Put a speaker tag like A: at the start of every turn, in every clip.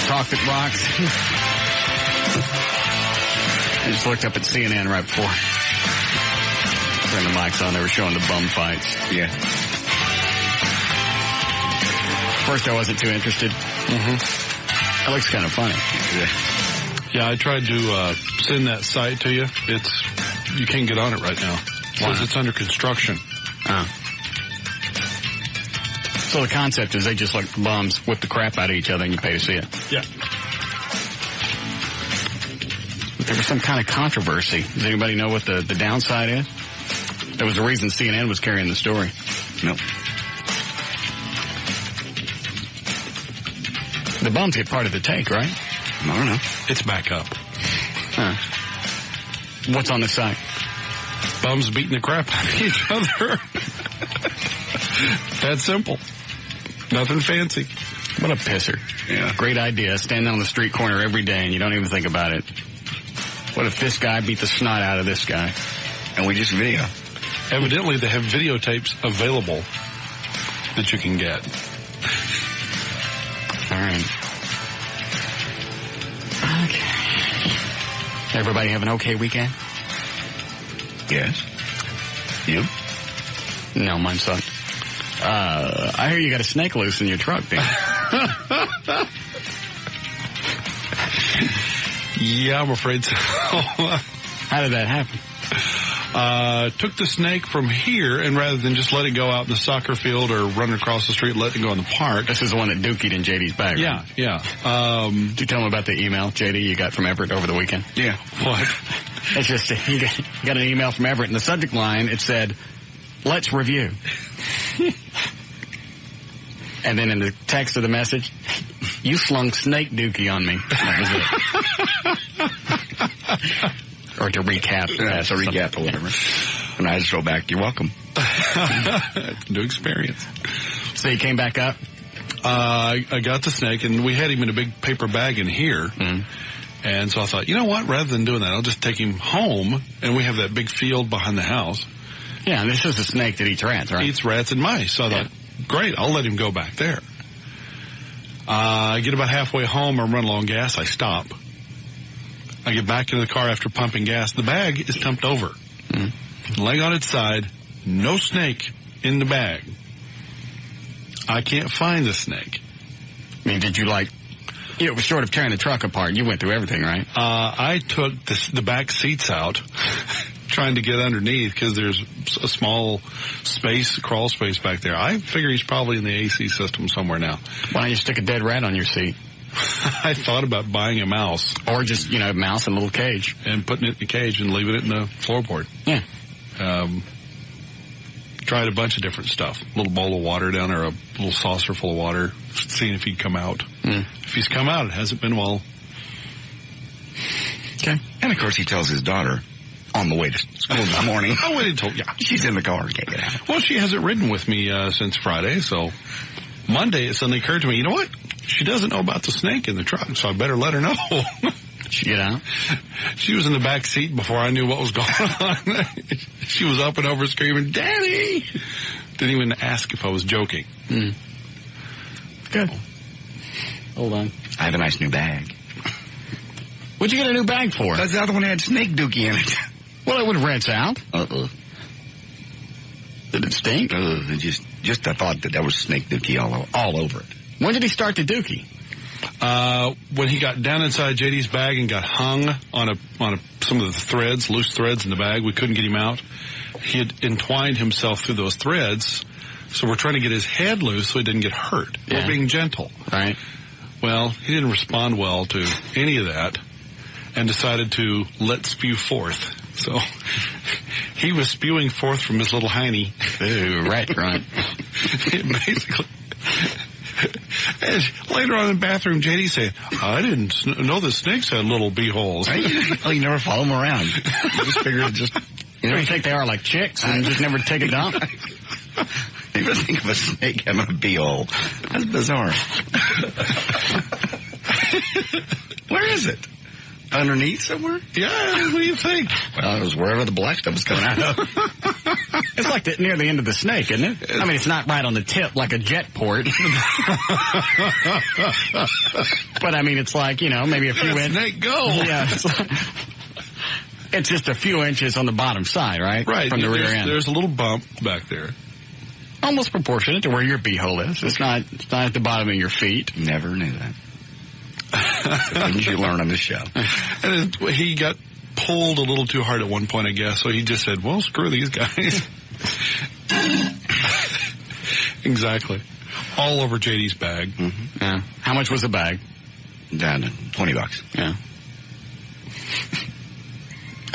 A: talk that rocks. I just looked up at CNN right before. Turn the mics on. They were showing the bum fights.
B: Yeah.
A: First, I wasn't too interested. That looks kind of funny.
C: Yeah, I tried to send that site to you. You can't get on it right now. Because it's under construction.
A: So the concept is they just like bums whip the crap out of each other and you pay to see it.
C: Yeah.
A: There was some kind of controversy. Does anybody know what the downside is? There was a reason CNN was carrying the story.
B: Nope.
A: The bums get part of the take, right?
B: I don't know.
C: It's back up.
A: What's on the site?
C: Bums beating the crap out of each other. That's simple. Nothing fancy.
A: What a pisser.
B: Yeah.
A: Great idea. Standing on the street corner every day and you don't even think about it. What if this guy beat the snot out of this guy?
B: And we just video.
C: Evidently, they have videotapes available that you can get.
A: All right. Okay. Everybody have an okay weekend?
B: Yes. You?
A: No, mine sucked. I hear you got a snake loose in your truck, Dan.
C: Yeah, I'm afraid so.
A: How did that happen?
C: Took the snake from here, and rather than just let it go out in the soccer field or run across the street, let it go in the park.
A: This is the one that dookied in JD's bag.
C: Yeah,
A: right?
C: yeah.
A: Did you tell him about the email, JD, you got from Everett over the weekend?
B: Yeah.
C: What?
A: It's just, you got an email from Everett. In the subject line, it said, let's review. And then in the text of the message, you slung snake dookie on me. That was it. Or to recap.
B: Yeah, to recap or whatever. And I just wrote back, you're welcome.
C: New experience.
A: So you came back up?
C: I got the snake, and we had him in a big paper bag in here. And so I thought, you know what? Rather than doing that, I'll just take him home, and we have that big field behind the house.
A: Yeah, and this is a snake that eats rats, right?
C: Eats rats and mice. So I thought, great, I'll let him go back there. I get about halfway home, I'm running low on gas, I stop. I get back into the car after pumping gas. The bag is tumped over. Leg on its side, no snake in the bag. I can't find the snake.
A: I mean, did you it was short of tearing the truck apart. You went through everything, right?
C: I took the back seats out, trying to get underneath because there's a small crawl space back there. I figure he's probably in the AC system somewhere now.
A: Why don't you stick a dead rat on your seat?
C: I thought about buying a mouse.
A: Or just, a mouse in a little cage.
C: And putting it in the cage and leaving it in the floorboard.
A: Yeah.
C: Tried a bunch of different stuff. A little bowl of water down there, a little saucer full of water, seeing if he'd come out. If he's come out, it hasn't been well.
A: Okay.
B: And, of course, he tells his daughter on the way to school in the morning.
C: I waited until,
B: she's in the car and can't get out.
C: Well, she hasn't ridden with me since Friday, so Monday it suddenly occurred to me, you know what? She doesn't know about the snake in the truck, so I better let her know.
A: She get out?
C: She was in the back seat before I knew what was going on. She was up and over screaming, Daddy! Didn't even ask if I was joking.
A: Good. Hold on.
B: I have a nice new bag.
A: What'd you get a new bag for?
B: Because the other one had snake dookie in it.
A: Well, it would rinse out. Did it stink?
B: Just the thought that there was snake dookie all over it.
A: When did he start the dookie?
C: When he got down inside JD's bag and got hung on some of the threads, loose threads in the bag, we couldn't get him out. He had entwined himself through those threads, so we're trying to get his head loose so he didn't get hurt.
A: Yeah.
C: We're being gentle.
A: Right.
C: Well, he didn't respond well to any of that and decided to let spew forth. So he was spewing forth from his little hiney.
A: Ooh, right, right.
C: Basically. And later on in the bathroom, JD said, I didn't know the snakes had little beeholes.
B: Oh, you never follow them around. You just figure it just...
A: You think they are like chicks and just never take a dump?
B: You ever think of a snake having a beehole? That's bizarre. Where is it? Underneath somewhere?
C: Yeah, what do you think?
B: Well, it was wherever the black stuff was coming out of.
A: It's like near the end of the snake, isn't it? I mean, it's not right on the tip like a jet port. But, I mean, it's like, maybe a few inches.
C: Snake go.
A: Yeah. It's just a few inches on the bottom side, right?
C: Right.
A: From the rear end.
C: There's a little bump back there.
A: Almost proportionate to where your beehole is. It's not at the bottom of your feet.
B: Never knew that. Things you learn on this show.
C: And he got pulled a little too hard at one point, I guess, so he just said, well, screw these guys. Exactly. All over JD's bag.
A: Mm-hmm. Yeah. How much was the bag?
B: Down to $20.
A: Yeah.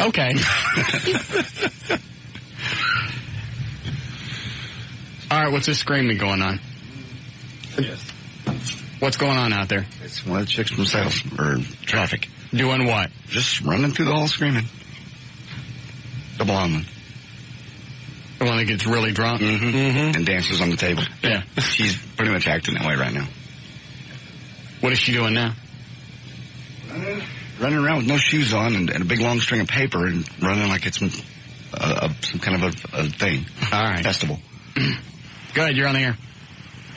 A: Okay. All right, what's this screaming going on?
B: Yes.
A: What's going on out there?
B: It's one of the chicks from sales, or traffic.
A: Doing what?
B: Just running through the hall screaming. The blonde one.
A: The one that gets really drunk?
B: Mm-hmm. Mm-hmm. And dances on the table.
A: Yeah.
B: She's pretty much acting that way right now.
A: What is she doing now?
B: Running around with no shoes on and a big long string of paper and running like it's some kind of a thing.
A: All right.
B: Festival.
A: Go ahead, you're on the air.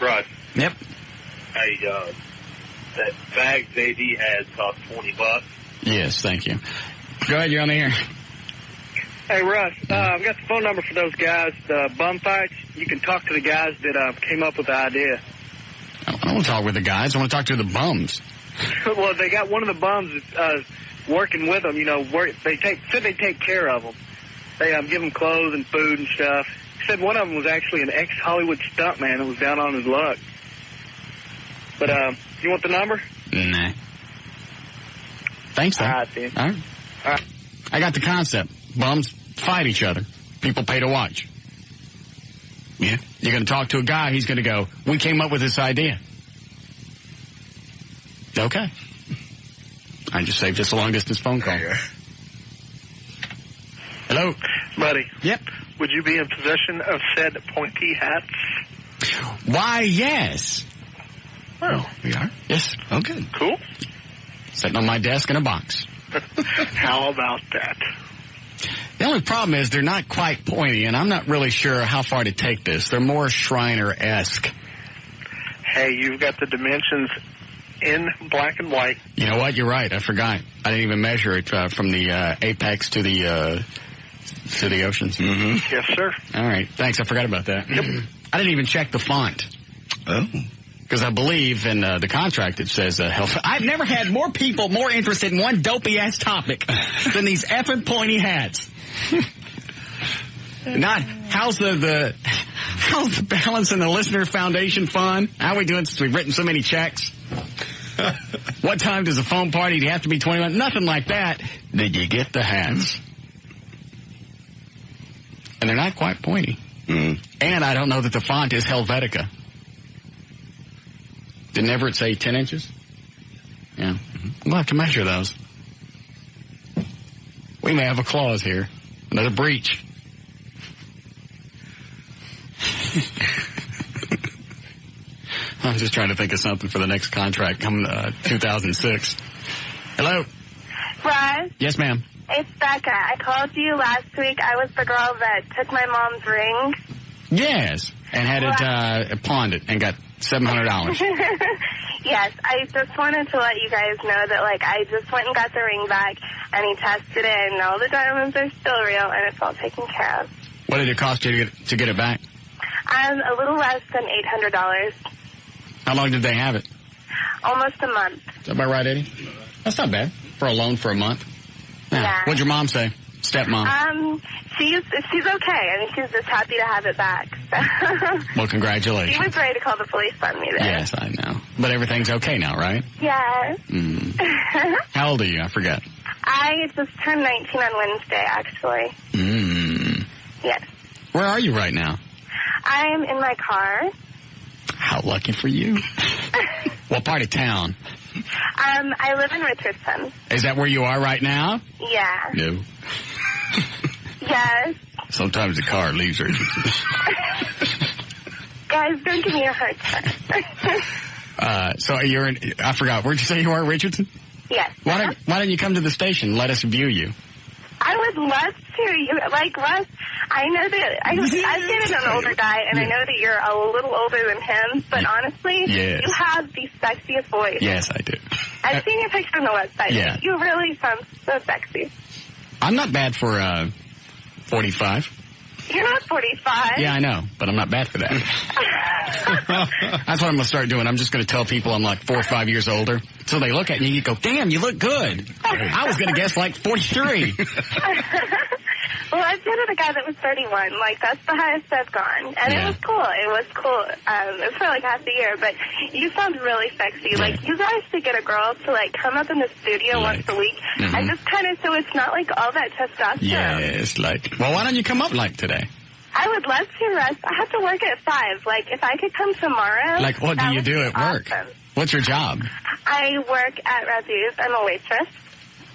D: Russ.
A: Yep.
D: Hey, that bag JD has cost $20.
A: Yes, thank you. Go ahead, you're on the air.
E: Hey, Russ, I've got the phone number for those guys, the bum fights. You can talk to the guys that came up with the idea.
A: I don't want to talk with the guys. I want to talk to the bums.
E: Well, they got one of the bums working with them. They take care of them. They give them clothes and food and stuff. He said one of them was actually an ex-Hollywood stuntman that was down on his luck. But you want the number?
A: Nah. Thanks, though.
E: All right, then.
A: All right.
E: All right.
A: I got the concept. Bums fight each other. People pay to watch.
B: Yeah.
A: You're going to talk to a guy, he's going to go, we came up with this idea. Okay. I just saved us a long-distance phone call. Hello?
E: Buddy.
A: Yep.
E: Would you be in possession of said pointy hats?
A: Why, yes.
E: Oh.
B: We are?
A: Yes.
B: Oh, good.
E: Cool.
A: Sitting on my desk in a box.
E: How about that?
A: The only problem is they're not quite pointy, and I'm not really sure how far to take this. They're more Shriner-esque.
E: Hey, you've got the dimensions in black and white.
A: You know what? You're right. I forgot. I didn't even measure it from the apex to the oceans.
B: Mm-hmm.
E: Yes, sir.
A: All right. Thanks. I forgot about that.
E: Yep.
A: I didn't even check the font.
B: Oh.
A: Because I believe in the contract it says health. I've never had more people more interested in one dopey-ass topic than these effing pointy hats. Not, how's the balance in the Listener Foundation Fund? How are we doing since we've written so many checks? What time does a phone party? Do you have to be 21? Nothing like that. Did you get the hats? And they're not quite pointy.
B: Mm.
A: And I don't know that the font is Helvetica. Didn't Everett say 10 inches? Yeah. Mm-hmm. We'll have to measure those. We may have a clause here. Another breach. I'm just trying to think of something for the next contract come 2006. Hello?
F: Russ?
A: Yes, ma'am.
F: It's Becca. I called you last week. I was the girl that took my mom's ring.
A: Yes. And had it pawned it and got $700.
F: Yes. I just wanted to let you guys know that, I just went and got the ring back, and he tested it, and all the diamonds are still real, and it's all taken care of.
A: What did it cost you to get it back?
F: A little less than $800.
A: How long did they have it?
F: Almost a month.
A: Is that about right, Eddie? That's not bad for a loan for a month.
F: Yeah.
A: What'd your mom say? Stepmom?
F: She's okay. I mean, she's just happy to have it back.
A: Well, congratulations.
F: She was ready to call the police on me there.
A: Yes, I know. But everything's okay now, right?
F: Yes.
A: Mm. How old are you? I forget.
F: I just turned 19 on Wednesday, actually. Yes.
A: Where are you right now?
F: I'm in my car.
A: How lucky for you. What part of town?
F: I live in Richardson.
A: Is that where you are right now?
F: Yeah.
A: No.
F: Yes.
A: Sometimes the car leaves Richardson.
F: Guys, don't give me a hard time.
A: So you're in, I forgot, where'd you say you are, Richardson?
F: Yes.
A: Why don't you come to the station and let us view you?
F: I would love to. Russ, I know that I've dated an older guy, and I know that you're a little older than him, but honestly,
A: Yes.
F: you have the sexiest voice.
A: Yes, I do.
F: I've seen your picture on the website.
A: Yeah.
F: You really sound so sexy.
A: I'm not bad for 45.
F: You're not 45.
A: Yeah, I know, but I'm not bad for that. That's what I'm going to start doing. I'm just going to tell people I'm like 4 or 5 years older. So they look at me and you go, damn, you look good. I was going to guess like 43.
F: Well, I've dated a guy that was 31. Like, that's the highest I've gone. And
A: Yeah.
F: it was cool. It was cool. It was for like half the year. But you sound really sexy.
A: Yeah.
F: Like, you guys should get a girl to, like, come up in the studio once a week. And just kind of, so it's not like all that testosterone.
A: Yes, like, well, why don't you come up like today?
F: I would love to, Russ. I have to work at 5. Like, if I could come tomorrow.
A: Like, what do you do at work?
F: Awesome.
A: What's your job?
F: I work at Razoo's. I'm a waitress.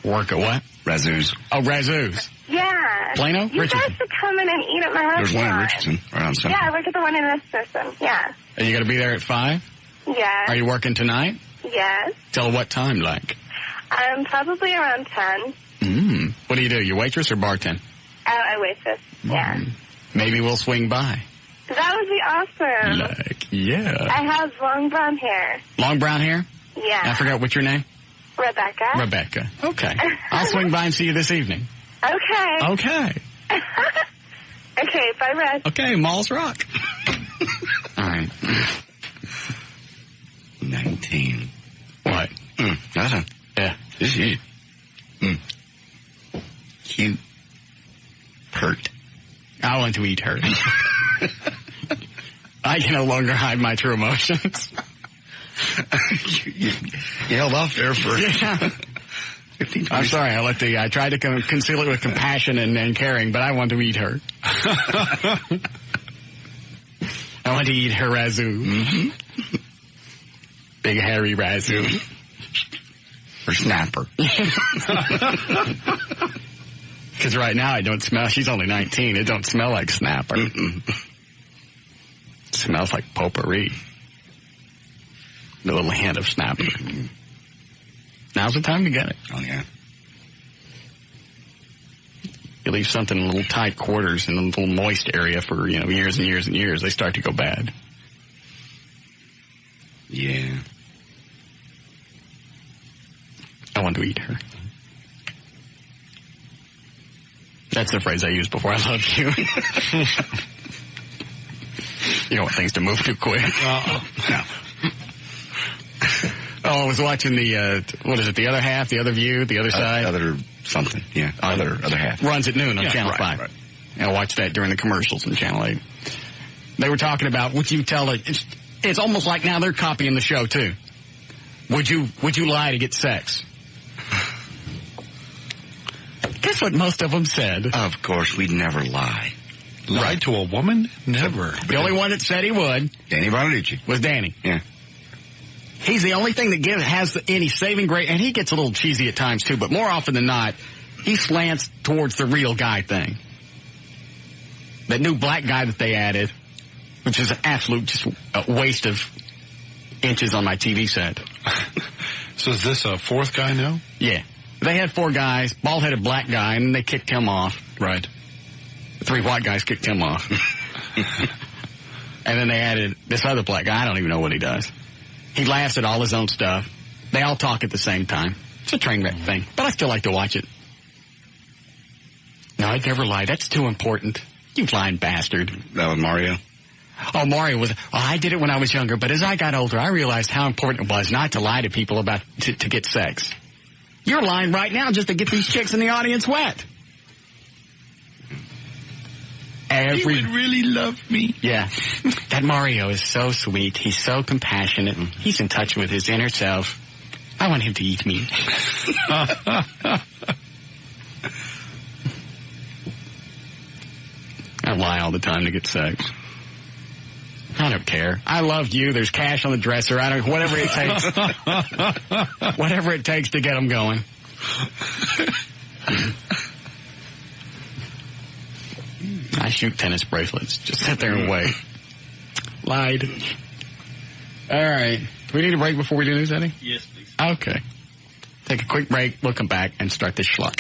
A: Work at what?
B: Razoo's.
A: Oh, Razoo's.
F: Yeah.
A: Plano?
F: You
A: Richardson?
F: guys should come in and eat at my restaurant.
B: There's one in Richardson, right on Central.
F: Yeah, I work at the one in Richardson. Yeah.
A: Are you going to be there at 5?
F: Yeah.
A: Are you working tonight?
F: Yes.
A: Till what time, like?
F: Probably around 10.
A: What do? You waitress or bartend?
F: I waitress. Yeah.
A: Maybe we'll swing by.
F: That would be awesome.
A: Like, yeah.
F: I have long brown hair.
A: Long brown hair?
F: Yeah.
A: I forgot what's your name?
F: Rebecca.
A: Rebecca. Okay. I'll swing by and see you this evening.
F: Okay.
A: Okay.
F: Okay, bye, Russ.
A: Okay, Malls rock. All right.
B: 19.
A: What?
B: Nothing.
A: Yeah.
B: This is cute. Pert.
A: I want to eat her. I can no longer hide my true emotions.
B: you held off there for 15, 20
A: I'm sorry. I tried to conceal it with compassion and caring, but I want to eat her. I want to eat her razoo. Big hairy razoo.
B: Or snapper.
A: Because right now I don't smell. She's only 19. It don't smell like snapper. It smells like potpourri. The little hint of snapper. Now's the time to get it.
B: Oh, yeah.
A: You leave something in little tight quarters in a little moist area for, years and years and years, they start to go bad.
B: Yeah.
A: I want to eat her. That's the phrase I used before I love you. You don't want things to move too quick.
B: No.
A: Oh, I was watching the, the other half, the other view, the other side?
B: Other something, yeah. Other half.
A: Runs at noon on Channel 5.
B: Right.
A: And I watched that during the commercials on Channel 8. They were talking about, would you tell it, it's almost like now they're copying the show too. Would you lie to get sex? Guess what most of them said?
B: Of course, we'd never lie.
C: Lie to a woman? Never.
A: The only one that said he would
B: Danny Bonaducci.
A: was Danny.
B: Yeah.
A: He's the only thing that has any saving grace, and he gets a little cheesy at times too, but more often than not, he slants towards the real guy thing. That new black guy that they added, which is an absolute just a waste of inches on my TV set.
C: So is this a fourth guy now?
A: Yeah. They had 4 guys, bald-headed black guy, and then they kicked him off.
C: Right.
A: The 3 white guys kicked him off. And then they added this other black guy. I don't even know what he does. He laughs at all his own stuff. They all talk at the same time. It's a train wreck thing, but I still like to watch it. No, I'd never lie. That's too important. You lying bastard.
B: That was Mario.
A: Oh, Mario was, I did it when I was younger, but as I got older, I realized how important it was not to lie to people about, to get sex. You're lying right now just to get these chicks in the audience wet.
C: He would really love me.
A: Yeah. That Mario is so sweet. He's so compassionate. He's in touch with his inner self. I want him to eat me. I lie all the time to get sex. I don't care. I love you. There's cash on the dresser. I don't, whatever it takes. Whatever it takes to get them going. I shoot tennis bracelets. Just sit there and wait. Lied. All right. Do we need a break before we do news, Eddie?
G: Yes, please.
A: Okay. Take a quick break. We'll come back and start this schluck.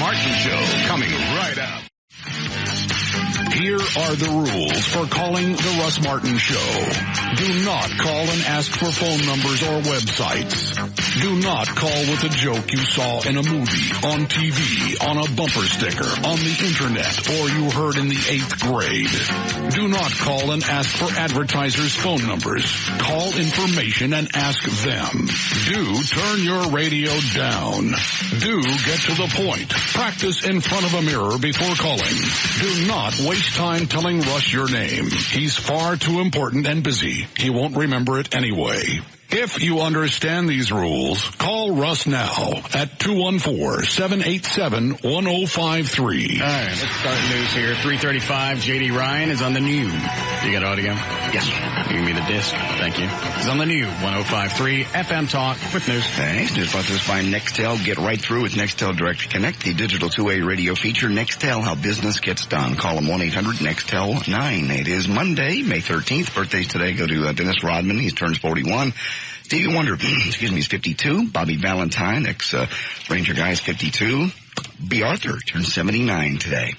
G: Martin Show coming right up. Here are the rules for calling the Russ Martin Show. Do not call and ask for phone numbers or websites. Do not call with a joke you saw in a movie, on TV, on a bumper sticker, on the internet, or you heard in the 8th grade. Do not call and ask for advertisers' phone numbers. Call information and ask them. Do turn your radio down. Do get to the point. Practice in front of a mirror before calling. Do not waste time telling Russ your name. He's far too important and busy. He won't remember it anyway. If you understand these rules, call Russ now at 214-787-1053.
A: All right, let's start news here. 3:35, J.D. Ryan is on the new. You got audio?
B: Yes.
A: Give me the disc. Thank you. He's on the new 105.3 FM Talk with news.
B: Thanks. News brought to us by Nextel. Get right through with Nextel Direct Connect, the digital two-way radio feature. Nextel, how business gets done. Call them 1-800-NEXTEL-9. It is Monday, May 13th. Birthdays today go to Dennis Rodman. He turns 41. Stevie Wonder, is 52. Bobby Valentine, ex-Ranger guy, is 52. B. Arthur turns 79 today.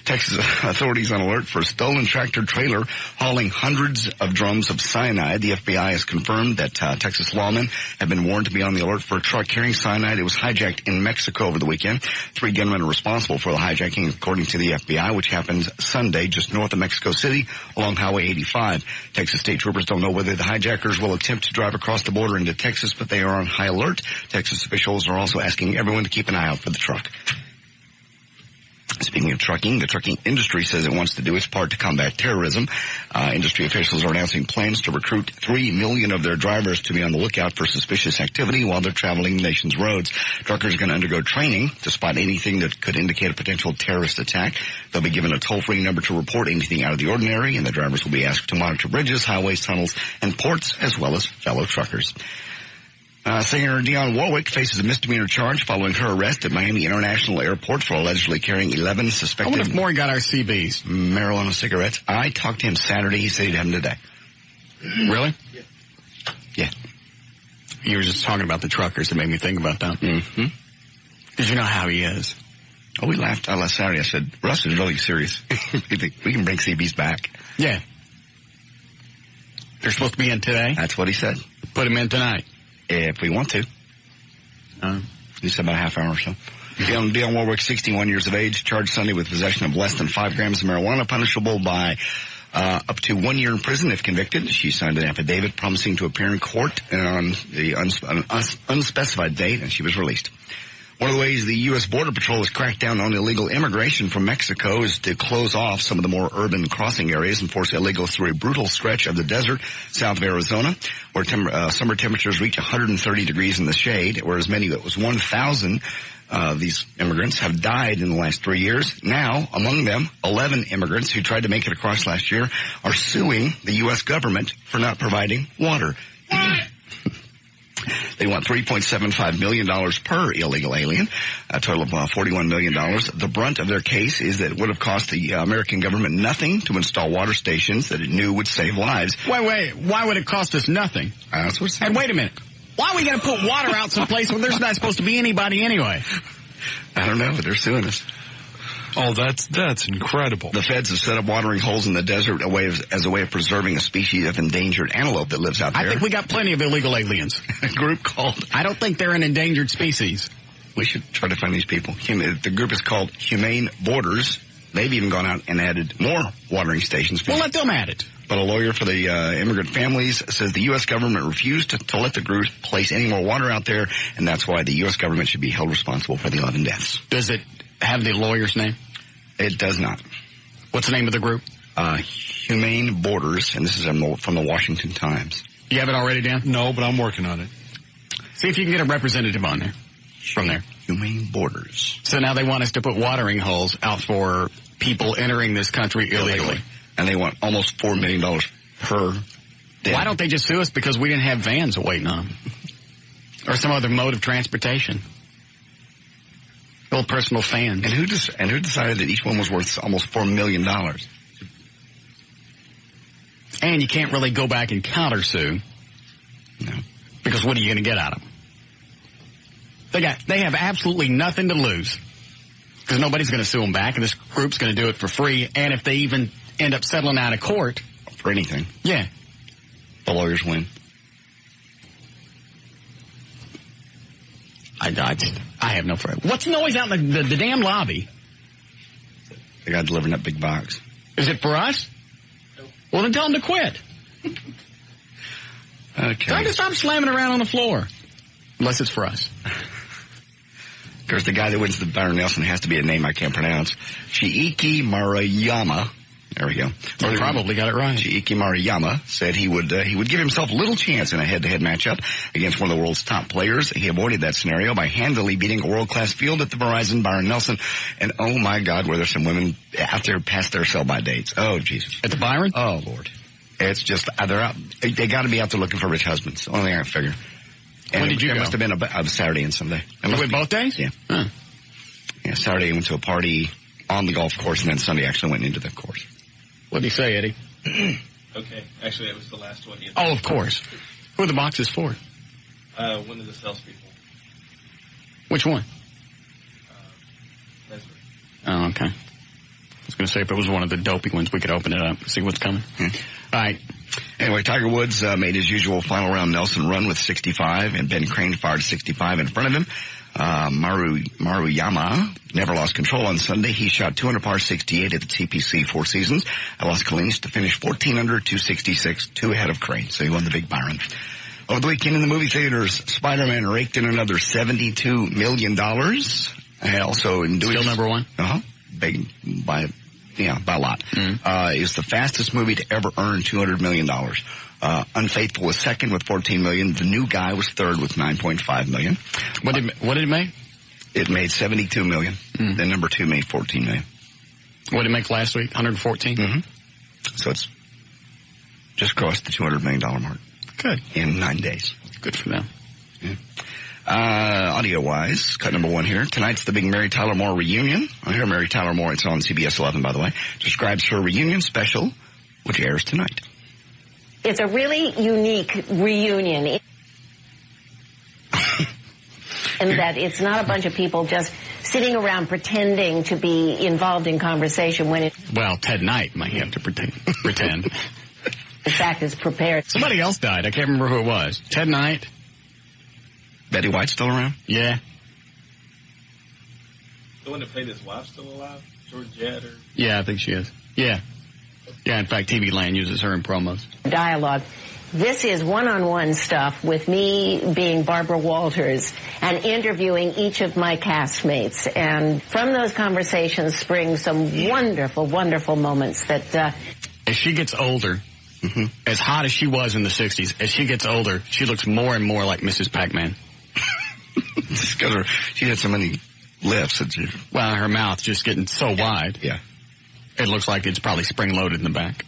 B: Texas authorities on alert for a stolen tractor-trailer hauling hundreds of drums of cyanide. The FBI has confirmed that Texas lawmen have been warned to be on the alert for a truck carrying cyanide. It was hijacked in Mexico over the weekend. 3 gunmen are responsible for the hijacking, according to the FBI, which happened Sunday just north of Mexico City along Highway 85. Texas state troopers don't know whether the hijackers will attempt to drive across the border into Texas, but they are on high alert. Texas officials are also asking everyone to keep an eye out for the truck. Speaking of trucking, the trucking industry says it wants to do its part to combat terrorism. Industry officials are announcing plans to recruit 3 million of their drivers to be on the lookout for suspicious activity while they're traveling the nation's roads. Truckers are going to undergo training to spot anything that could indicate a potential terrorist attack. They'll be given a toll-free number to report anything out of the ordinary, and the drivers will be asked to monitor bridges, highways, tunnels, and ports, as well as fellow truckers. Singer Dionne Warwick faces a misdemeanor charge following her arrest at Miami International Airport for allegedly carrying 11 suspected...
A: I wonder if Maury got our CBs.
B: Marijuana cigarettes. I talked to him Saturday. He said he'd have them today.
A: Really?
B: Yeah.
A: You were just talking about the truckers. It made me think about that.
B: Mm-hmm.
A: Did you know how he is?
B: Oh, we laughed last Saturday. I said, Russ is really serious. We can bring CBs back.
A: Yeah. They're supposed to be in today?
B: That's what he said.
A: Put them in tonight.
B: If we want to. He said about a half hour or so. Dionne Warwick, 61 years of age, charged Sunday with possession of less than 5 grams of marijuana, punishable by up to 1 year in prison if convicted. She signed an affidavit promising to appear in court on the unspecified date, and she was released. One of the ways the U.S. Border Patrol has cracked down on illegal immigration from Mexico is to close off some of the more urban crossing areas and force illegals through a brutal stretch of the desert south of Arizona, where summer temperatures reach 130 degrees in the shade, where as many as 1,000 of these immigrants have died in the last 3 years. Now, among them, 11 immigrants who tried to make it across last year are suing the U.S. government for not providing water. They want $3.75 million per illegal alien, a total of $41 million. The brunt of their case is that it would have cost the American government nothing to install water stations that it knew would save lives.
A: Wait. Why would it cost us nothing?
B: That's what's
A: And wait a minute. Why are we going to put water out someplace where there's not supposed to be anybody anyway?
B: I don't know, but they're suing us.
C: Oh, that's incredible.
B: The feds have set up watering holes in the desert as a way of preserving a species of endangered antelope that lives out there.
A: I think we got plenty of illegal aliens.
B: A group called...
A: I don't think they're an endangered species.
B: We should try to find these people. The group is called Humane Borders. They've even gone out and added more watering stations.
A: Well, let them add it.
B: But a lawyer for the immigrant families says the U.S. government refused to let the group place any more water out there, and that's why the U.S. government should be held responsible for the 11 deaths.
A: Does it have the lawyer's name?
B: It does not.
A: What's the name of the group?
B: Humane Borders, and this is from the Washington Times.
A: You have it already, Dan?
C: No, but I'm working on it.
A: See if you can get a representative on there. From there.
B: Humane Borders.
A: So now they want us to put watering holes out for people entering this country illegally.
B: And they want almost $4 million per day.
A: Why don't they just sue us because we didn't have vans waiting on them? Or some other mode of transportation? Old personal fans.
B: And who decided that each one was worth almost $4 million?
A: And you can't really go back and countersue.
B: No.
A: Because what are you going to get out of them? They have absolutely nothing to lose. Because nobody's going to sue them back, and this group's going to do it for free. And if they even end up settling out of court.
B: For anything.
A: Yeah.
B: The lawyers win.
A: I have no friend. What's the noise out in the damn lobby?
B: The guy delivering that big box.
A: Is it for us? Nope. Well, then tell him to quit.
B: Okay.
A: Tell him to stop slamming around on the floor. Unless it's for us.
B: Of course, the guy that wins the Byron Nelson has to be a name I can't pronounce. Shiiki Maruyama. There we go.
A: You probably got it right.
B: Shiiki Maruyama said he would give himself little chance in a head-to-head matchup against one of the world's top players. He avoided that scenario by handily beating a world-class field at the Verizon Byron Nelson. And oh my God, were there some women out there past their sell-by dates? Oh Jesus!
A: At the Byron?
B: Oh Lord! It's just they're out. They got to be out there looking for rich husbands. Only thing I figure. And
A: when did you go?
B: It must have been a Saturday and Sunday.
A: You went both days?
B: Yeah.
A: Huh.
B: Yeah, Saturday I went to a party on the golf course, and then Sunday actually went into the course.
A: What did he say, Eddie?
H: Okay. Actually, that was the last one.
A: Oh, of course. Who are the boxes for?
H: One of the salespeople.
A: Which one?
H: Leslie.
A: Oh, okay. I was going to say if it was one of the dopey ones, we could open it up and see what's coming. All right.
B: Anyway, Tiger Woods made his usual final round Nelson run with 65, and Ben Crane fired 65 in front of him. Maruyama never lost control on Sunday. He shot 2 under par 68 at the TPC Four Seasons. Los Colinas to finish 14 under 266, 2 ahead of Crane. So he won the big Byron. Over the weekend in the movie theaters, Spider-Man raked in another $72 million. And also in doing
A: still number one?
B: Big by a lot. Is the fastest movie to ever earn $200 million. Unfaithful was second with $14 million. The New Guy was third with $9.5 million.
A: What did it make?
B: It made $72 million. Then number 2 made $14 million.
A: What did it make last week? 114?
B: Mm-hmm. So it's just crossed the $200 million mark.
A: Good.
B: In 9 days.
A: Good for them.
B: Yeah. Audio-wise, cut number 1 here. Tonight's the big Mary Tyler Moore reunion. I hear Mary Tyler Moore. It's on CBS 11, by the way. Describes her reunion special, which airs tonight.
I: It's a really unique reunion in that it's not a bunch of people just sitting around pretending to be involved in conversation when it...
A: Well, Ted Knight might have to pretend.
I: In fact, is prepared.
A: Somebody else died. I can't remember who it was. Ted Knight.
B: Betty White's still around?
A: Yeah.
H: The one that played his wife still alive? Georgette or...
A: Yeah, I think she is. Yeah. Yeah, in fact, TV Land uses her in promos.
I: Dialogue. This is one-on-one stuff with me being Barbara Walters and interviewing each of my castmates. And from those conversations spring some wonderful, wonderful moments that...
A: As she gets older, as hot as she was in the 60s, as she gets older, she looks more and more like Mrs. Pac-Man.
B: Just because she had so many lifts.
A: Well, her mouth just getting so wide.
B: Yeah.
A: It looks like it's probably spring-loaded in the back.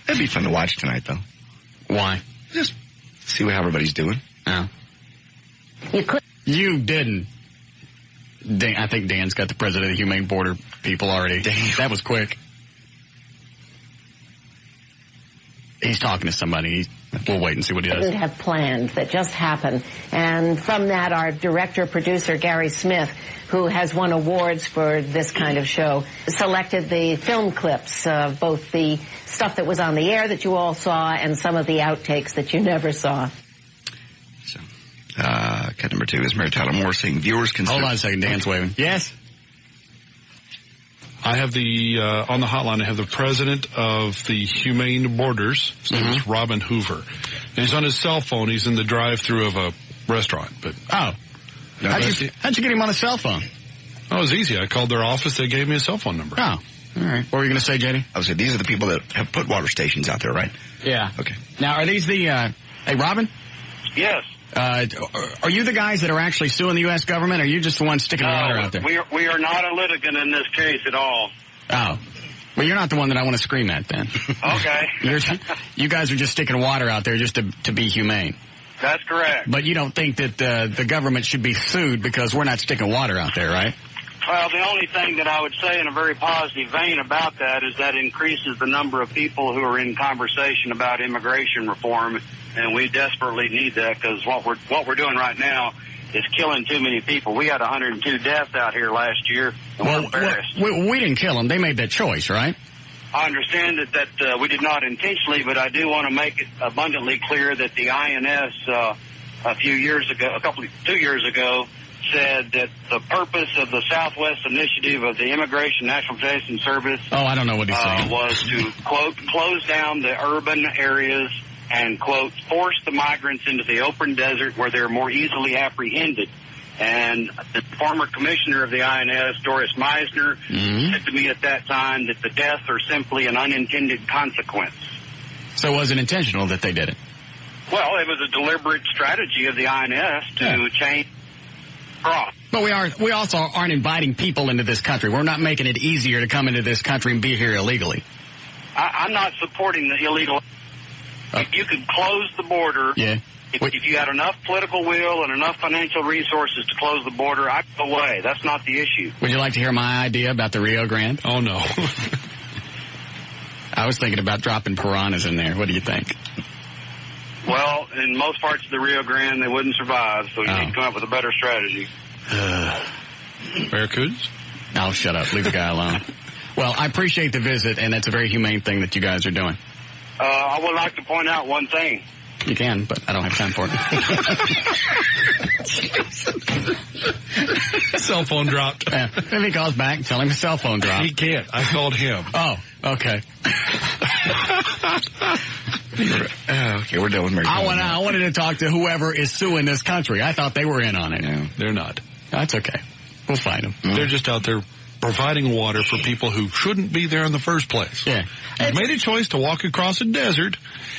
B: That'd be fun to watch tonight, though.
A: Why?
B: Just see what everybody's doing.
A: Oh. You didn't. Dan, I think Dan's got the president of the Humane Border people already.
B: Damn.
A: That was quick. He's talking to somebody. We'll wait and see what he does.
I: Didn't have planned, that just happened. And from that, our director-producer, Gary Smith, who has won awards for this kind of show, selected the film clips, both the stuff that was on the air that you all saw and some of the outtakes that you never saw.
B: So, cut number 2 is Mary Tyler Moore saying viewers can...
A: Hold on a second, Dan's waving. Yes?
C: I have on the hotline, I have the president of the Humane Borders. His name is Robin Hoover. And he's on his cell phone. He's in the drive-thru of a restaurant. But
A: how'd you get him on a cell phone?
C: Oh, it was easy. I called their office. They gave me a cell phone number.
A: Oh, all right. What were you going to say, JD?
B: I was saying, these are the people that have put water stations out there, right?
A: Yeah.
B: Okay.
A: Now, are these the, hey, Robin?
D: Yes.
A: Are you the guys that are actually suing the U.S. government, or are you just the ones sticking water out there?
D: We are not a litigant in this case at all.
A: Oh. Well, you're not the one that I want to scream at, then.
D: Okay.
A: You guys are just sticking water out there just to be humane.
D: That's correct.
A: But you don't think that the government should be sued because we're not sticking water out there, right?
D: Well, the only thing that I would say in a very positive vein about that is that increases the number of people who are in conversation about immigration reform, and we desperately need that because what we're doing right now is killing too many people. We had 102 deaths out here last year, and we're embarrassed.
A: We didn't kill them. They made that choice, right?
D: I understand that we did not intentionally, but I do want to make it abundantly clear that the INS a few years ago, 2 years ago, said that the purpose of the Southwest Initiative of the Immigration Naturalization Service
A: I don't know what he's saying.
D: Was to, quote, close down the urban areas and, quote, force the migrants into the open desert where they're more easily apprehended. And the former commissioner of the INS, Doris Meisner, said to me at that time that the deaths are simply an unintended consequence.
A: So it wasn't intentional that they did it?
D: Well, it was a deliberate strategy of the INS to change cross.
A: But we also aren't inviting people into this country. We're not making it easier to come into this country and be here illegally.
D: I'm not supporting the illegal. If you could close the border, if you had enough political will and enough financial resources to close the border, I'd go away. That's not the issue.
A: Would you like to hear my idea about the Rio Grande?
C: Oh, no.
A: I was thinking about dropping piranhas in there. What do you think?
D: Well, in most parts of the Rio Grande, they wouldn't survive, so you need to come up with a better strategy.
C: Barracudas?
A: Oh, shut up. Leave the guy alone. Well, I appreciate the visit, and that's a very humane thing that you guys are doing.
D: I would like to point out one thing.
A: You can, but I don't have time for
C: it. Cell phone dropped.
A: If he calls back, tell him his cell phone dropped.
C: He can't. I called him.
A: Oh, okay.
B: Okay, we're done with Mary.
A: I wanted to talk to whoever is suing this country. I thought they were in on it.
C: No, they're not.
A: That's okay. We'll find them.
C: They're just out there providing water for people who shouldn't be there in the first place.
A: Yeah.
C: You made a choice to walk across a desert.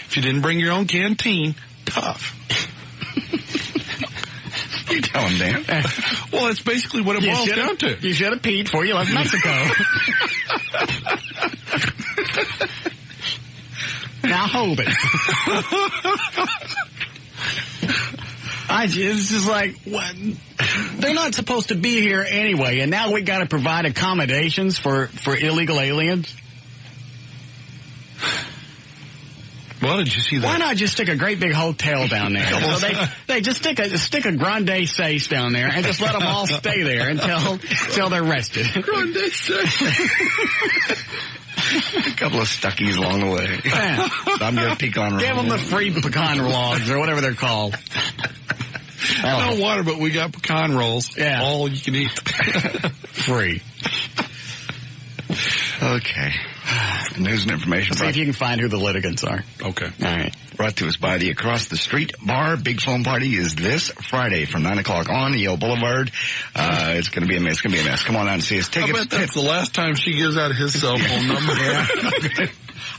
C: If you didn't bring your own canteen, tough.
B: You tell him, Dan.
C: Well, that's basically what it boils down to.
A: You should have peed before you left Mexico. Now hold it. It's just like, what? They're not supposed to be here anyway, and now we got to provide accommodations for illegal aliens?
C: Well, did you see that?
A: Why not just stick a great big hotel down there? So they just stick a grande sace down there and just let them all stay there until they're rested.
B: Grande sace. A couple of stuckies along the way.
A: Yeah.
B: I'm going to pecan rolls.
A: Give them the free pecan logs or whatever they're called.
C: No water, but we got pecan rolls.
A: Yeah.
C: All you can eat.
A: Free.
B: Okay. News and information.
A: See if you can find who the litigants are.
C: Okay.
A: All right.
B: Brought to us by the Across the Street Bar. Big phone party is this Friday from 9 o'clock on Yale Boulevard. It's going to be a mess. Come on out and see us. Tickets.
C: I bet that's the last time she gives out his cell phone number.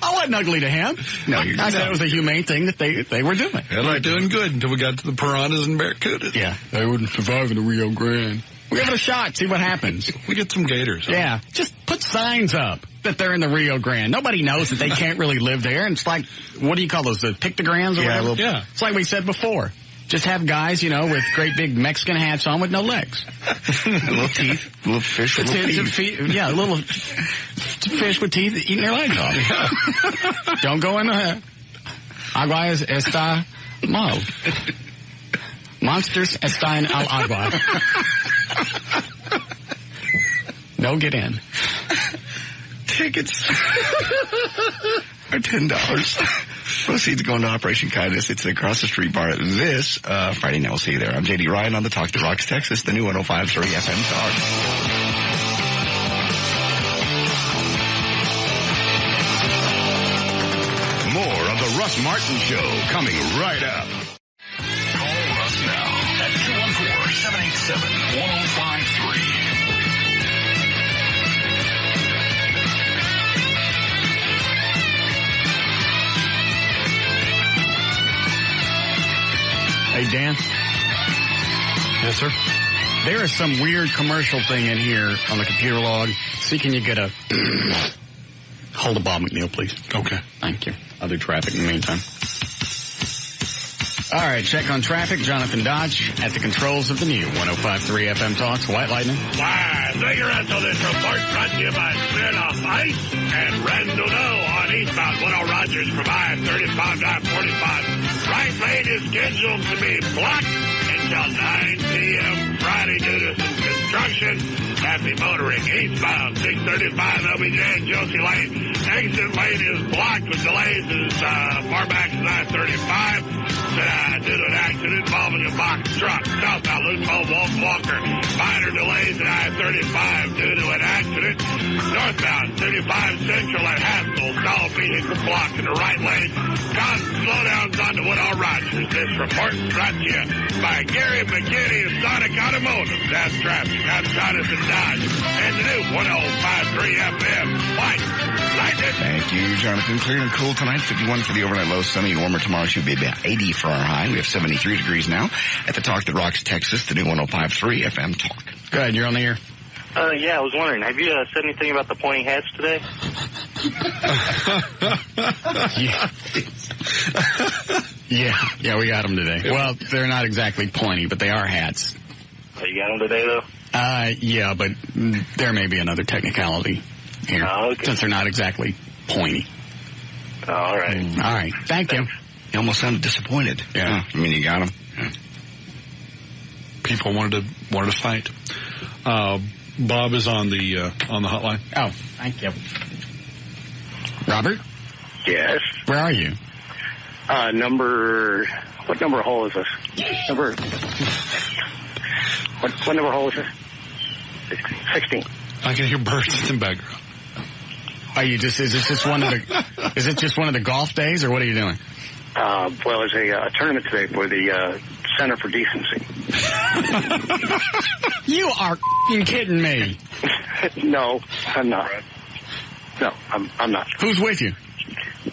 A: I wasn't ugly to him.
B: No,
A: I said it was a humane thing that they were doing.
C: They're like doing good until we got to the piranhas and barracudas.
A: Yeah. They wouldn't survive in the Rio Grande. We give it a shot, see what happens.
C: We get some gators. Huh?
A: Yeah. Just put signs up that they're in the Rio Grande. Nobody knows that they can't really live there. And it's like, what do you call those, the pictograms or whatever?
C: Yeah.
A: It's like we said before. Just have guys, with great big Mexican hats on with no legs.
B: Little teeth. Little fish with little teeth.
A: Yeah, little fish with teeth eating their legs off. Yeah. Don't go in the agua está mal. Monsters están al agua. No get in.
B: Tickets are $10. Proceeds going to Operation Kindness. It's Across the Street Bar this Friday night. We'll see you there. I'm J.D. Ryan on the Talk to Rocks, Texas, the new 105.3 FM Talk.
G: More of the Russ Martin Show coming right up. Call Russ now at 214-787-1053.
A: Hey, Dan.
C: Yes, sir.
A: There is some weird commercial thing in here on the computer log. See, can you get a... Hold a Bob McNeil, please.
C: Okay.
A: Thank you. I'll do traffic in the meantime. All right, check on traffic. Jonathan Dodge at the controls of the new 105.3 FM Talks. White Lightning.
J: Why, figure this report brought to you by Smirnoff Ice and Randall on eastbound. Will Rogers provide 35-45. Right lane is scheduled to be blocked and till 9 p.m. Friday due to some construction. Happy motoring eastbound 635 LBJ and Josie Lane. Exit lane is blocked with delays as far back as I-35. Due to an accident involving a box truck. Southbound Louisville, Wolf Walker. Minor delays at I-35 due to an accident. Northbound 35 Central at Haskell. Stall vehicle blocked in the right lane. Slowdowns on to Woodall Rogers. This report brought to you by Gary McKinney of Sonic Automotive. That's traffic. That's Jonathan Dodge. And the new 105.3 FM. White. Like it.
B: Thank you, Jonathan. Clear and cool tonight. 51 for the overnight low. Sunny and warmer tomorrow. Should be about 80 for our high. We have 73 degrees now at the Talk That Rocks, Texas, the new 105.3 FM Talk.
A: Go ahead. You're on the air.
K: Yeah, I was wondering, have you said anything about the pointy hats today?
A: Yeah, we got them today. Well, they're not exactly pointy, but they are hats.
K: Oh, you got them today, though?
A: Yeah, but there may be another technicality here, since they're not exactly pointy.
K: Oh, all right.
A: All right. Thank you.
B: You almost sounded disappointed.
A: Yeah.
B: I mean, you got them. Yeah.
C: People wanted to fight. Bob is on the hotline.
A: Oh, thank you. Robert?
K: Yes.
A: Where are you?
K: What number hole is this? What number hole is this? 16.
C: I can hear birds in the background.
A: Is it just one of the golf days, or what are you doing?
K: Well, there's a tournament today for the Center for Decency.
A: You are kidding me.
K: No, I'm not. No, I'm not.
A: Who's with you?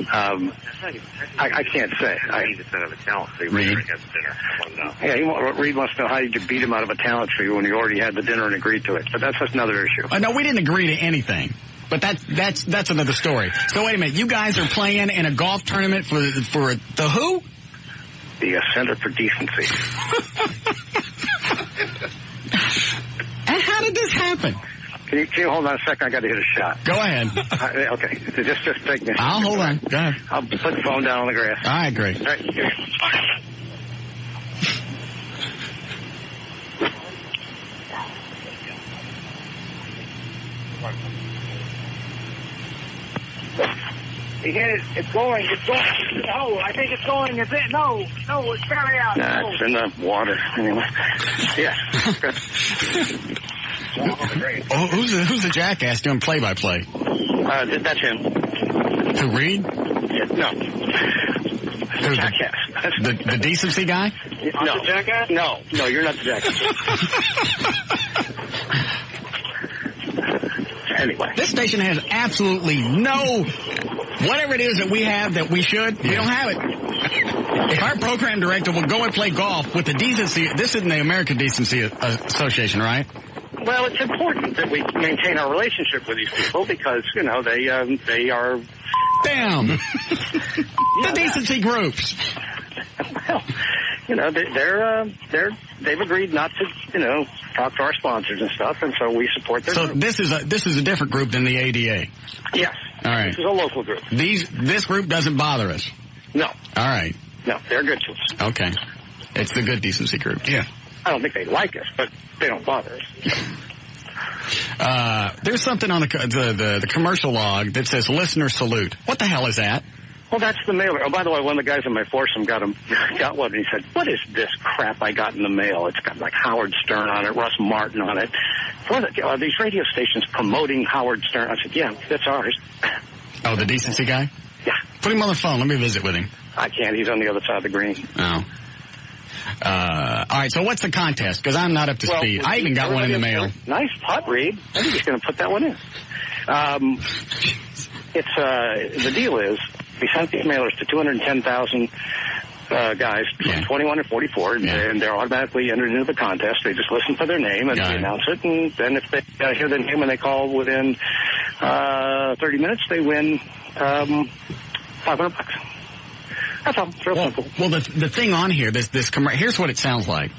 K: I can't say. I need to set up a talent fee. Reed. Yeah, Reed wants to know how you could beat him out of a talent fee when you already had the dinner and agreed to it. But that's just another issue.
A: No, we didn't agree to anything. But that's another story. So wait a minute, you guys are playing in a golf tournament for the who?
K: The Center for Decency.
A: And how did this happen?
K: Can you hold on a second? I got to hit a shot.
A: Go ahead.
K: Okay, just take me.
A: I'll hold on. Go ahead.
K: I'll put the phone down on the grass.
A: All right, great.
K: All right, here.
E: He hit it. It's going. No, I think it's going. Is it? No, it's barely out.
K: Nah, it's in the water. Anyway. Yeah.
A: Who's the jackass doing play-by-play?
K: That's him.
A: Who, Reed?
K: No. The jackass.
A: The decency guy?
K: No. The jackass? No, you're not the jackass. Anyway.
A: This station has absolutely no... Whatever it is that we have that we should, we don't have it. If our program director will go and play golf with the decency... This isn't the American Decency Association, right?
K: Well, it's important that we maintain our relationship with these people because, they are...
A: Damn! The decency groups.
K: Well, they've agreed not to, talk to our sponsors and stuff, and so we support their group.
A: This is a different group than the ADA.
K: Yes.
A: All right.
K: This is a local group.
A: This group doesn't bother us.
K: No.
A: All right.
K: No, they're good to us.
A: Okay. It's the good decency group.
B: Yeah.
K: I don't think they like us, but they don't bother us.
A: There's something on the commercial log that says listener salute. What the hell is that?
K: Well, that's the mailer. Oh, by the way, one of the guys in my foursome got one, and he said, "What is this crap I got in the mail? It's got like Howard Stern on it, Russ Martin on it. Are these radio stations promoting Howard Stern?" I said, "Yeah, that's ours."
A: Oh, the decency guy?
K: Yeah.
A: Put him on the phone. Let me visit with him.
K: I can't. He's on the other side of the green.
A: Oh. All right, so what's the contest? Because I'm not up to speed. I even got one in the mail.
K: Nice putt, Reed. I think he's going to put that one in. The deal is, we sent these mailers to 210,000 guys, 21 and 44, and they're automatically entered into the contest. They just listen for their name, and they announce it, and then if they hear their name and they call within 30 minutes, they win $500. That's all. It's real simple.
A: Well, the thing on here, here's what it sounds like.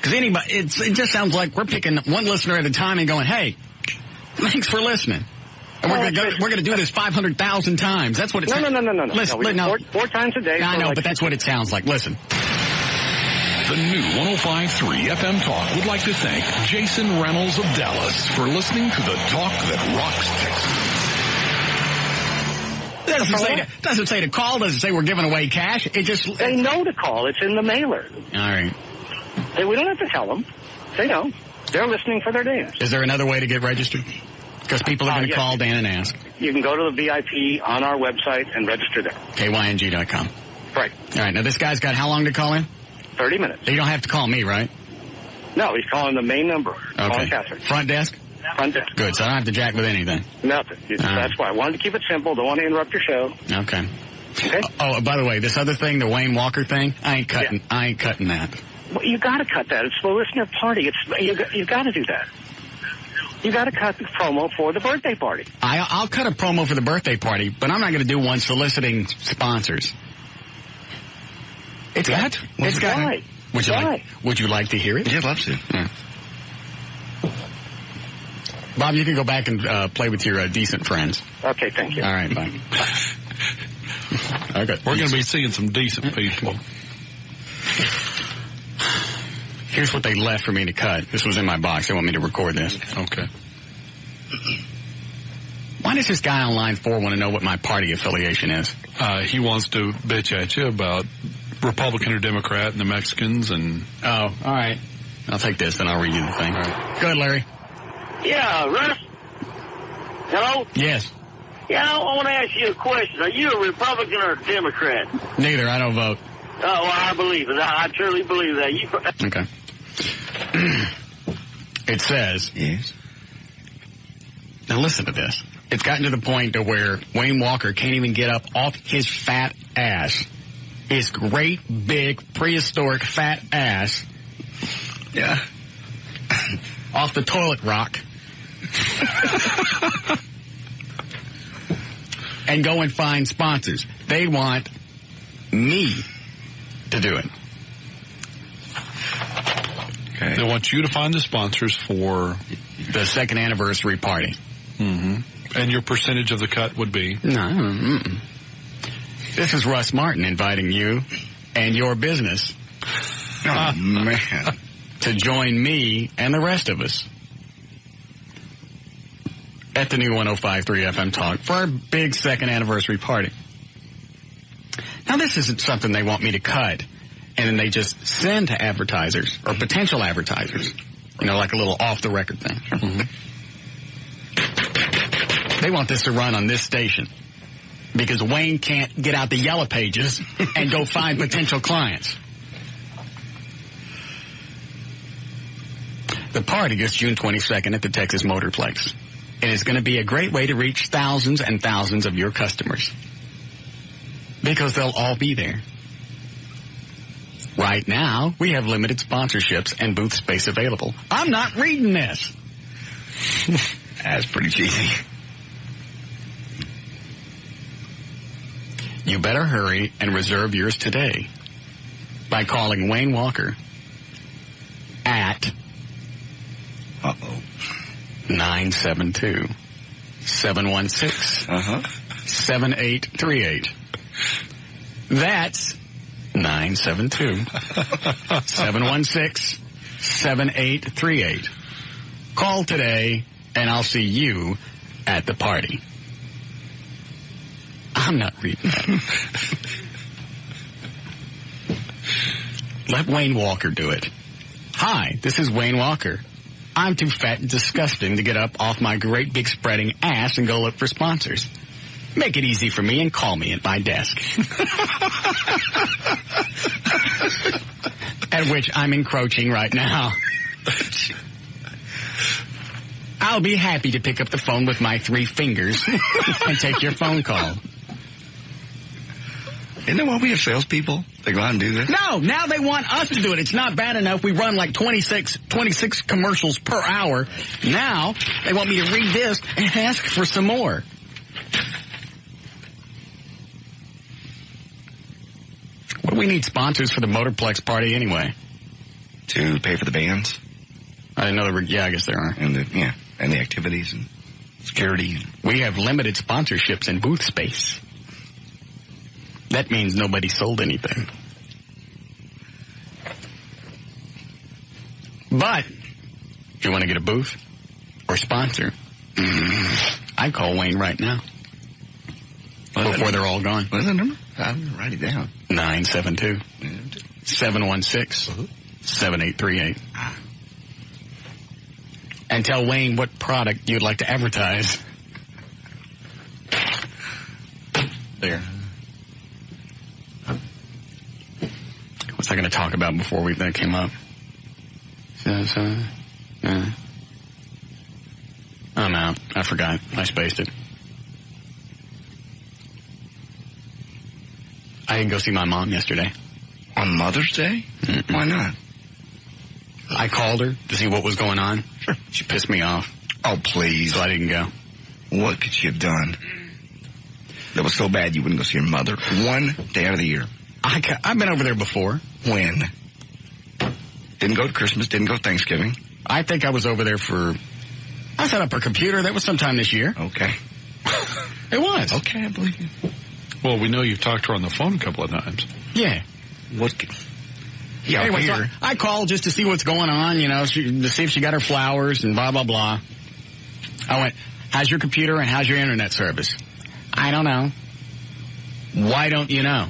A: Because it just sounds like we're picking one listener at a time and going, "Hey, thanks for listening." And we're going to do this 500,000 times. That's what it sounds like.
K: No.
A: Listen,
K: four times a day.
A: I know, but that's what it sounds like. Listen.
G: The new 105.3 FM Talk would like to thank Jason Reynolds of Dallas for listening to the talk that rocks Texas.
A: Doesn't say to call. Doesn't say we're giving away cash. It just...
K: They know to call. It's in the mailer.
A: All right.
K: We don't have to tell them. They know. They're listening for their names.
A: Is there another way to get registered? Because people are going to call Dan and ask.
K: You can go to the VIP on our website and register there.
A: KYNG.com.
K: Right.
A: All right. Now, this guy's got how long to call in?
K: 30 minutes.
A: You don't have to call me, right?
K: No, he's calling the main number.
A: Okay.
K: Calling Catherine.
A: Front desk?
K: Front desk.
A: Good. So I don't have to jack with anything.
K: Nothing. That's why I wanted to keep it simple. Don't want to interrupt your show.
A: Okay.
K: Okay.
A: Oh, by the way, this other thing, the Wayne Walker thing, I ain't cutting that.
K: Well, you got to cut that. It's the listener party. You got to do that. You got to cut the promo for the birthday party.
A: I'll cut a promo for the birthday party, but I'm not going to do one soliciting sponsors. It's got. It's got.
K: Why?
A: Would you like to hear it?
B: Yeah, I'd love to.
A: Yeah. Bob, you can go back and play with your decent friends.
K: Okay, thank you.
A: All right, bye. Okay.
C: We're going to be seeing some decent people.
A: Here's what they left for me to cut. This was in my box. They want me to record this.
C: Okay.
A: Why does this guy on line 4 want to know what my party affiliation is?
C: He wants to bitch at you about Republican or Democrat and the Mexicans and...
A: Oh, all right. I'll take this, then I'll read you the thing. All right. Go ahead, Larry.
L: Yeah, Russ? Hello?
A: Yes.
L: Yeah, I want to ask you a question. Are you a Republican or a Democrat?
A: Neither. I don't vote.
L: Oh, well, I believe it. I truly believe that.
A: Okay. It says...
B: Yes.
A: Now listen to this. It's gotten to the point to where Wayne Walker can't even get up off his fat ass. His great, big, prehistoric fat ass.
B: Yeah.
A: Off the toilet rock. And go and find sponsors. They want me to do it.
C: Okay. They want you to find the sponsors for
A: the second anniversary party.
C: Mm-hmm. And your percentage of the cut would be?
A: No. This is Russ Martin inviting you and your business.
B: Oh, man.
A: To join me and the rest of us at the new 105.3 FM Talk for our big second anniversary party. Now, this isn't something they want me to cut and then they just send to advertisers or potential advertisers. You know, like a little off-the-record thing. Mm-hmm. They want this to run on this station because Wayne can't get out the yellow pages and go find potential clients. The party is June 22nd at the Texas Motorplex. And it's going to be a great way to reach thousands and thousands of your customers. Because they'll all be there. Right now, we have limited sponsorships and booth space available. I'm not reading this.
B: That's pretty cheesy.
A: You better hurry and reserve yours today by calling Wayne Walker at 972-716-7838. That's 972-716-7838. Call today and I'll see you at the party. I'm not reading that. Let Wayne Walker do it. Hi, this is Wayne Walker. I'm too fat and disgusting to get up off my great big spreading ass and go look for sponsors. Make it easy for me and call me at my desk. At which I'm encroaching right now. I'll be happy to pick up the phone with my 3 fingers and take your phone call.
B: Isn't that why we have salespeople? They go out and do this?
A: No, now they want us to do it. It's not bad enough. We run like 26 commercials per hour. Now they want me to read this and ask for some more. What do we need sponsors for the Motorplex party anyway?
B: To pay for the bands.
A: I didn't know there were, I guess there are.
B: And the activities and security.
A: We have limited sponsorships and booth space. That means nobody sold anything. But if you want to get a booth or sponsor, I'd call Wayne right now before they're all gone.
B: What's the number? I'll write it down.
A: 972-716-7838. And tell Wayne what product you'd like to advertise. There. What's I going to talk about before that came up? I'm out. I forgot. I spaced it. I didn't go see my mom yesterday.
B: On Mother's Day?
A: Mm-mm.
B: Why not?
A: I called her to see what was going on. Sure. She pissed me off.
B: Oh, please.
A: So I didn't go.
B: What could she have done that was so bad you wouldn't go see your mother one day out of the year?
A: I've been over there before.
B: When? Didn't go to Christmas, didn't go to Thanksgiving.
A: I think I was over there I set up her computer. That was sometime this year.
B: Okay.
A: It was.
B: Okay, I believe you.
C: Well, we know you've talked to her on the phone a couple of times.
A: Yeah.
B: Yeah,
A: anyway, so I called just to see what's going on, to see if she got her flowers and blah, blah, blah. I went, how's your computer and how's your internet service? I don't know. Why don't you know?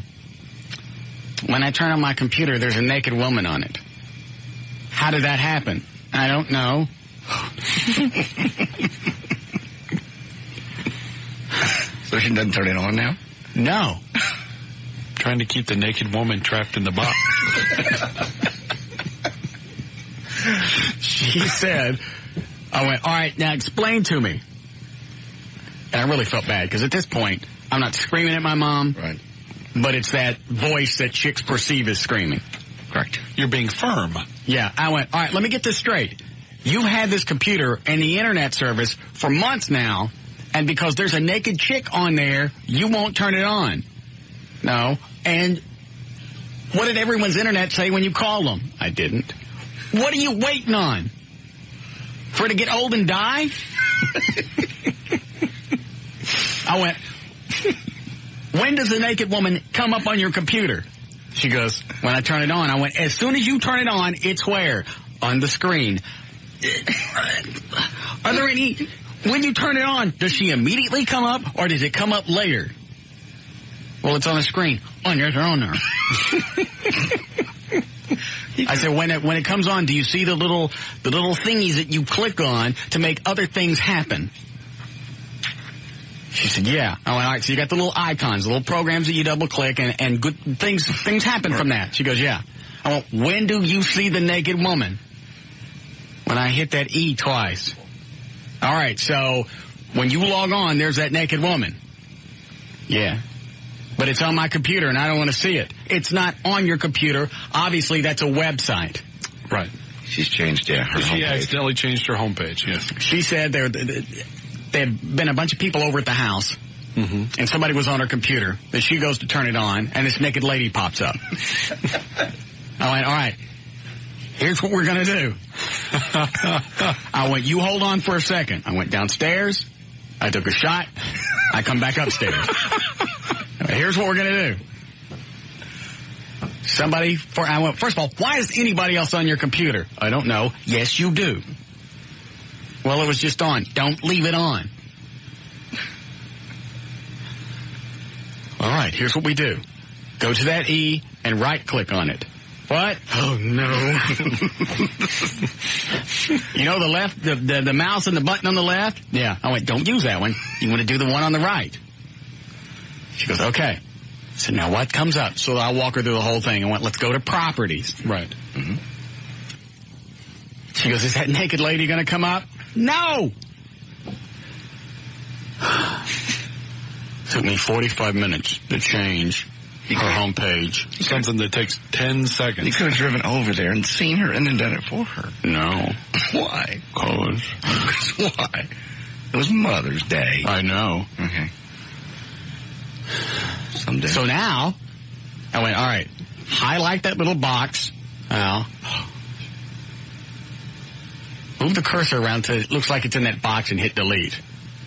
A: When I turn on my computer, there's a naked woman on it. How did that happen? I don't know.
B: So she doesn't turn it on now?
A: No.
C: Trying to keep the naked woman trapped in the box.
A: She said, I went, all right, now explain to me. And I really felt bad, because at this point, I'm not screaming at my mom.
B: Right.
A: But it's that voice that chicks perceive as screaming.
B: Correct.
C: You're being firm.
A: Yeah, I went, all right, let me get this straight. You've had this computer and the internet service for months now, and because there's a naked chick on there, you won't turn it on. No. And what did everyone's internet say when you called them? I didn't. What are you waiting on? For it to get old and die? I went, when does the naked woman come up on your computer? She goes, when I turn it on. I went, as soon as you turn it on, it's where? On the screen. Are there any... When you turn it on, does she immediately come up, or does it come up later? Well, it's on the screen. On your phone there. I said, when it comes on, do you see the little thingies that you click on to make other things happen? She said, yeah. I went, all right, so you got the little icons, the little programs that you double click, and good things happen from that. She goes, yeah. I went, when do you see the naked woman? When I hit that E twice. All right, so when you log on, there's that naked woman. Yeah. But it's on my computer, and I don't want to see it. It's not on your computer. Obviously, that's a website.
C: Right.
B: She's changed, her
C: She
B: homepage.
C: accidentally changed her homepage, yes.
A: She said there had been a bunch of people over at the house, and somebody was on her computer. Then she goes to turn it on, and this naked lady pops up. I went, all right, here's what we're going to do. I went, you hold on for a second. I went downstairs. I took a shot. I come back upstairs. Here's what we're going to do. I went, first of all, why is anybody else on your computer? I don't know. Yes, you do. Well, it was just on. Don't leave it on. All right, here's what we do. Go to that E and right-click on it. What? Oh, no. You know the left, the mouse and the button on the left? Yeah. I went, don't use that one. You want to do the one on the right. She goes, okay. I said, now what comes up? So I walk her through the whole thing. I went, let's go to properties.
C: Right.
A: Mm-hmm. She goes, is that naked lady going to come up? No! Took me 45 minutes to change her homepage.
C: Something that takes 10 seconds.
B: You could have driven over there and seen her and then done it for her.
A: No.
B: Why?
A: Because.
B: Why? It was Mother's Day.
A: I know.
B: Okay. Someday.
A: So now, I went, all right, highlight that little box. Now, move the cursor around till it looks like it's in that box and hit delete.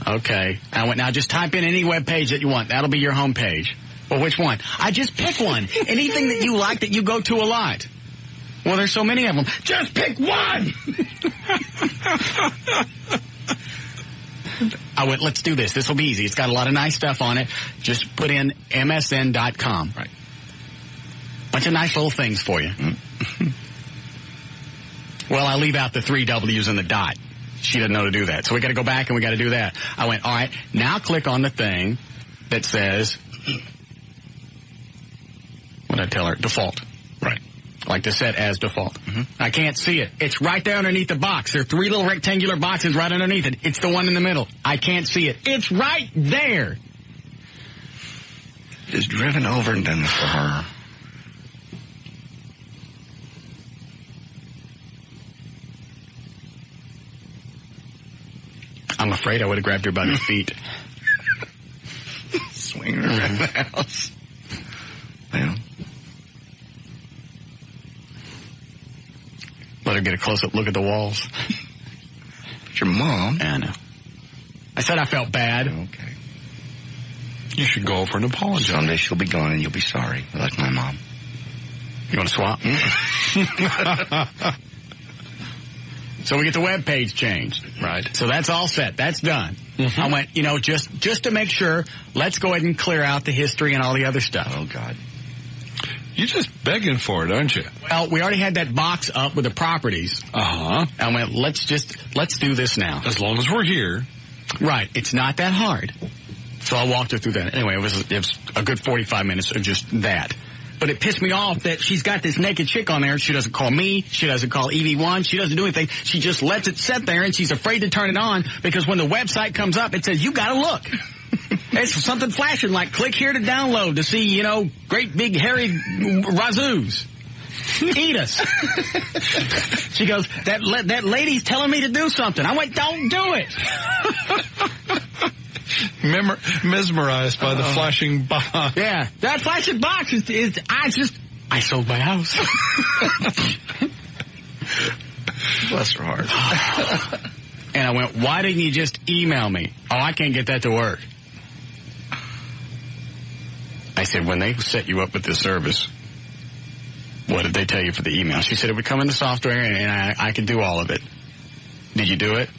A: Okay. I went, now just type in any web page that you want. That'll be your home page. Well, which one? I just pick one. Anything that you like that you go to a lot. Well, there's so many of them. Just pick one! I went, let's do this. This will be easy. It's got a lot of nice stuff on it. Just put in MSN.com.
B: Right.
A: Bunch of nice little things for you. Well, I leave out the 3 W's and the dot. She doesn't know to do that. So we got to go back and we got to do that. I went, all right, now click on the thing that says, what did I tell her? Default.
B: Right.
A: Like to set as default. I can't see it. It's right there underneath the box. There are 3 little rectangular boxes right underneath it. It's the one in the middle. I can't see it. It's right there.
B: Just driven over and done this for her.
A: I'm afraid I would have grabbed her by the feet.
B: Swing her around the house. Well.
A: Let her get a close-up look at the walls.
B: But your mom.
A: I know. I said I felt bad.
B: Okay.
C: You should go over and apologize.
B: Someday she'll be gone and you'll be sorry, like my mom.
A: You want to swap? So we get the web page changed.
C: Right.
A: So that's all set. That's done. I went, just to make sure, let's go ahead and clear out the history and all the other stuff.
B: Oh, God.
C: You're just begging for it, aren't you?
A: Well, we already had that box up with the properties. I went, let's do this now.
C: As long as we're here.
A: Right. It's not that hard. So I walked her through that. Anyway, it was a good 45 minutes of just that. But it pissed me off that she's got this naked chick on there. She doesn't call me. She doesn't call EV1. She doesn't do anything. She just lets it sit there, and she's afraid to turn it on because when the website comes up, it says, you got to look. It's something flashing like, click here to download to see, great big hairy razoos. Eat us. She goes, that lady's telling me to do something. I went, don't do it.
C: Mesmerized by the flashing box.
A: Yeah, that flashing box is I sold my house.
B: Bless her heart.
A: And I went, why didn't you just email me? Oh, I can't get that to work. I said, when they set you up with this service, what did they tell you for the email? She said it would come in the software and I could do all of it. Did you do it?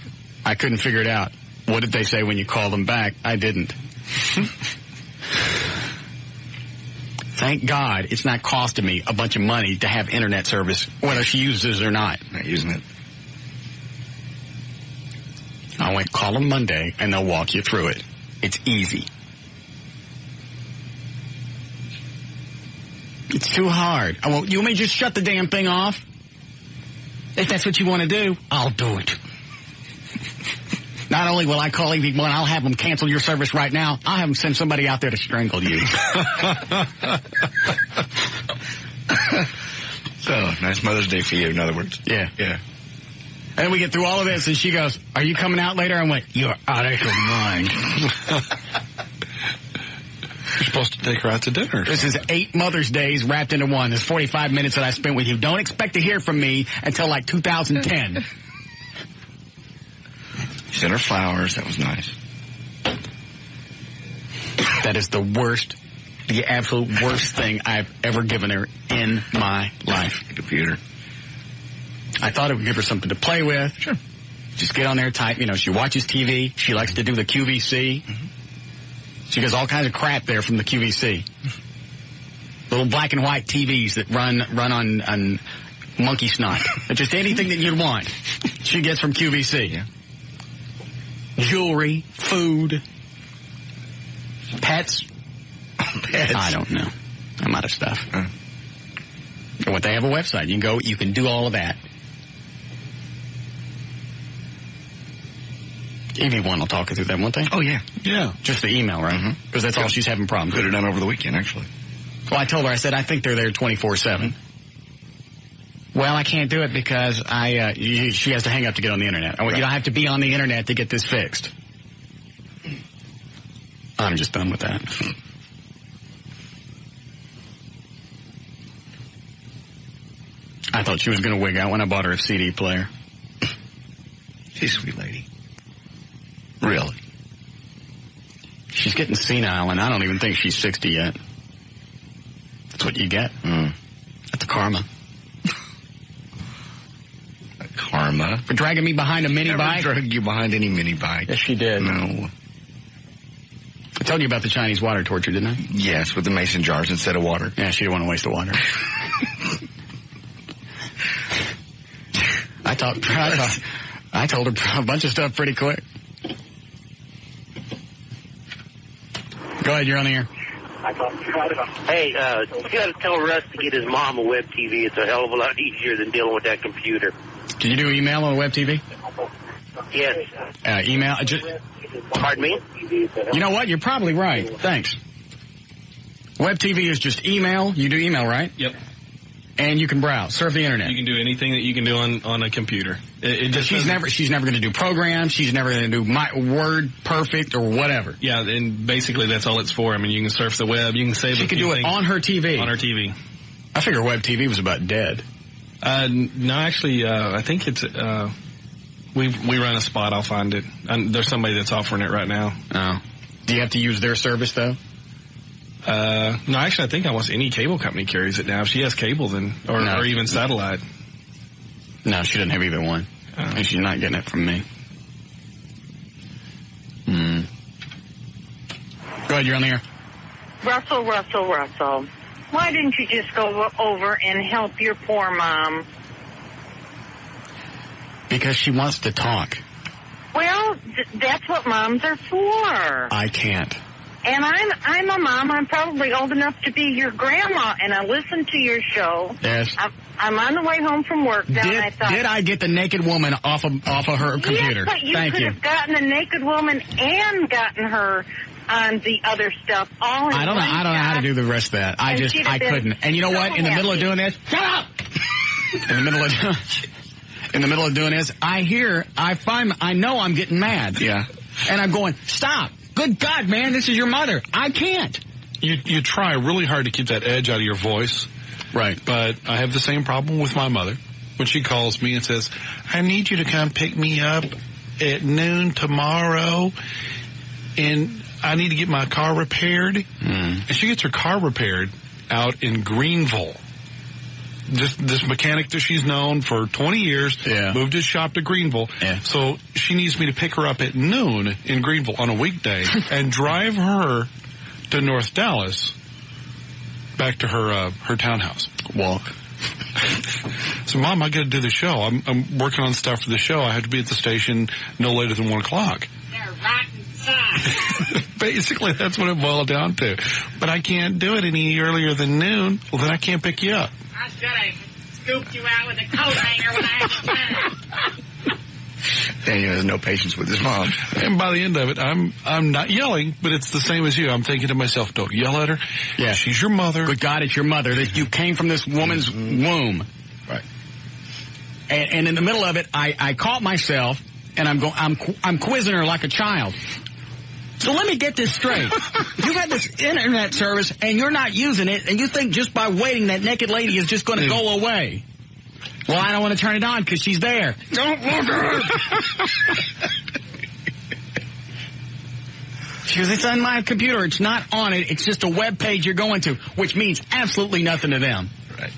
A: I couldn't figure it out. What did they say when you called them back? I didn't. Thank God it's not costing me a bunch of money to have internet service, whether she uses it or not.
B: Not using it.
A: I went, call them Monday, and they'll walk you through it. It's easy. It's too hard. I won't. You want me to just shut the damn thing off? If that's what you want to do, I'll do it. Not only will I call EV1, I'll have them cancel your service right now. I'll have them send somebody out there to strangle you.
B: So, nice Mother's Day for you, in other words.
A: Yeah.
B: Yeah.
A: And we get through all of this, and she goes, are you coming out later? I went, you're out of your mind.
C: You're supposed to take her out to dinner.
A: This is 8 Mother's Days wrapped into one. This 45 minutes that I spent with you. Don't expect to hear from me until like 2010.
B: She sent her flowers. That was nice.
A: That is the worst, the absolute worst thing I've ever given her in my life.
B: The computer.
A: I thought it would give her something to play with.
B: Sure.
A: Just get on there, type. She watches TV. She likes to do the QVC. Mm-hmm. She does all kinds of crap there from the QVC. Little black and white TVs that run on monkey snot. Just anything that you'd want, she gets from QVC.
B: Yeah.
A: Jewelry, food, pets.
B: Pets.
A: I don't know. I'm out of stuff. And what they have a website. You can go. You can do all of that. EV1 will talk her through that, won't they?
B: Oh, yeah.
C: Yeah.
A: Just the email, right? Because that's all she's having problems with.
B: Could have done over the weekend, actually.
A: Well, I told her, I said, I think they're there 24/7. Well, I can't do it because she has to hang up to get on the internet. You don't have to be on the internet to get this fixed. I'm just done with that. I thought she was going to wig out when I bought her a CD player.
B: She's a sweet lady. Really?
A: She's getting senile, and I don't even think she's 60 yet. That's what you get. That's karma.
B: Irma.
A: For dragging me behind a mini bike?
B: Drag you behind any mini bike.
A: Yes, she did.
B: No.
A: I told you about the Chinese water torture, didn't I?
B: Yes, with the mason jars instead of water.
A: Yeah, she didn't want to waste the water. I told her a bunch of stuff pretty quick. Go ahead, you're on the air.
L: Hey, you got to tell Russ to get his mom a web TV. It's a hell of a lot easier than dealing with that computer.
A: Can you do email on a web TV?
L: Yes.
A: Email?
L: Pardon me?
A: You know what? You're probably right. Thanks. Web TV is just email. You do email, right?
H: Yep.
A: And you can browse, surf the internet.
H: You can do anything that you can do on a computer.
A: She's never going to do programs. She's never going to do my Word Perfect or whatever.
H: Yeah, and basically that's all it's for. I mean, you can surf the web. You can save.
A: She can do it on her TV.
H: On her TV.
A: I figure web TV was about dead.
H: No, actually, I think it's. We run a spot. I'll find it. There's somebody that's offering it right now.
A: Oh. Do you have to use their service though?
H: No, actually, I think almost any cable company carries it now. If she has cable, then or even satellite.
A: No, she doesn't have either one. And she's not getting it from me. Go ahead, you're on the air.
M: Russell. Why didn't you just go over and help your poor mom?
A: Because she wants to talk.
M: Well, that's what moms are for.
A: I can't.
M: And I'm a mom. I'm probably old enough to be your grandma, and I listen to your show.
A: Yes.
M: I'm on the way home from work.
A: Did I get the naked woman off of her computer?
M: Yes, but you
A: Thank
M: could have gotten the naked woman and gotten her on the other stuff. All in
A: I don't know how to do the rest of that. I couldn't. And you know what? In the middle of doing this, shut up. In the middle of doing this, I know I'm getting mad.
B: Yeah.
A: And I'm going, stop. Good God, man, this is your mother. I can't.
C: You try really hard to keep that edge out of your voice.
A: Right.
C: But I have the same problem with my mother. When she calls me and says, I need you to come pick me up at noon tomorrow, and I need to get my car repaired. And she gets her car repaired out in Greenville. Just this mechanic that she's known for 20 years, moved his shop to Greenville. Yeah. So she needs me to pick her up at noon in Greenville on a weekday and drive her to North Dallas back to her townhouse.
A: Walk.
C: So, Mom, I got to do the show. I'm working on stuff for the show. I have to be at the station no later than 1 o'clock.
N: They're rotten socks.
C: Basically, that's what it boiled down to. But I can't do it any earlier than noon. Well, then I can't pick you up.
N: I should have scooped you out with a coat hanger when I had the time.
B: Daniel has no patience with his mom.
C: And by the end of it, I'm not yelling, but it's the same as you. I'm thinking to myself, don't yell at her.
A: Yeah.
C: She's your mother.
A: Good God, it's your mother. You came from this woman's womb.
C: Right.
A: And in the middle of it, I caught myself, and I'm quizzing her like a child. So let me get this straight. You got this internet service, and you're not using it, and you think just by waiting that naked lady is just going to go away. Well, I don't want to turn it on because she's there. Don't look at her. She goes, it's on my computer. It's not on it. It's just a web page you're going to, which means absolutely nothing to them.
C: Right.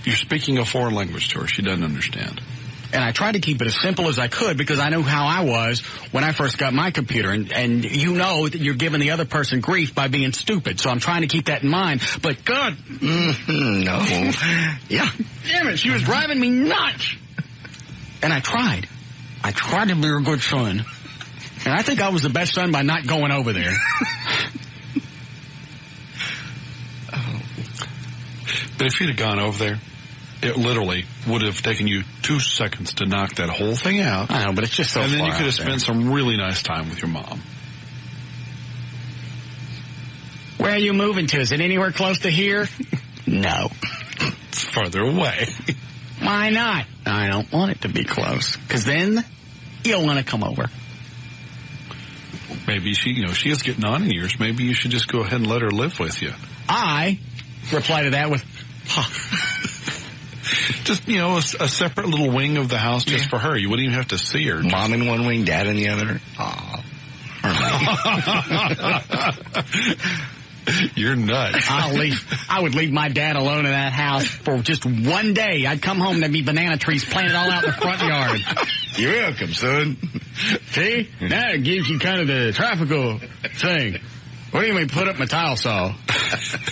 C: You're speaking a foreign language to her. She doesn't understand.
A: And I tried to keep it as simple as I could because I knew how I was when I first got my computer. And you know that you're giving the other person grief by being stupid. So I'm trying to keep that in mind. But God.
B: No. Yeah.
A: Damn it. She was driving me nuts. And I tried. I tried to be a good son. And I think I was the best son by not going over there.
C: But if you'd have gone over there, it literally would have taken you 2 seconds to knock that whole thing out.
A: I know, but it's just so far.
C: And then you could have spent some really nice time with your mom.
A: Where are you moving to? Is it anywhere close to here? No.
C: It's farther away.
A: Why not? I don't want it to be close. Because then you'll want to come over.
C: Maybe she is getting on in years. Maybe you should just go ahead and let her live with you.
A: I reply to that with,
C: just, a separate little wing of the house just for her. You wouldn't even have to see her.
B: Mom in one wing, Dad in the other.
C: You're nuts.
A: I would leave my dad alone in that house for just one day. I'd come home, there'd be banana trees planted all out in the front yard.
B: You're welcome, son.
A: See? Now it gives you kind of the tropical thing. What do you mean put up my tile saw?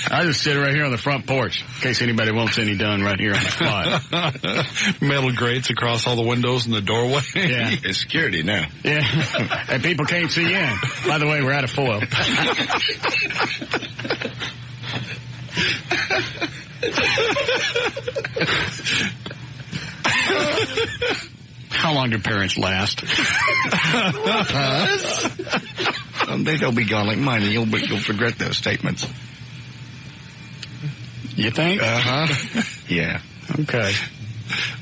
A: I just sit right here on the front porch in case anybody wants any done right here on the spot.
C: Metal grates across all the windows and the doorway.
A: Yeah.
B: It's security now.
A: Yeah. And people can't see in. By the way, we're out of foil. How long do parents last?
B: Someday they'll be gone like mine, and you'll regret those statements.
A: You think?
B: Yeah.
A: Okay.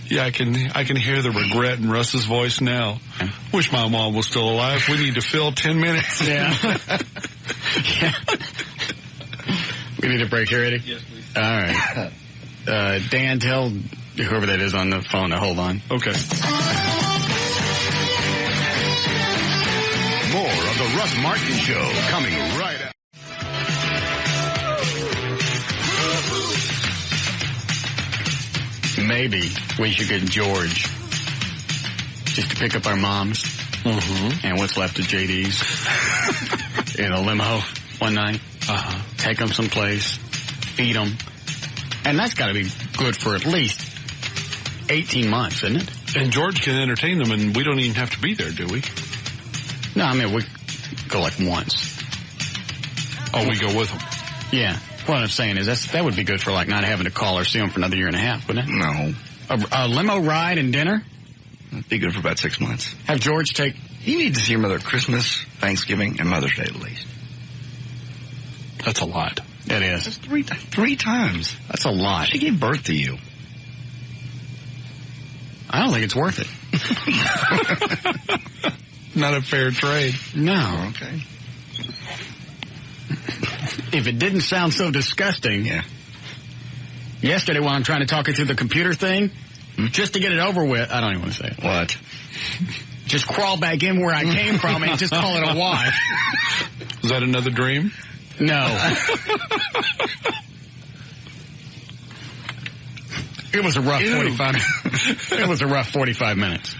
C: Yeah, I can hear the regret in Russ's voice now. Wish my mom was still alive. We need to fill 10 minutes.
A: Yeah. Yeah. We need a break here, Eddie? Yes, please. All right. Dan, tell whoever that is on the phone to hold on.
C: Okay.
G: More of the Russ Martin Show coming right up.
A: Maybe we should get George just to pick up our moms and what's left of JD's in a limo one night. Take them someplace, feed them. And that's got to be good for at least 18 months, isn't it?
C: And George can entertain them, and we don't even have to be there, do we?
A: No, I mean, we go like once.
C: Oh, we go with them?
A: Yeah. What I'm saying is that would be good for like not having to call or see them for another year and a half, wouldn't it?
B: No.
A: A limo ride and dinner?
B: That'd be good for about 6 months.
A: Have George take...
B: You need to see your mother Christmas, Thanksgiving, and Mother's Day at least.
C: That's a lot.
A: It is.
B: That's three times.
A: That's a lot.
B: She gave birth to you.
A: I don't think it's worth it.
C: Not a fair trade.
A: No.
B: Okay.
A: If it didn't sound so disgusting.
B: Yeah.
A: Yesterday while I'm trying to talk her through the computer thing, just to get it over with, I don't even want to say it.
B: What?
A: Just crawl back in where I came from and just call it a wash.
C: Was that another dream?
A: No. It was a rough 45. It was a rough 45 minutes.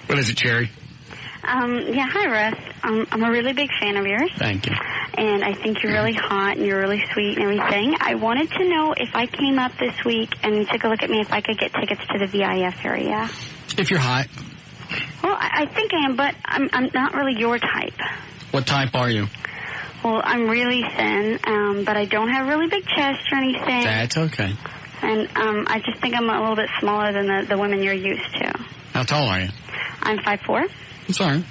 A: What is it, Cherry?
O: Yeah, hi, Russ. I'm a really big fan of yours.
A: Thank you.
O: And I think you're really hot and you're really sweet and everything. I wanted to know if I came up this week and you took a look at me if I could get tickets to the VIF area.
A: If you're hot.
O: Well, I think I am, but I'm not really your type.
A: What type are you?
O: Well, I'm really thin, but I don't have really big chest or anything.
A: That's okay.
O: And I just think I'm a little bit smaller than the women you're used to.
A: How tall are you?
O: I'm 5'4".
A: That's all right.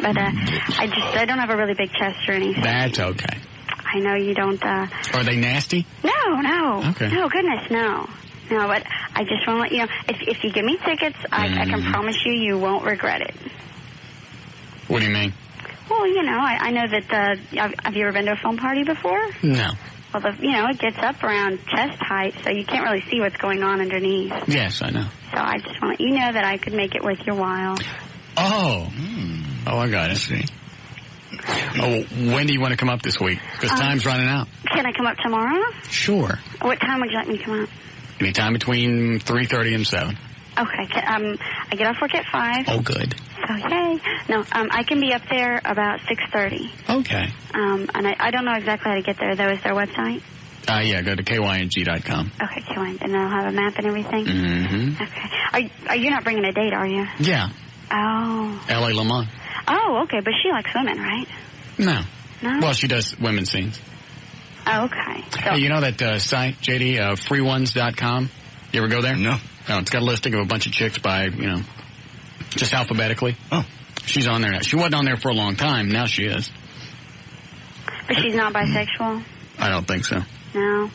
O: But I don't have a really big chest or anything.
A: That's okay.
O: I know you don't.
A: Are they nasty?
O: No.
A: Okay.
O: No, goodness, no. No, but I just want to let you know, if you give me tickets, I can promise you won't regret it.
A: What do you mean?
O: Well, you know, I know that, have you ever been to a film party before?
A: No.
O: Well, it gets up around chest height, so you can't really see what's going on underneath.
A: Yes, I know.
O: So I just want to let you know that I could make it worth your while.
A: Oh. Oh, I got it. See. Oh, when do you want to come up this week? Because time's running out.
O: Can I come up tomorrow?
A: Sure.
O: What time would you like me to come up?
A: Anytime between 3:30 and 7.
O: Okay. I get off work at 5.
A: Oh, good.
O: So, yay. No, I can be up there about 6:30.
A: Okay.
O: And I don't know exactly how to get there, though. Is there a website?
A: Yeah, go to kyng.com.
O: Okay, KYNG. And they'll have a map and everything?
A: Mm-hmm.
O: Okay. Are you not bringing a date, are you?
A: Yeah.
O: Oh.
A: L.A. Lamont.
O: Oh, okay. But she likes women, right?
A: No.
O: No?
A: Well, she does women's scenes.
O: Oh, okay. So,
A: hey, you know that site, JD, freeones.com? You ever go there?
B: No.
A: No, it's got a listing of a bunch of chicks by, just alphabetically.
B: Oh.
A: She's on there now. She wasn't on there for a long time. Now she is.
O: But she's not bisexual?
A: I don't think so.
O: No.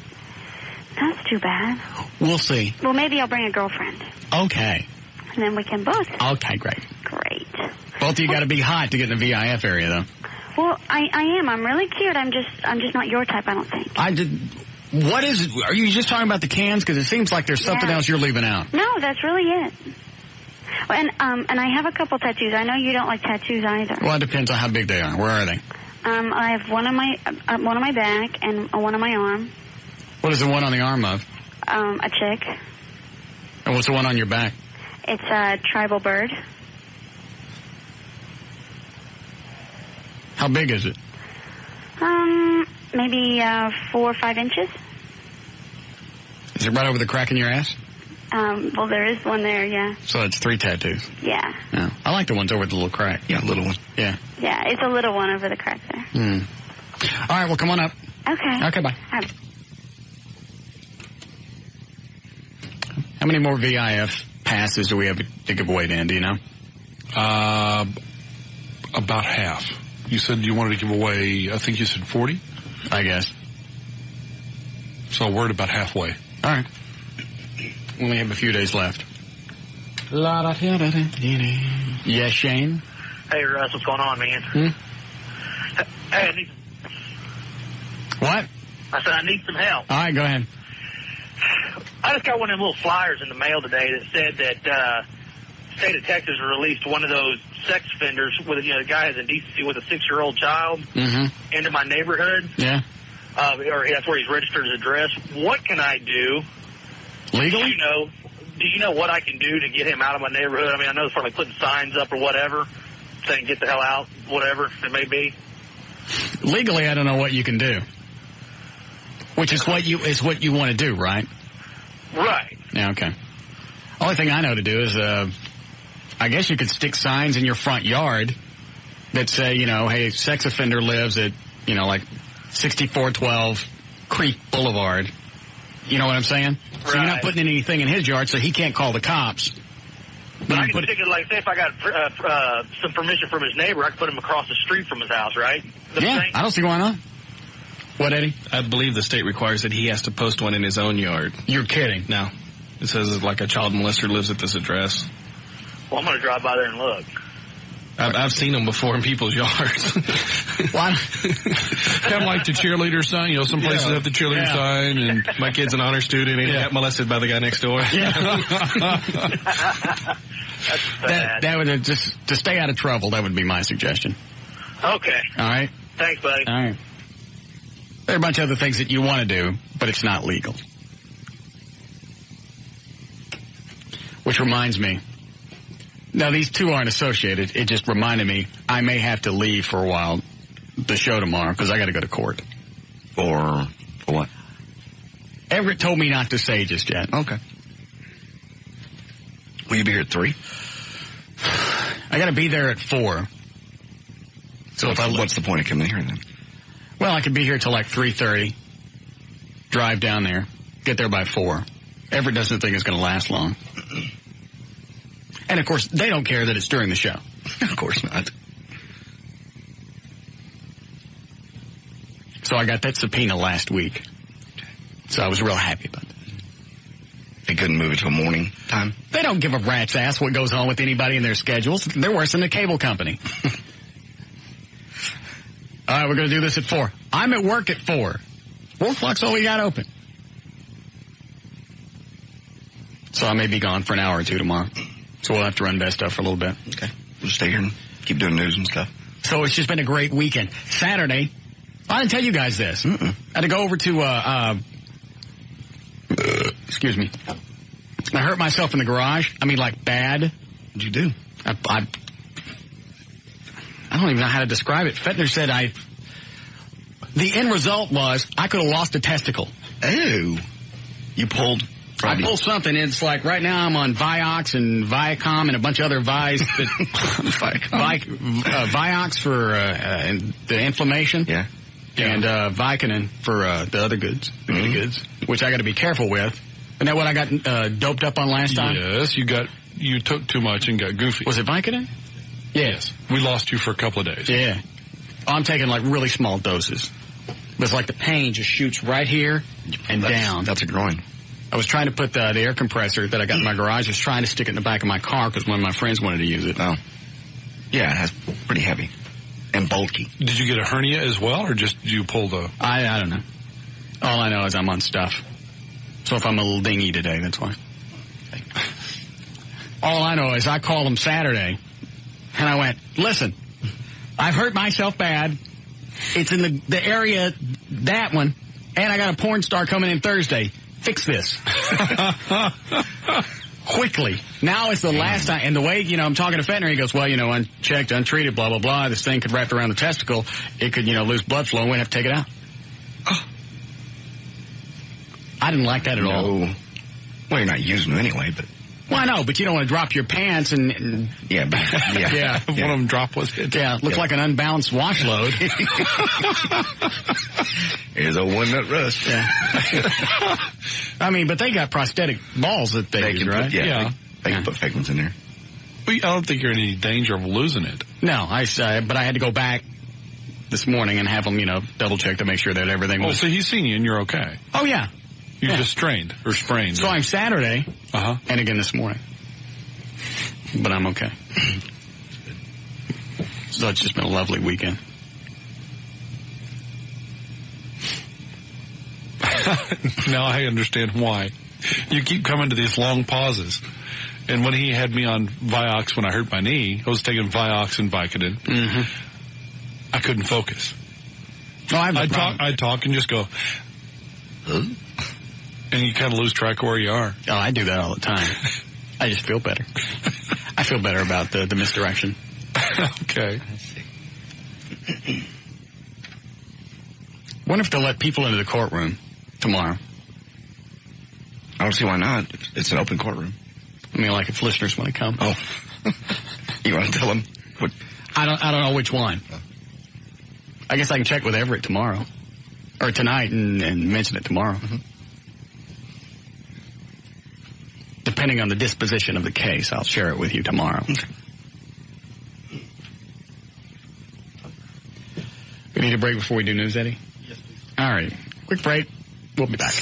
O: That's too bad.
A: We'll see.
O: Well, maybe I'll bring a girlfriend.
A: Okay.
O: And then we can both.
A: Okay, great.
O: Great.
A: Both of you got to be hot to get in the VIF area, though.
O: Well, I am. I'm really cute. I'm just not your type, I don't think.
A: What is it? Are you just talking about the cans? Because it seems like there's something else you're leaving out.
O: No, that's really it. And I have a couple tattoos. I know you don't like tattoos either.
A: Well, it depends on how big they are. Where are they?
O: I have one on my back and one on my arm.
A: What is the one on the arm of?
O: A chick.
A: And what's the one on your back?
O: It's a tribal bird.
A: How big is it?
O: Maybe 4 or 5 inches.
A: Is it right over the crack in your ass?
O: Well, there is one there, yeah.
A: So it's 3 tattoos.
O: Yeah.
A: Yeah. I like the ones over the little crack.
B: Yeah, little one.
A: Yeah.
O: Yeah, it's a little one over the crack there.
A: All right, well, come on up.
O: Okay.
A: Okay, bye. How many more VIF passes do we have to give away, Dan? Do you know?
C: About half. You said you wanted to give away, I think you said 40?
A: I guess.
C: So we're at about halfway.
A: All right. We only have a few days left. Yes, Shane?
L: Hey, Russ, what's going on, man? Hey, I need...
A: What?
L: I said I need some help.
A: All right, go ahead.
L: I just got one of them little flyers in the mail today that said that the state of Texas released one of those sex offenders with, a guy has indecency with a 6-year-old child into my neighborhood.
A: Yeah.
L: Or that's where he's registered his address. What can I do?
A: Legally?
L: Do you know what I can do to get him out of my neighborhood? I mean, I know it's probably putting signs up or whatever, saying get the hell out, whatever it may be.
A: Legally, I don't know what you can do. Which is what you want to do, right?
L: Right.
A: Yeah, okay. Only thing I know to do is, I guess you could stick signs in your front yard that say, hey, sex offender lives at, like 6412 Creek Boulevard. You know what I'm saying?
L: Right.
A: So you're not putting anything in his yard, so he can't call the cops.
L: But I can stick it, like, say if I got some permission from his neighbor, I can put him across the street from his house, right?
A: I don't see why not. What, Eddie?
H: I believe the state requires that he has to post one in his own yard.
A: You're kidding.
H: No. It says like a child molester lives at this address.
L: Well, I'm going to drive by there and look.
H: I've seen them before in people's yards.
A: Why?
C: Kind of like the cheerleader sign. Some places have the cheerleader sign. And
H: my kid's an honor student and he got molested by the guy next door.
A: Yeah. that would just to stay out of trouble. That would be my suggestion.
L: Okay.
A: All right.
L: Thanks, buddy.
A: All right. There are a bunch of other things that you want to do, but it's not legal. Which reminds me. Now, these two aren't associated. It just reminded me I may have to leave for a while, the show tomorrow, because I got to go to court.
B: For what?
A: Everett told me not to say just yet.
B: Okay. Will you be here at 3?
A: I got to be there at 4. So
B: what's the point of coming here then?
A: Well, I could be here till like 3:30, drive down there, get there by 4. Everett doesn't think it's going to last long. And, of course, they don't care that it's during the show.
B: Of course not.
A: So I got that subpoena last week. So I was real happy about that.
B: They couldn't move it to a morning time?
A: They don't give a rat's ass what goes on with anybody in their schedules. They're worse than the cable company. All right, we're going to do this at 4. I'm at work at 4. 4 o'clock's all we got open. So I may be gone for an hour or two tomorrow. So we'll have to run best stuff for a little bit.
B: Okay. We'll stay here and keep doing news and stuff.
A: So it's just been a great weekend. Saturday, I didn't tell you guys this. I had to go over to, excuse me. I hurt myself in the garage. I mean, like, bad.
B: What'd you do?
A: I don't even know how to describe it. Fettner said the end result was I could have lost a testicle.
B: Oh. You pulled...
A: I pulled something. It's like right now I'm on Vioxx and Viacom and a bunch of other Vi's that Vioxx for the inflammation.
B: Yeah.
A: And Vicodin for the other goods, the goods, which I got to be careful with. Isn't that what I got doped up on last time?
C: Yes, you took too much and got goofy.
A: Was it Vicodin? Yes.
C: We lost you for a couple of days.
A: Yeah. I'm taking like really small doses. But it's like the pain just shoots right here and down.
B: That's a groin.
A: I was trying to put the air compressor that I got in my garage. I was trying to stick it in the back of my car because one of my friends wanted to use it.
B: Oh. Yeah, it's pretty heavy and bulky.
C: Did you get a hernia as well, or just you pull the...
A: I don't know. All I know is I'm on stuff. So if I'm a little dingy today, that's why. All I know is I called him Saturday, and I went, listen, I've hurt myself bad. It's in the area, that one, and I got a porn star coming in Thursday. Fix this. Quickly. Now is the last time. And the way, I'm talking to Fentner, he goes, well, unchecked, untreated, blah, blah, blah. This thing could wrap around the testicle. It could, lose blood flow, and we'd have to take it out. Oh. I didn't like that at all.
B: Well, you're not using them anyway, but...
A: Well, I know, but you don't want to drop your pants and
B: yeah.
C: One of them drop was hit.
A: Yeah, looks like an unbalanced wash load.
B: Here's a one-nut rust.
A: Yeah. I mean, but they got prosthetic balls that they use, right?
B: They can put fake ones in there.
C: But I don't think you're in any danger of losing it.
A: No, but I had to go back this morning and have them, double check to make sure that everything was...
C: Oh, so he's seen you and you're okay.
A: Oh, yeah.
C: You just strained or sprained.
A: So I'm Saturday, and again this morning. But I'm okay. So it's just been a lovely weekend.
C: Now I understand why. You keep coming to these long pauses. And when he had me on Vioxx when I hurt my knee, I was taking Vioxx and Vicodin. Mm-hmm. I couldn't focus.
A: Oh,
C: I'd talk and just go, huh? And you kind of lose track of where you are.
A: Oh, I do that all the time. I just feel better. I feel better about the misdirection.
C: Okay.
A: Wonder if they'll let people into the courtroom tomorrow.
B: I don't see why not. It's an open courtroom.
A: I mean, like if listeners want to come.
B: Oh. You want to tell them? What?
A: I don't know which one. I guess I can check with Everett tomorrow. Or tonight and mention it tomorrow. Mm-hmm. Depending on the disposition of the case, I'll share it with you tomorrow. Okay. We need a break before we do news, Eddie? Yes, please. All right. Quick break. We'll be back.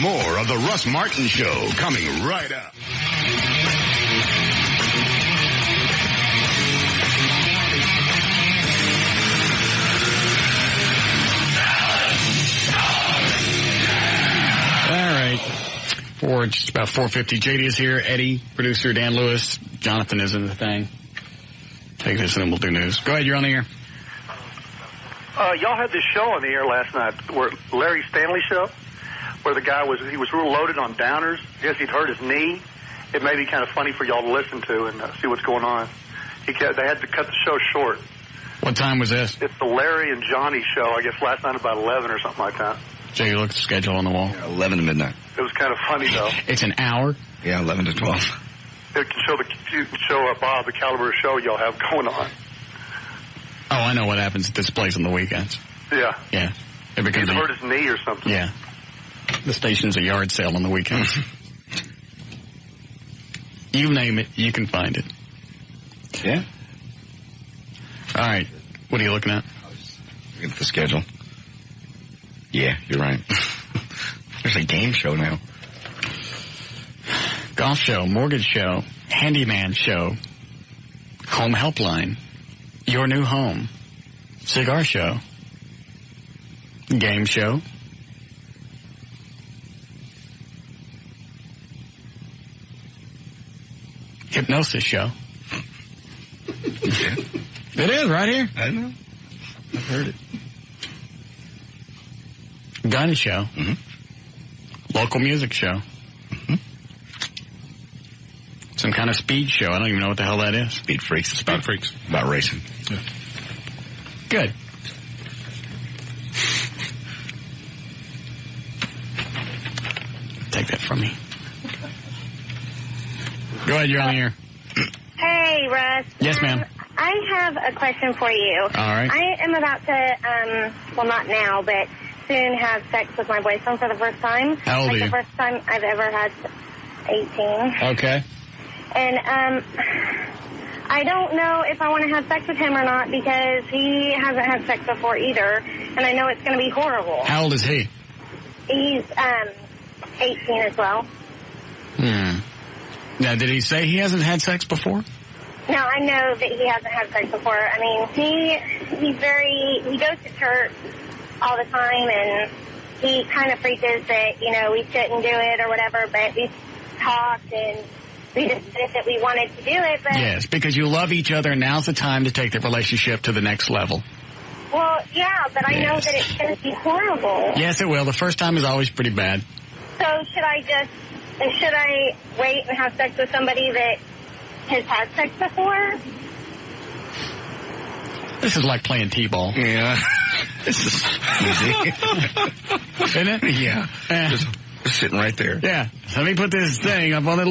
G: More of the Russ Martin Show coming right up.
A: For just about 4:50, JD is here. Eddie, producer Dan Lewis, Jonathan is in the thing. Take this and then we'll do news. Go ahead, you're on the air.
P: Y'all had this show on the air last night, where Larry Stanley show, where the guy was real loaded on downers. I guess he'd hurt his knee. It may be kind of funny for y'all to listen to and see what's going on. They had to cut the show short.
A: What time was this?
P: It's the Larry and Johnny show, I guess last night about 11 or something like that.
A: Jay, you look at the schedule on the wall.
B: Yeah, 11 to midnight.
P: It was kind of funny, though.
A: It's an hour?
B: Yeah, 11 to 12.
P: It can show Bob the caliber of show y'all have going on.
A: Oh, I know what happens at this place on the weekends.
P: Yeah.
A: Yeah. It becomes
P: He's hurt his knee or something.
A: Yeah. The station's a yard sale on the weekends. You name it, you can find it.
B: Yeah.
A: All right. What are you looking at?
B: Looking at the schedule. Yeah, you're right. There's a game show now.
A: Golf show, mortgage show, handyman show, home helpline, your new home, cigar show, game show, hypnosis show.
B: Yeah.
A: It is right here.
B: I know. I've heard it.
A: Gun show.
B: Mm-hmm.
A: Local music show.
B: Mm-hmm.
A: Some kind of speed show. I don't even know what the hell that is.
B: Speed Freaks.
C: Speed Freaks.
B: About racing.
C: Yeah.
A: Good. Take that from me. Go ahead, you're on the air.
F: Hey, Russ.
A: Yes, ma'am.
F: I have a question for you.
A: All right.
F: I am about to, well, not now, but soon have sex with my boyfriend for the first time.
A: How old are you?
F: The first time I've ever had 18.
A: Okay.
F: And I don't know if I want to have sex with him or not because he hasn't had sex before either, and I know it's going to be horrible.
A: How old is he?
F: He's 18 as well.
A: Now, did he say he hasn't had sex before?
F: No, I know that he hasn't had sex before. I mean, he goes to church all the time, and he kind of preaches that, we shouldn't do it or whatever, but we talked and we decided that we wanted to do it. But
A: yes, because you love each other, and now's the time to take the relationship to the next level.
F: Well, yeah, but I know that it's going to be horrible.
A: Yes, it will. The first time is always pretty bad.
F: So should I wait and have sex with somebody that has had sex before?
A: This is like playing T-ball.
B: Yeah. This is easy.
A: Isn't it?
B: Yeah. Just sitting right there.
A: Yeah. Let me put this thing up on the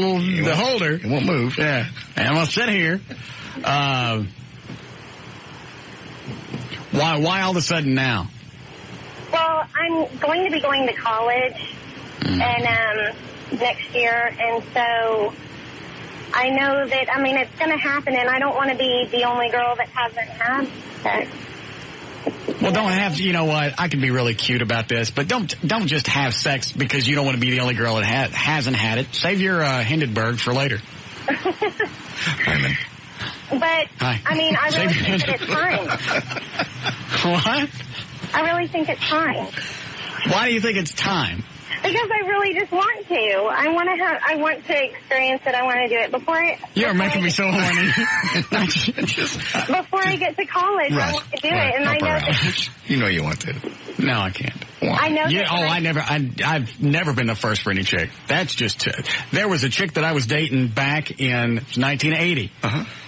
A: holder.
B: It won't move.
A: Yeah. And I'm going to sit here. Why all of a sudden now?
F: Well, I'm going to be going to college and next year, and so I know that, it's going to happen, and I don't want to be the only girl that hasn't had sex.
A: Well, don't have, you know what, I can be really cute about this, but don't just have sex because you don't want to be the only girl that hasn't had it. Save your Hindenburg for later.
F: But, I really think that it's time.
A: What?
F: I really think it's time.
A: Why do you think it's time?
F: Because I really just want to. I want to experience it. I want to do it before
A: You're making me so horny.
F: Before I get to college, I want to do it. And I know that...
B: You know you want to.
A: No, I can't.
F: I know that...
A: I've never been the first for any chick. That's just... There was a chick that I was dating back in 1980.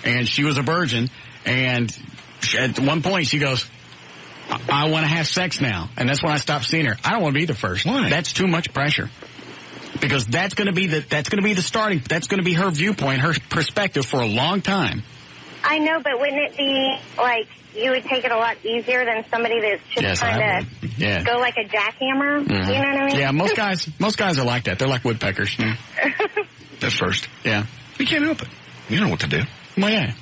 A: And she was a virgin. And at one point she goes... I want to have sex now. And that's when I stopped seeing her. I don't want to be the first.
B: Why?
A: That's too much pressure. Because that's going to be the starting, that's going to be her viewpoint, her perspective for a long time.
F: I know, but wouldn't it be like you would take it a lot easier than somebody that's just trying to go like a jackhammer? You know what I mean?
A: Yeah, most guys are like that. They're like woodpeckers.
B: At first.
A: Yeah.
B: You can't help it. You know what to do.
A: Well, yeah.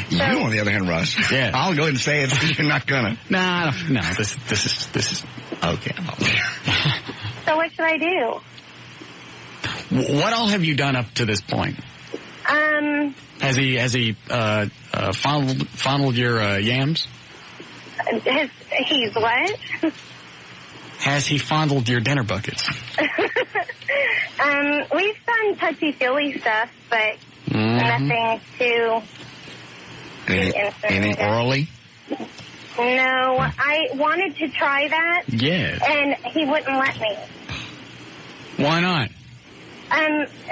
B: You, on the other hand, Russ.
A: Yeah.
B: I'll go ahead and say it because you're not gonna.
A: No. This is okay.
F: So what should I do?
A: What all have you done up to this point? Has he fondled your yams?
F: He's what?
A: Has he fondled your dinner buckets?
F: We've done touchy-feely stuff, but nothing too...
B: Anything orally?
F: No, I wanted to try that.
A: Yes.
F: And he wouldn't let me.
A: Why not?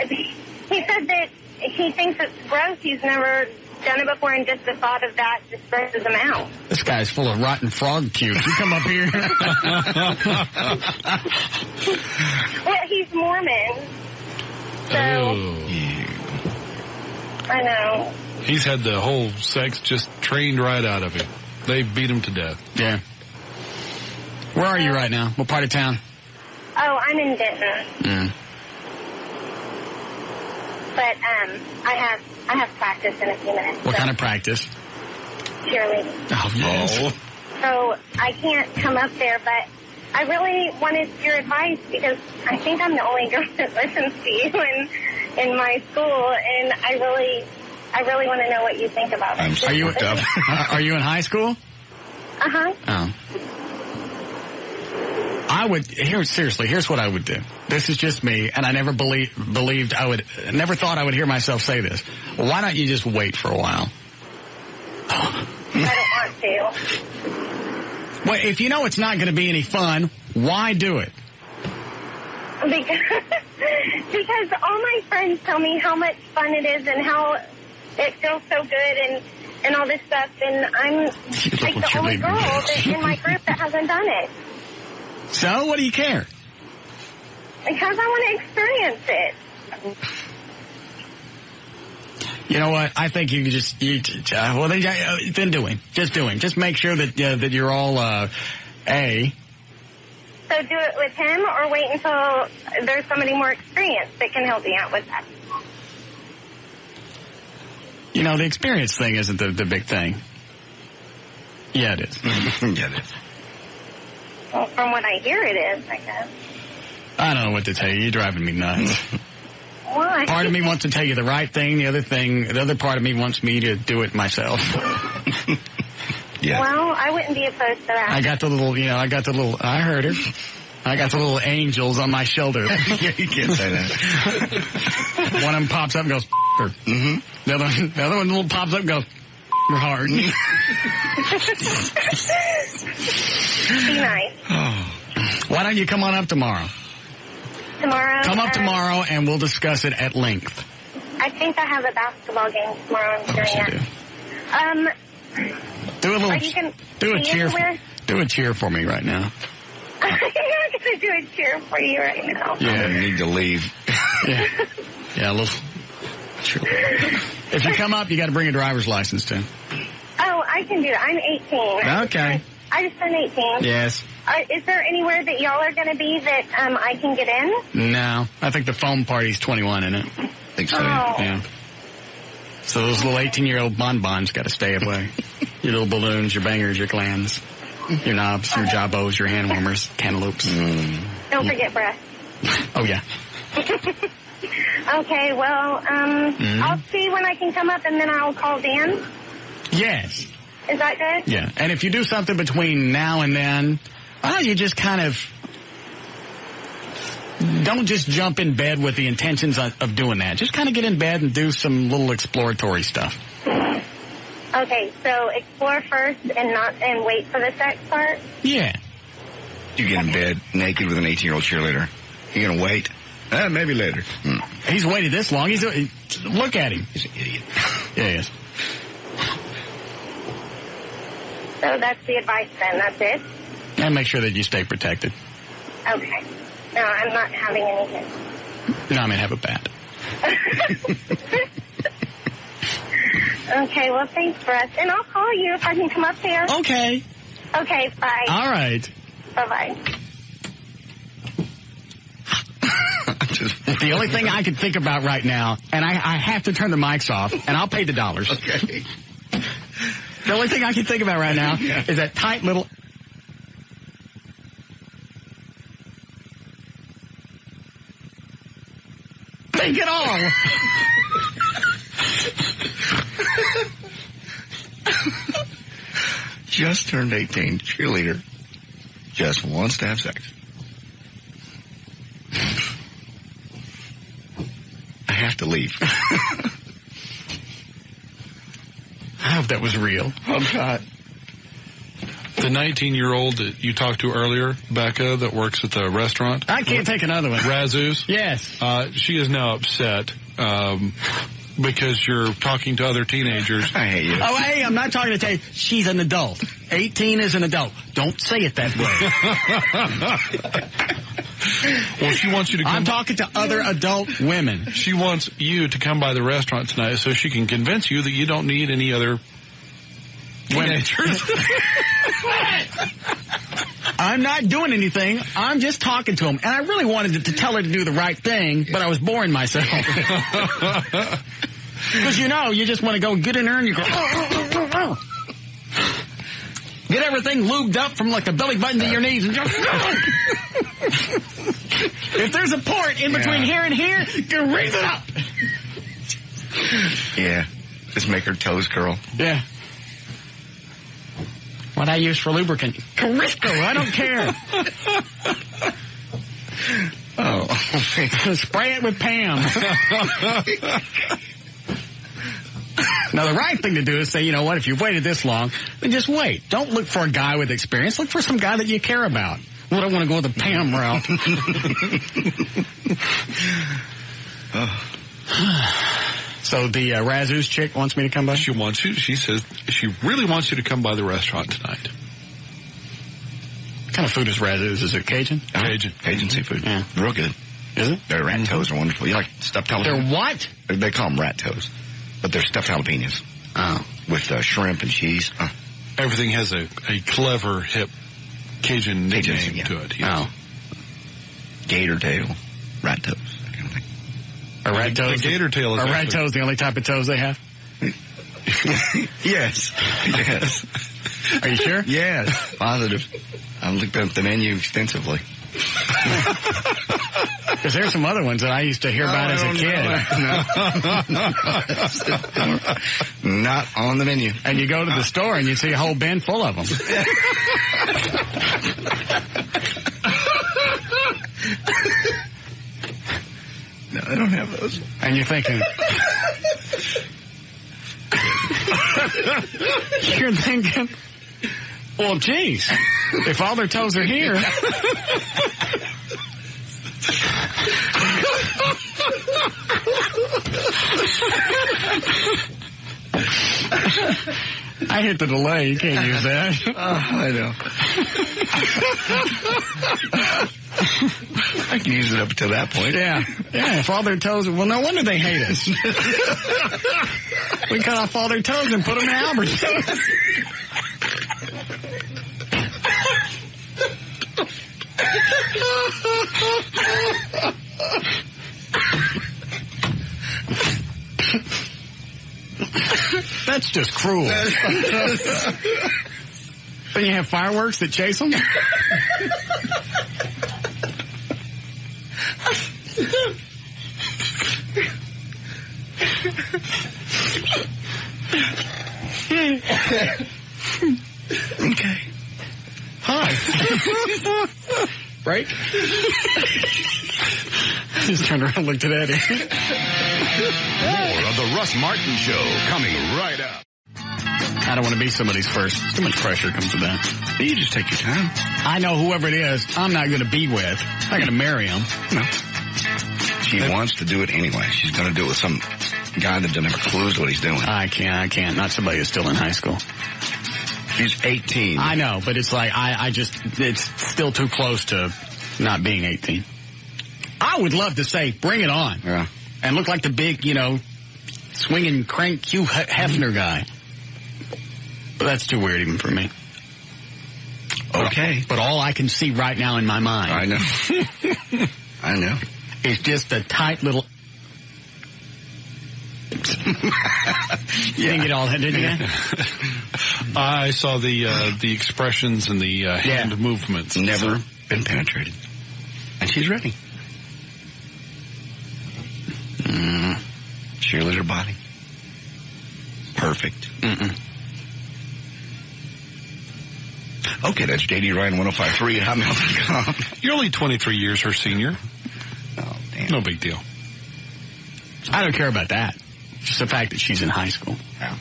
F: He said that he thinks it's gross. He's never done it before, and just the thought of that just grosses him out.
A: This guy's full of rotten frog cubes. You come up here.
F: Well, he's Mormon. So, I know.
C: He's had the whole sex just trained right out of him. They beat him to death.
A: Yeah. Where are you right now? What part of town?
F: Oh, I'm in Denton. But I have practice in a few minutes.
A: What kind of practice?
F: Cheerleading.
A: Oh, yes.
F: So I can't come up there, but I really wanted your advice because I think I'm the only girl that listens to you in my school, and I really want to know what you think about it.
A: Are you in high school?
F: Uh-huh.
A: Oh. Here's what I would do. This is just me, and I never never thought I would hear myself say this. Well, why don't you just wait for a while?
F: I don't want to.
A: Well, if you know it's not going to be any fun, why do it?
F: Because all my friends tell me how much fun it is and how it feels so good and all this stuff, and I'm like the only girl in my group that hasn't done it.
A: So, what do you care?
F: Because I want to experience it.
A: You know what? I think you can then do him. Just do him. Just make sure that you're all A.
F: So do it with him, or wait until there's somebody more experienced that can help me out with that.
A: You know, the experience thing isn't the big thing. Yeah, it is.
B: Yeah, it is.
F: Well, from what I hear, it is, I guess.
A: I don't know what to tell you. You're driving me nuts.
F: Why?
A: Part of me wants to tell you the right thing. The other part of me wants me to do it myself.
B: Yes.
F: Well, I wouldn't be opposed to that.
A: I got the little, I heard her. I got the little angels on my shoulder.
B: Yeah, you can't say that.
A: One of them pops up and goes, her.
B: Mm-hmm.
A: The other one little pops up and goes, her hard.
F: Be nice.
A: Why don't you come on up tomorrow?
F: Tomorrow?
A: Come up tomorrow and we'll discuss it at length.
F: I think I have a basketball game tomorrow. I'm doing it.
A: Do a little, do a cheer.
F: Anywhere?
A: Do a cheer for me right now.
F: I'm not going to do a cheer for you right now.
B: Yeah, I need to leave.
A: Yeah, a little. Sure. If you come up, you got to bring a driver's license too.
F: Oh, I can do that. I'm 18.
A: Okay.
F: I just turned 18.
A: Yes.
F: Is there anywhere that y'all are going to be that I can get in?
A: No, I think the foam party's 21 in it. I
B: think so.
F: Oh.
A: Yeah. So those little 18-year-old bonbons got to stay away. Your little balloons, your bangers, your glands, your knobs, your jabos, your hand warmers, cantaloupes.
F: Don't forget breath.
A: Oh, yeah.
F: Okay, well, I'll see when I can come up, and then I'll call Dan.
A: Yes.
F: Is that good?
A: Yeah. And if you do something between now and then, you just kind of don't just jump in bed with the intentions of doing that. Just kind of get in bed and do some little exploratory stuff.
F: Okay, so explore first and wait for the sex part?
A: Yeah.
B: You get in bed naked with an 18-year-old cheerleader. You gonna wait? Maybe later.
A: He's waited this long. Look at him.
B: He's an idiot.
A: Yeah, he is.
F: So that's the advice then. That's it?
A: And make sure that you stay protected.
F: Okay. No, I'm not having anything.
A: No, I mean have a bat.
F: Okay, well, thanks, Russ. And I'll call you if I can come up there.
A: Okay.
F: Okay, bye.
A: All right.
F: Bye-bye.
A: The only thing I can think about right now, and I have to turn the mics off, and I'll pay the dollars.
B: Okay.
A: The only thing I can think about right now is that tight little... Think it all!
B: Just turned 18, cheerleader. Just wants to have sex. I have to leave.
A: I hope that was real.
B: Oh, God.
C: The 19-year-old that you talked to earlier, Becca, that works at the restaurant.
A: I can't take another one.
C: Razzoos?
A: Yes.
C: She is now upset because you're talking to other teenagers.
B: I hate you.
A: Oh, hey, I'm not talking to you. She's an adult. 18 is an adult. Don't say it that way.
C: Well, she wants you to come.
A: I'm talking to other adult women.
C: She wants you to come by the restaurant tonight so she can convince you that you don't need any other teenagers.
A: I'm not doing anything. I'm just talking to him. And I really wanted to tell her to do the right thing, but I was boring myself. Because, you just want to go get in there and you go, get everything lubed up from like the belly button to your knees and just, if there's a port in between here and here, you raise it up.
B: Yeah. Just make her toes curl.
A: Yeah. What I use for lubricant? Crisco, I don't care. Spray it with Pam. Now, the right thing to do is say, you know what, if you've waited this long, then just wait. Don't look for a guy with experience. Look for some guy that you care about. Well, I don't want to go the Pam route. So the Razzoos chick wants me to come by?
C: She wants you. She says she really wants you to come by the restaurant tonight.
A: What kind of food is Razzoos? Is it Cajun?
C: Cajun.
B: Cajun seafood.
A: Yeah.
B: Real good.
A: Is it?
B: Their rat toes are wonderful. You like stuffed jalapenos?
A: They're what?
B: They call them rat toes. But they're stuffed jalapenos.
A: Oh.
B: With shrimp and cheese.
C: Everything has a clever, hip Cajun nickname to it. Yes.
A: Oh.
B: Gator tail. Rat toes. That kind of thing.
A: A rat toes?
C: The gator tail is
A: a rat toes the only type of toes they have?
B: Yes. Yes.
A: Are you sure?
B: Yes. Positive. I've looked up the menu extensively.
A: Because there's some other ones that I used to hear about as a kid.
B: No. Not on the menu.
A: And you go to the store and you see a whole bin full of them.
B: No, they don't have those.
A: And you're thinking... You're thinking, well, geez, if all their toes are here... I hit the delay. You can't use that.
B: I know. I can use it up to that point.
A: Yeah. Yeah, if all their toes... Well, no wonder they hate us. We cut off all their toes and put them in Albertsons. That's just cruel. Then you have fireworks that chase them?
B: Okay.
A: Hi. Break? Just turned around and looked at Eddie.
G: More of the Russ Martin Show coming right up.
A: I don't want to be somebody's first. Too much pressure comes with that.
B: You just take your time.
A: I know whoever it is, I'm not going to be with. I'm not going to marry him.
B: No. She wants to do it anyway. She's going to do it with some guy that doesn't have a clue what he's doing.
A: I can't. Not somebody who's still in high school.
B: She's 18.
A: I know, but it's like, it's still too close to not being 18. I would love to say, bring it on.
B: Yeah.
A: And look like the big, swinging crank Hugh Hefner guy. But that's too weird even for me.
B: Okay.
A: But all I can see right now in my mind.
B: I know. I know.
A: Is just a tight little... You didn't get all that, did you?
C: I saw the expressions and the hand movements.
B: Never been penetrated. And she's ready. Cheerleader body. Perfect. Okay, that's JD Ryan 105.3 at hotmail.com.
C: You're only 23 years her senior.
B: Oh, damn.
C: No big deal.
A: I don't care about that. Just the fact that she's in high school.
B: Yeah.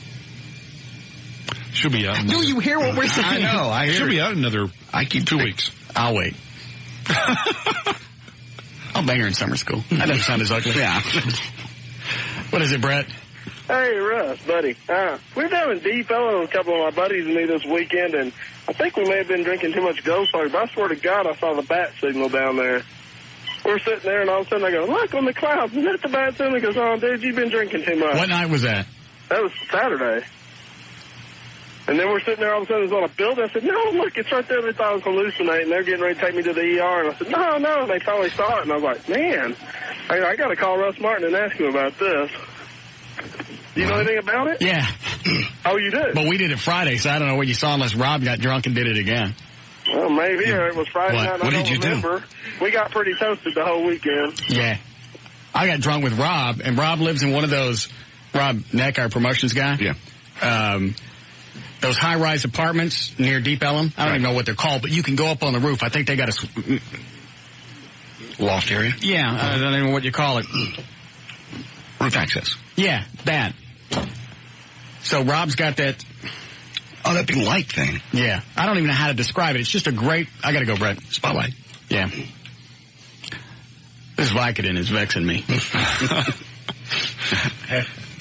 C: She'll be out.
A: Do you hear what we're saying?
B: I know. I hear
C: She'll be out another 2 weeks.
A: I'll wait. I'll bang her in summer school. That doesn't sound as ugly.
B: Yeah.
A: What is it, Brett?
E: Hey, Russ, buddy. We're down in Deep Ellum with a couple of my buddies and me this weekend, and I think we may have been drinking too much Ghost Water, but I swear to God I saw the bat signal down there. We're sitting there, and all of a sudden I go, look on the clouds. Is that the bat signal? He goes, oh, dude, you've been drinking too much.
A: What night was that?
E: That was Saturday. And then we're sitting there, all of a sudden it's on a building. I said, no, look, it's right there. They thought I was hallucinating. They're getting ready to take me to the ER. And I said, no. And they finally saw it. And I was like, man, I got to call Russ Martin and ask him about this. Do you know anything about it?
A: Yeah.
E: Oh, you did?
A: But we did it Friday, so I don't know what you saw unless Rob got drunk and did it again.
E: Well, maybe. Or it was Friday night.
A: What did you
E: do? We got pretty toasted the whole weekend.
A: Yeah. I got drunk with Rob, and Rob lives in one of those, Rob Neck, our promotions guy.
B: Yeah.
A: Those high-rise apartments near Deep Ellum. I don't even know what they're called, but you can go up on the roof. I think they got a...
B: Loft area?
A: Yeah, I don't even know what you call it.
B: Roof access.
A: Yeah, that. So Rob's got that...
B: Oh, that big light thing.
A: Yeah. I don't even know how to describe it. It's just a great... I gotta go, Brett.
B: Spotlight.
A: Yeah. This Vicodin is vexing me.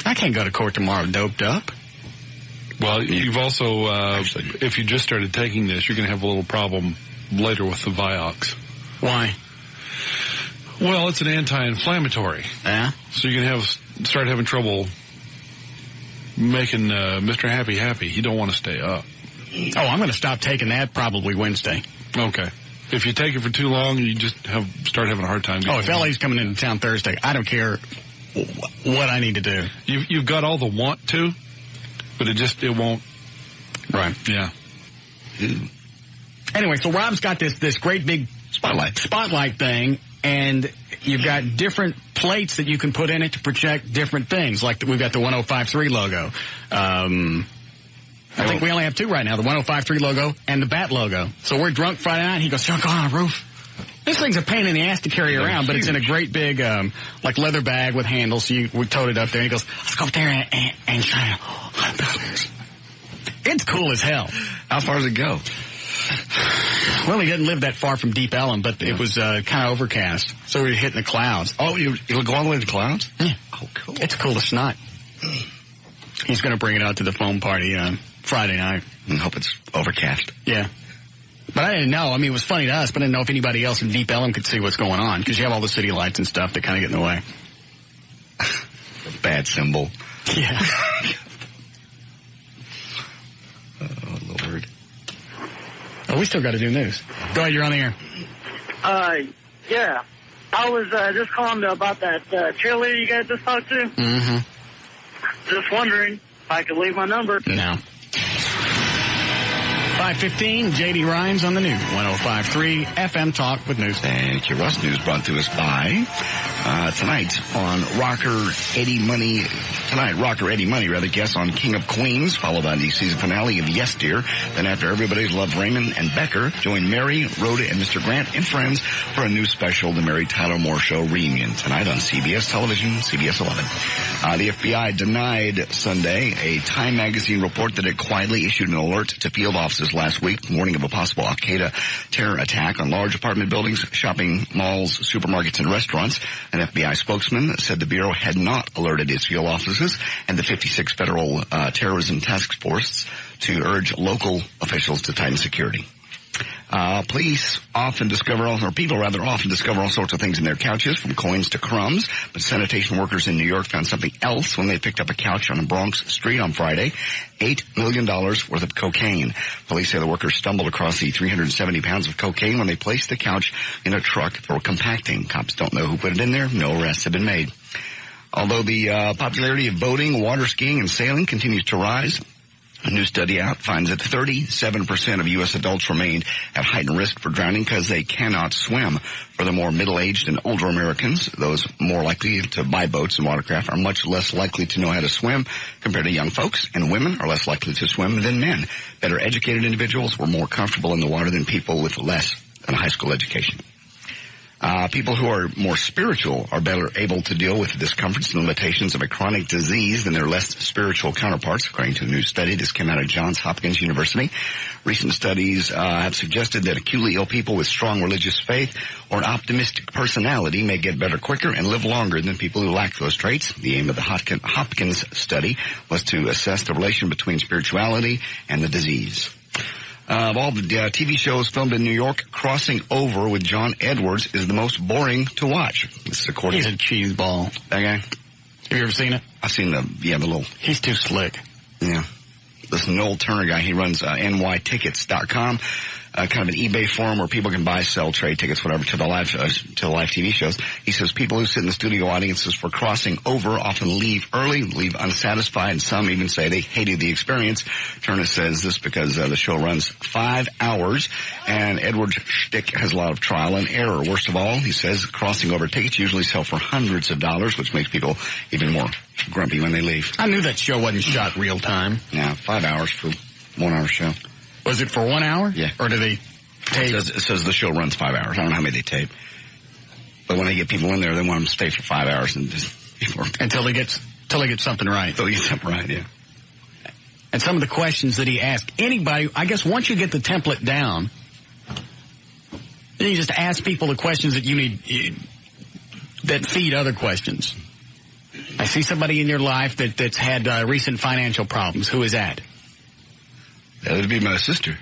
A: I can't go to court tomorrow doped up.
C: Well, you've also, if you just started taking this, you're going to have a little problem later with the Vioxx.
A: Why?
C: Well, it's an anti-inflammatory.
A: Yeah?
C: So you're going to start having trouble making Mr. Happy. You don't want to stay up.
A: Oh, I'm going to stop taking that probably Wednesday.
C: Okay. If you take it for too long, you just start having a hard time.
A: Oh, if LA's coming into town Thursday, I don't care what I need to do.
C: You've got all the want to, but it won't.
A: Right.
C: Yeah.
A: Anyway, so Rob's got this great big spotlight thing, and you've got different plates that you can put in it to project different things. Like we've got the 105.3 logo. I think we only have two right now, the 105.3 logo and the Bat logo. So we're drunk Friday night, and he goes, "Go on the roof." This thing's a pain in the ass to carry around, but it's in a great big, like leather bag with handles, so we towed it up there, and he goes, "Let's go up there and try it." It's cool as hell.
B: How far does it go?
A: Well, he didn't live that far from Deep Ellum, but it was kind of overcast, so we were hitting the clouds.
B: Oh, you'll go all the way to the clouds?
A: Yeah.
B: Oh, cool.
A: It's cool as snot. He's going to bring it out to the foam party Friday night.
B: I hope it's overcast.
A: Yeah. But I didn't know. I mean, it was funny to us, but I didn't know if anybody else in Deep Ellum could see what's going on, because you have all the city lights and stuff that kind of get in the way.
B: Bad symbol.
A: Yeah.
B: Oh, Lord.
A: Oh, we still got to do news. Go ahead, you're on the air.
E: Yeah. I was just calling about that cheerleader you guys just talked to.
A: Mm-hmm.
E: Just wondering if I could leave my number.
A: No. 5:15, J.D. Rhymes on the news. 105.3 FM Talk with news.
B: Thank you, Russ. News brought to us by tonight on Rocker Eddie Money. Tonight, Rocker Eddie Money, guests on King of Queens, followed by the season finale of Yes Dear. Then after Everybody's Loved Raymond and Becker, join Mary, Rhoda, and Mr. Grant and friends for a new special, The Mary Tyler Moore Show Reunion, tonight on CBS Television, CBS 11. The FBI denied Sunday a Time magazine report that it quietly issued an alert to field offices last week, warning of a possible Al-Qaeda terror attack on large apartment buildings, shopping malls, supermarkets, and restaurants. An FBI spokesman said the Bureau had not alerted its field offices and the 56th Federal Terrorism Task Force to urge local officials to tighten security. People often discover all sorts of things in their couches, from coins to crumbs. But sanitation workers in New York found something else when they picked up a couch on a Bronx street on Friday. $8 million worth of cocaine. Police say the workers stumbled across the 370 pounds of cocaine when they placed the couch in a truck for compacting. Cops don't know who put it in there. No arrests have been made. Although the popularity of boating, water skiing, and sailing continues to rise, a new study out finds that 37% of U.S. adults remain at heightened risk for drowning because they cannot swim. Furthermore, middle-aged and older Americans, those more likely to buy boats and watercraft, are much less likely to know how to swim compared to young folks, and women are less likely to swim than men. Better educated individuals were more comfortable in the water than people with less than a high school education. People who are more spiritual are better able to deal with the discomforts and limitations of a chronic disease than their less spiritual counterparts, according to a new study. This came out of Johns Hopkins University. Recent studies have suggested that acutely ill people with strong religious faith or an optimistic personality may get better quicker and live longer than people who lack those traits. The aim of the Hopkins study was to assess the relation between spirituality and the disease. Of all the TV shows filmed in New York, Crossing Over with John Edwards is the most boring to watch. This is according
A: He's a cheese ball.
B: That guy?
A: Have you ever seen it?
B: I've seen the little...
A: He's too slick.
B: Yeah. This Noel Turner guy, he runs nytickets.com. Kind of an eBay forum where people can buy, sell, trade tickets, whatever, to the live TV shows. He says people who sit in the studio audiences for Crossing Over often leave early, leave unsatisfied, and some even say they hated the experience. Turner says this because the show runs 5 hours, and Edward's shtick has a lot of trial and error. Worst of all, he says Crossing Over tickets usually sell for hundreds of dollars, which makes people even more grumpy when they leave.
A: I knew that show wasn't shot real time.
B: Yeah, 5 hours for 1 hour show.
A: Was it for 1 hour?
B: Yeah.
A: Or do they tape?
B: It says the show runs 5 hours. I don't know how many they tape. But when they get people in there, they want them to stay for 5 hours and just
A: until they get something right.
B: Until they get something right, yeah.
A: And some of the questions that he asked, anybody, I guess once you get the template down, then you just ask people the questions that you need, that feed other questions. I see somebody in your life that's had recent financial problems. Who is that?
B: That would be my sister.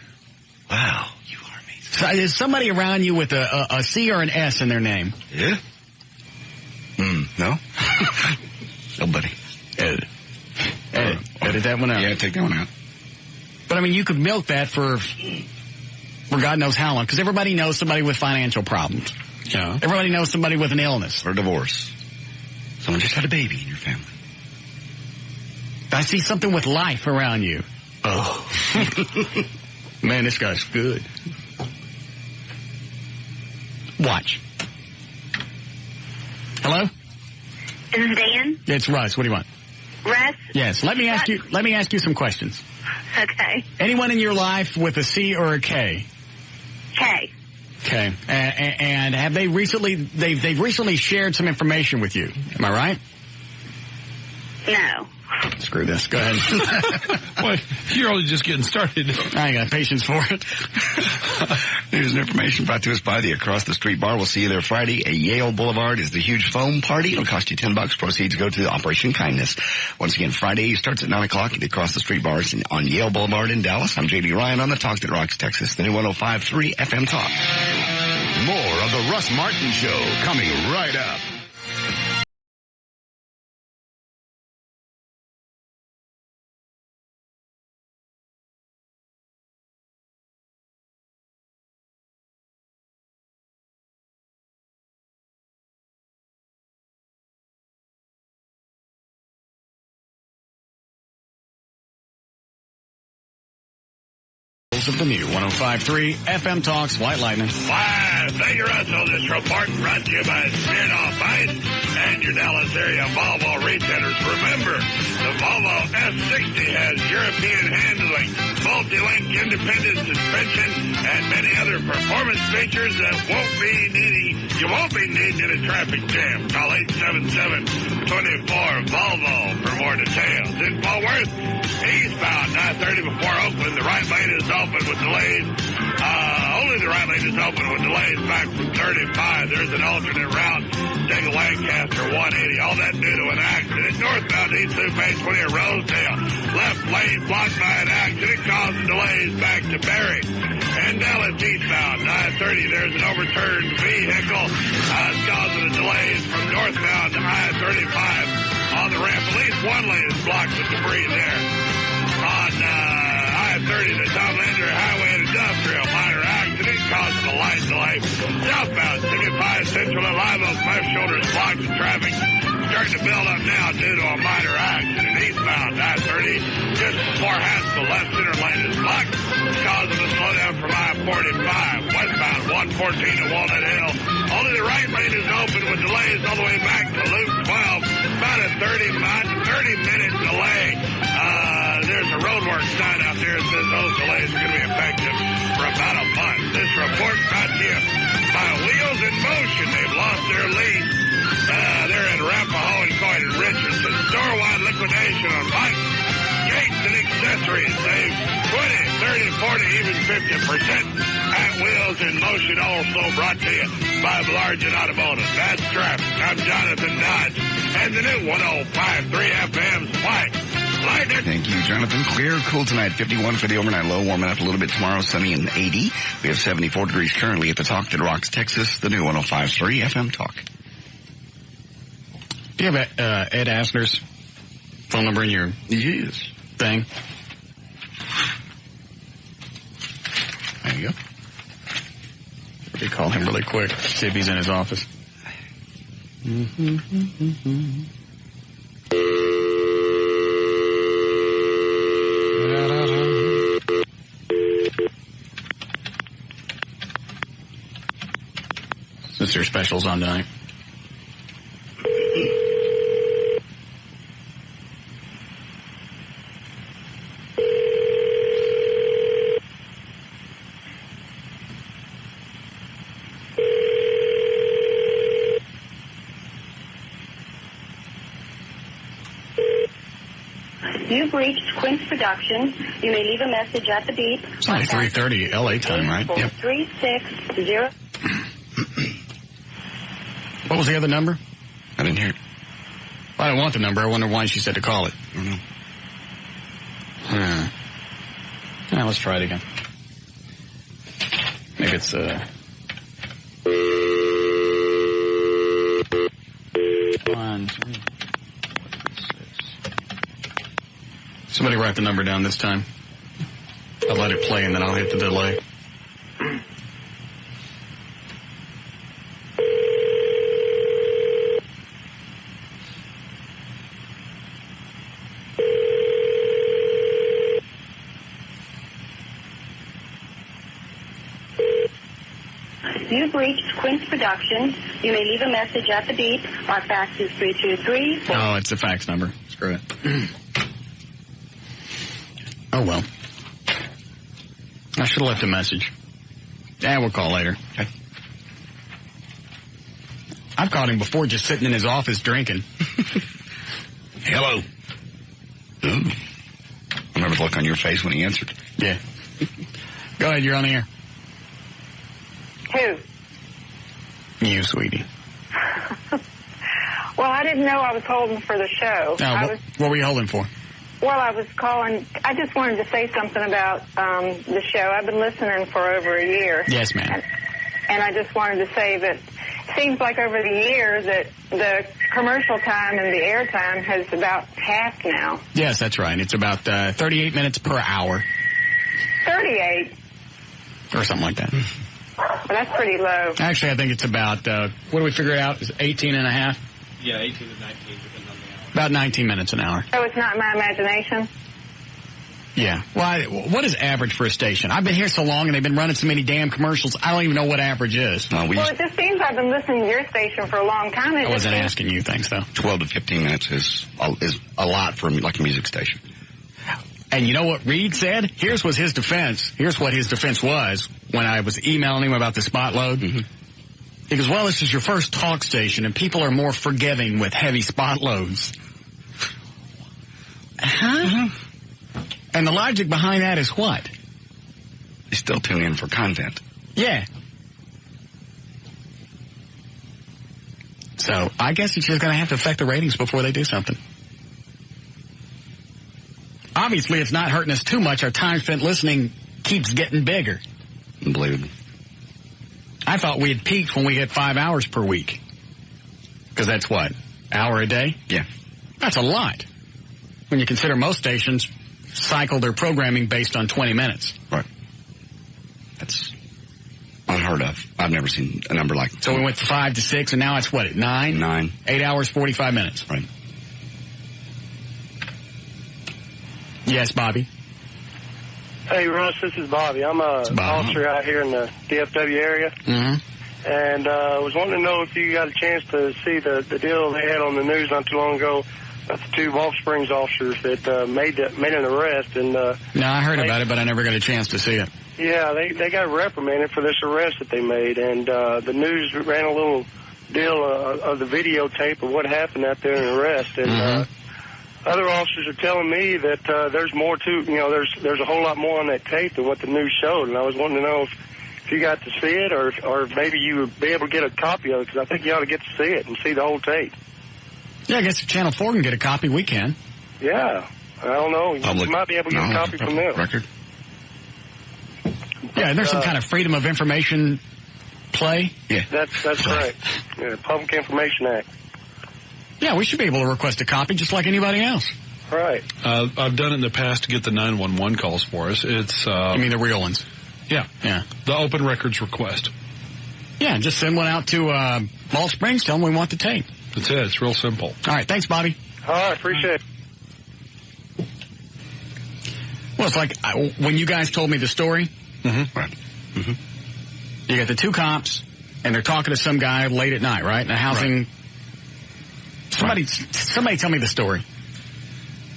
B: Wow, you are amazing.
A: So is somebody around you with a C or an S in their name?
B: Yeah. No. Nobody.
A: Edit that one out.
B: Yeah, take that one out.
A: But I mean, you could milk that for God knows how long, because everybody knows somebody with financial problems.
B: Yeah.
A: Everybody knows somebody with an illness.
B: Or a divorce. Someone just had a baby in your family.
A: I see something with life around you. Oh. Man, this guy's good. Watch. Hello?
Q: Is this Dan?
A: It's Russ. What do you want?
Q: Russ?
A: Yes. Let me ask you some questions.
Q: Okay.
A: Anyone in your life with a C or a K?
Q: K.
A: Okay. And have they recently, they've recently shared some information with you. Am I right?
Q: No.
A: Screw this. Go ahead.
C: Boy, you're only just getting started.
A: I ain't got patience for it.
B: News and information brought to us by the Across the Street Bar. We'll see you there Friday. At Yale Boulevard is the huge foam party. It'll cost you $10. Proceeds go to Operation Kindness. Once again, Friday starts at 9 o'clock at the Across the Street Bar on Yale Boulevard in Dallas. I'm J.D. Ryan on the Talk That Rocks Texas, the new 105.3 FM Talk.
G: More of the Russ Martin Show coming right up.
A: Of the new 105.3 FM Talks White Lightning.
J: Thank you, Russell. This report brought to you by Smirnoff Ice and your Dallas area Volvo retailers. Remember, the Volvo S60 has European handling, multi-link independent suspension, and many other performance features that you won't be needing in a traffic jam. Call 877-24-VOLVO for more details. In Fort Worth, eastbound 930 before Oakland, the right lane is open with delays. Only the right lane is open with delays back from 35. There's an alternate route. Take a Lancaster 180. All that due to an accident. Northbound East Loop 820 at Rosedale. Left lane blocked by an accident causing delays back to Barry. And Dallas eastbound 930. There's an overturned vehicle causing the delays from northbound to I-35 on the ramp. At least one lane is blocked with debris there. On I-30, the Tom Landry Highway and Industrial, minor accident causing a light delay. Southbound 65 Central and Live Oak, left shoulder is blocked with traffic. Starting to build up now due to a minor accident. Eastbound I-30, just before Haskell, left center lane is blocked, causing a slowdown from I-45. Westbound 114 to Walnut Hill. Only the right lane is open with delays all the way back to Loop 12. About a 30-minute delay. There's a roadwork sign out there that says those delays are going to be effective for about a month. This report brought to you by Wheels in Motion. They've lost their lead. They're at Arapahoe and Coit and Richardson. Store-wide liquidation on bikes, gates, and accessories. Save 20, 30, 40, even 50% at Wheels in Motion. Also brought to you by Blargent Automotive. That's traffic. I'm Jonathan Dodge. And the new 105.3 FM's White Lightning.
B: Thank you, Jonathan. Clear, cool tonight. 51 for the overnight low. Warming up a little bit tomorrow. Sunny and 80. We have 74 degrees currently at the Talk That Rocks Texas, the new 105.3 FM Talk.
A: Do you have Ed Asner's phone number in your thing? There you go. Let me call him really quick. See if he's in his office. Since their special's on tonight.
R: You've reached Quince Productions. You may leave a message at the beep.
A: It's only 3:30 LA time, right? Yep.
R: 360.
A: What was the other number?
B: I didn't hear it.
A: I don't want the number. I wonder why she said to call it.
B: I don't know.
A: Yeah, let's try it again. Maybe it's 1, 2, 4, 6. Somebody write the number down this time. I'll let it play and then I'll hit the delay.
R: you've reached Quince Productions, you may leave a message at the beep. Our fax is 323.
A: Oh, it's a fax number. Screw it. Oh, well. I should have left a message. Yeah, we'll call later. Okay. I've caught him before just sitting in his office drinking.
B: Hello. Ooh. Remember the look on your face when he answered?
A: Yeah. Go ahead, you're on the air.
S: Who?
A: You, sweetie.
S: Well, I didn't know I was holding for the show.
A: What were you holding for?
S: Well, I was calling. I just wanted to say something about the show. I've been listening for over a year.
A: Yes, ma'am.
S: And I just wanted to say that it seems like over the year that the commercial time and the air time has about halved now.
A: Yes, that's right. It's about 38 minutes per hour.
S: 38?
A: Or something like that.
S: Well, that's pretty low.
A: Actually, I think it's about, what do we figure out? Is 18 and a half?
H: Yeah, 18 to 19, depending on the hour.
A: About 19 minutes an hour.
S: So it's not my imagination?
A: Yeah. Well, what is average for a station? I've been here so long and they've been running so many damn commercials, I don't even know what average is.
S: Well, it just seems I've been listening to your station for a long time.
A: I wasn't asking you, thanks, though.
B: 12 to 15 minutes is a lot for like a music station.
A: And you know what Reed said? Here's what his defense was when I was emailing him about the spot load. Mm-hmm. He goes, well, this is your first talk station, and people are more forgiving with heavy spot loads. Huh? Mm-hmm. And the logic behind that is what?
B: They still tune in for content.
A: Yeah. So I guess it's just going to have to affect the ratings before they do something. Obviously, it's not hurting us too much. Our time spent listening keeps getting bigger.
B: Unbelievable.
A: I thought we had peaked when we hit 5 hours per week. Because that's what? Hour a day?
B: Yeah.
A: That's a lot. When you consider most stations cycle their programming based on 20 minutes.
B: Right. That's unheard of. I've never seen a number like that.
A: So we went from 5 to 6, and now it's what, at 9?
B: 9.
A: 8 hours, 45 minutes.
B: Right.
A: Yes, Bobby.
T: Hey, Russ, this is Bobby. I'm a officer out here in the DFW area.
A: Mm-hmm.
T: And I was wanting to know if you got a chance to see the deal they had on the news not too long ago about the 2 Wolf Springs officers that made an arrest. And
A: no, I heard about it, but I never got a chance to see it.
T: Yeah, they got reprimanded for this arrest that they made. And the news ran a little deal of the videotape of what happened out there in the arrest. And other officers are telling me that there's more to, there's a whole lot more on that tape than what the news showed. And I was wanting to know if you got to see it or maybe you would be able to get a copy of it, because I think you ought to get to see it and see the whole tape.
A: Yeah, I guess if Channel 4 can get a copy, we can.
T: Yeah. I don't know. You might be able to get a copy from them.
B: Record.
A: Yeah, there's some kind of freedom of information play.
B: Yeah.
T: That's right. Yeah, Public Information Act.
A: Yeah, we should be able to request a copy just like anybody else.
T: Right.
C: I've done it in the past to get the 911 calls for us. It's
A: you mean the real ones?
C: Yeah.
A: Yeah.
C: The open records request.
A: Yeah, just send one out to Ball Springs. Tell them we want the tape.
C: That's it. It's real simple.
A: All right. Thanks, Bobby.
T: All right. Appreciate it.
A: Well, it's like when you guys told me the story.
B: Mm-hmm. Right.
A: Mm-hmm. You got the 2 cops, and they're talking to some guy late at night, right? In a housing... Right. Somebody tell me the story.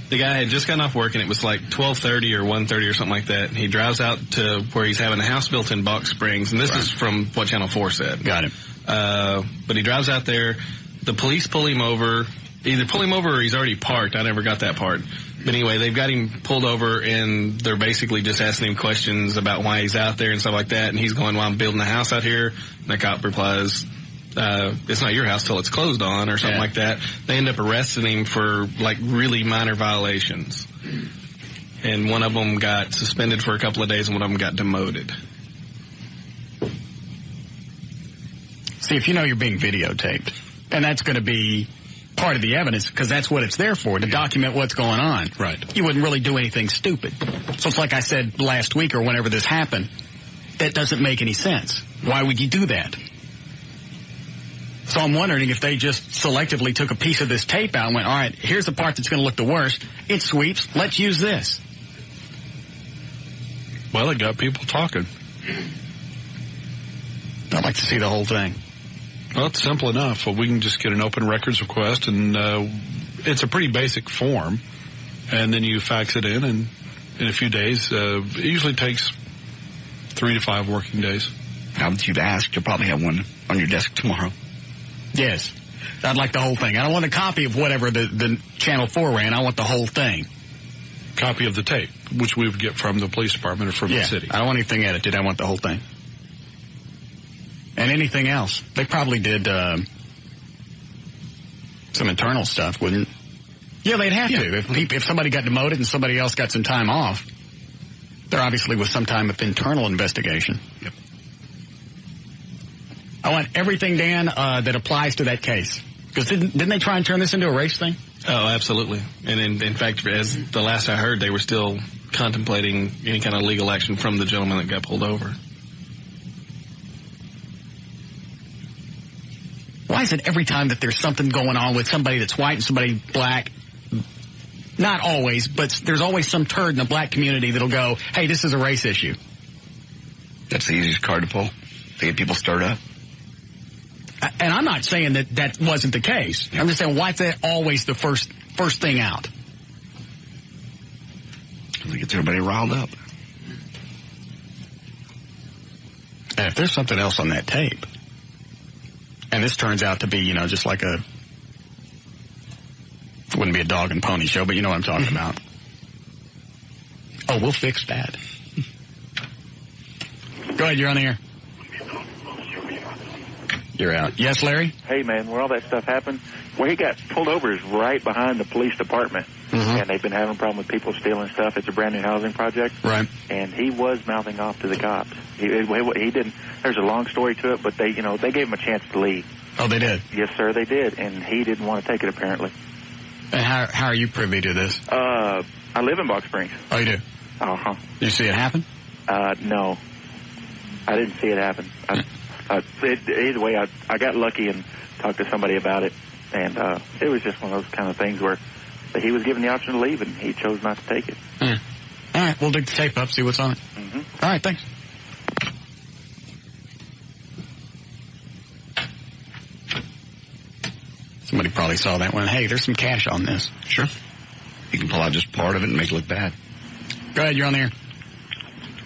H: The guy had just gotten off work, and it was like 12:30 or 1:30 or something like that. He drives out to where he's having a house built in Box Springs, and this is from what Channel 4 said.
A: Got it.
H: But he drives out there. The police pull him over. Either pull him over or he's already parked. I never got that part. But anyway, they've got him pulled over, and they're basically just asking him questions about why he's out there and stuff like that. And he's going, well, I'm building a house out here. And the cop replies, it's not your house till it's closed on or something like that. They end up arresting him for like really minor violations. And one of them got suspended for a couple of days and one of them got demoted.
A: See, if you know you're being videotaped, and that's going to be part of the evidence, because that's what it's there for, to document what's going on.
C: Right.
A: You wouldn't really do anything stupid. So it's like I said last week or whenever this happened, that doesn't make any sense. Why would you do that? So I'm wondering if they just selectively took a piece of this tape out and went, all right, here's the part that's going to look the worst. It sweeps. Let's use this.
C: Well, it got people talking.
A: I'd like to see the whole thing.
C: Well, it's simple enough. We can just get an open records request, and it's a pretty basic form, and then you fax it in, and in a few days, it usually takes 3 to 5 working days.
B: Now that you've asked, you'll probably have one on your desk tomorrow.
A: Yes. I'd like the whole thing. I don't want a copy of whatever the Channel 4 ran. I want the whole thing.
C: Copy of the tape, which we would get from the police department or from the city.
A: I don't want anything edited. I want the whole thing. And anything else. They probably did some internal stuff, wouldn't? Yeah, they'd have to. If somebody got demoted and somebody else got some time off, there obviously was some time of internal investigation.
B: Yep.
A: I want everything, Dan, that applies to that case. Because didn't they try and turn this into a race thing?
H: Oh, absolutely. And in fact, as the last I heard, they were still contemplating any kind of legal action from the gentleman that got pulled over.
A: Why is it every time that there's something going on with somebody that's white and somebody black, not always, but there's always some turd in the black community that'll go, hey, this is a race issue.
B: That's the easiest card to pull to get people stirred up.
A: And I'm not saying that wasn't the case. I'm just saying, why is that always the first thing out?
B: Because it gets everybody riled up.
A: And if there's something else on that tape, and this turns out to be, just like it wouldn't be a dog and pony show, but you know what I'm talking about. Oh, we'll fix that. Go ahead, you're on the air. You're out. Yes, Larry?
U: Hey, man, where all that stuff happened, where he got pulled over is right behind the police department.
A: Mm-hmm.
U: And they've been having a problem with people stealing stuff. It's a brand new housing project.
A: Right.
U: And he was mouthing off to the cops. He didn't, there's a long story to it, but they gave him a chance to leave.
A: Oh, they did?
U: Yes, sir, they did. And he didn't want to take it, apparently.
A: And how are you privy to this?
U: I live in Box Springs.
A: Oh, you do?
U: Uh-huh.
A: You see it happen?
U: No. I didn't see it happen. Either way, I got lucky and talked to somebody about it, and it was just one of those kind of things where he was given the option to leave, and he chose not to take it.
A: All right, we'll dig the tape up, see what's on it.
U: Mm-hmm.
A: All right, thanks. Somebody probably saw that one. Hey, there's some cash on this.
B: Sure. You can pull out just part of it and make it look bad.
A: Go ahead, you're on the air.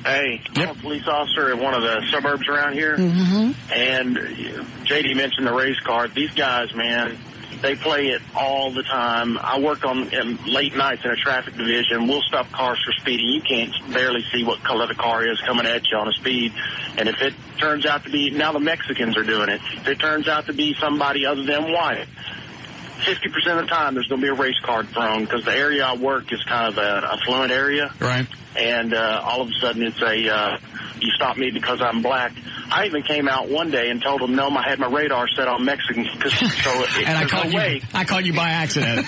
V: Hey, I'm a police officer in one of the suburbs around here, and JD mentioned the race card. These guys, man, they play it all the time. I work on late nights in a traffic division. We'll stop cars for speeding. You can't barely see what color the car is coming at you on a speed. And if it turns out to be, now the Mexicans are doing it, if it turns out to be somebody other than white, 50% of the time there's going to be a race card thrown because the area I work is kind of an affluent area.
A: Right.
V: And all of a sudden it's you stop me because I'm black. I even came out one day and told them, no, I had my radar set on Mexicans.
A: And I caught you by accident.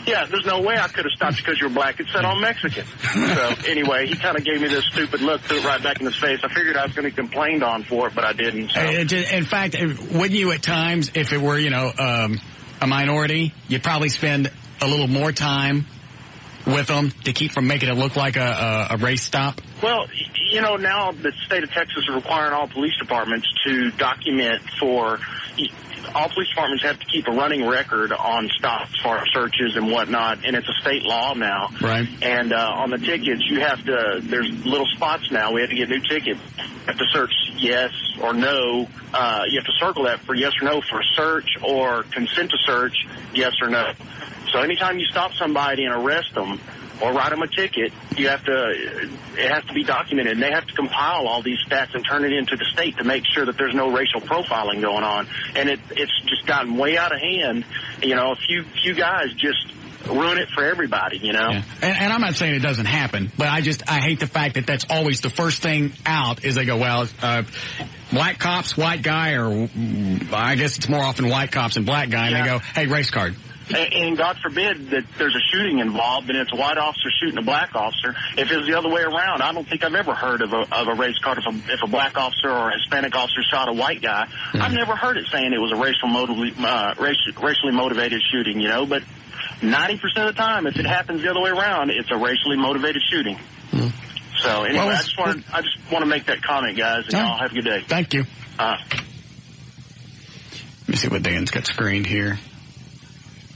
V: Yeah, there's no way I could have stopped because you're black. It's set on Mexican. So anyway, he kind of gave me this stupid look, threw it right back in his face. I figured I was going to be complained on for it, but I didn't. So.
A: In fact, wouldn't you at times, if it were, a minority, you'd probably spend a little more time with them to keep from making it look like a race stop?
V: Well, now the state of Texas is requiring all police departments to document all police departments have to keep a running record on stops for searches and whatnot, and it's a state law now.
A: Right.
V: And on the tickets, there's little spots now. We have to get new tickets. You have to search yes or no. You have to circle that for yes or no for search or consent to search, yes or no. So anytime you stop somebody and arrest them or write them a ticket, it has to be documented, and they have to compile all these stats and turn it into the state to make sure that there's no racial profiling going on. And it's just gotten way out of hand. A few guys just ruin it for everybody, Yeah.
A: And I'm not saying it doesn't happen, but I hate the fact that that's always the first thing out is they go, well, black cops, white guy, or I guess it's more often white cops and black guy, and they go, hey, race card.
V: And God forbid that there's a shooting involved and it's a white officer shooting a black officer. If it was the other way around, I don't think I've ever heard of a race card if a black officer or a Hispanic officer shot a white guy. Mm-hmm. I've never heard it saying it was a racially motivated shooting, But 90% of the time, if it happens the other way around, it's a racially motivated shooting. Mm-hmm. So anyway, I just want to make that comment, guys, and y'all have a good day.
A: Thank you. Let me see what Dan's got screened here.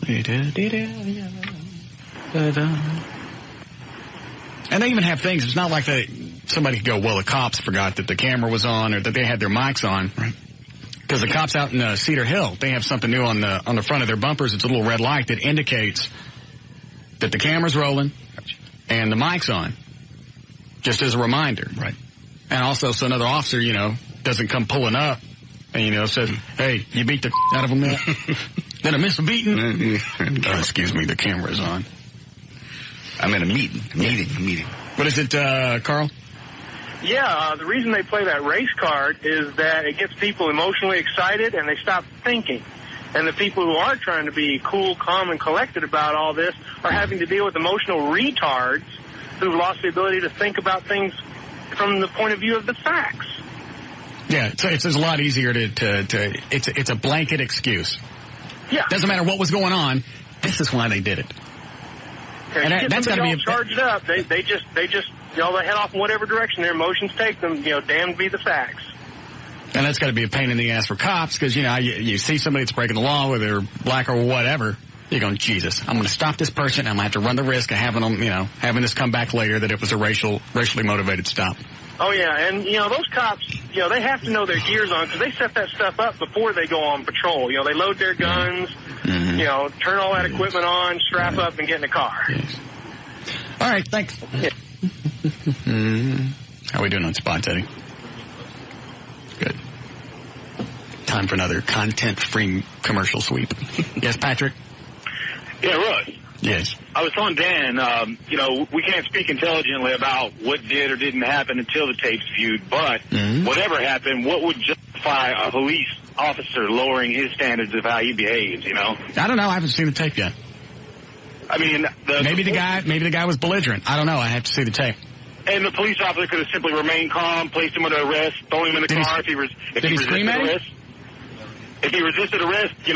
A: And they even have things, it's not like somebody could go, well, the cops forgot that the camera was on or that they had their mics on. Because the cops out in Cedar Hill, they have something new on the front of their bumpers. It's a little red light that indicates that the camera's rolling and the mic's on. Just as a reminder.
B: Right.
A: And also so another officer, doesn't come pulling up and, says, hey, you beat the out of them yet? Did I miss a beating? Excuse me, the camera's on.
B: I'm in a meeting.
A: What is it, Carl?
D: Yeah, the reason they play that race card is that it gets people emotionally excited and they stop thinking. And the people who are trying to be cool, calm, and collected about all this are having to deal with emotional retards who've lost the ability to think about things from the point of view of the facts.
A: Yeah, it's a lot easier it's a blanket excuse.
D: Yeah.
A: Doesn't matter what was going on. This is why they did it.
D: And that's got to be charged up. They just they head off in whatever direction their emotions take them. Damned be the facts.
A: And that's got to be a pain in the ass for cops because you see somebody that's breaking the law, whether they're black or whatever. You're going, Jesus, I'm going to stop this person. I'm going to have to run the risk of having them, having this come back later that it was a racially motivated stop.
D: Oh yeah, and those cops, they have to know their gears on because they set that stuff up before they go on patrol. They load their guns, turn all that equipment on, strap up, and get in the car.
A: Yes. All right, thanks.
D: Yeah.
A: How are we doing on Spot, Eddie? Good. Time for another content-free commercial sweep. Yes, Patrick?
I: Yeah, Russ.
A: Yes.
I: I was telling Dan, we can't speak intelligently about what did or didn't happen until the tape's viewed, but whatever happened, what would justify a police officer lowering his standards of how he behaves,
A: I don't know. I haven't seen the tape yet.
I: I mean,
A: maybe the guy was belligerent. I don't know. I have to see the tape.
I: And the police officer could have simply remained calm, placed him under arrest, thrown him in the car if he resisted arrest. If he resisted arrest, then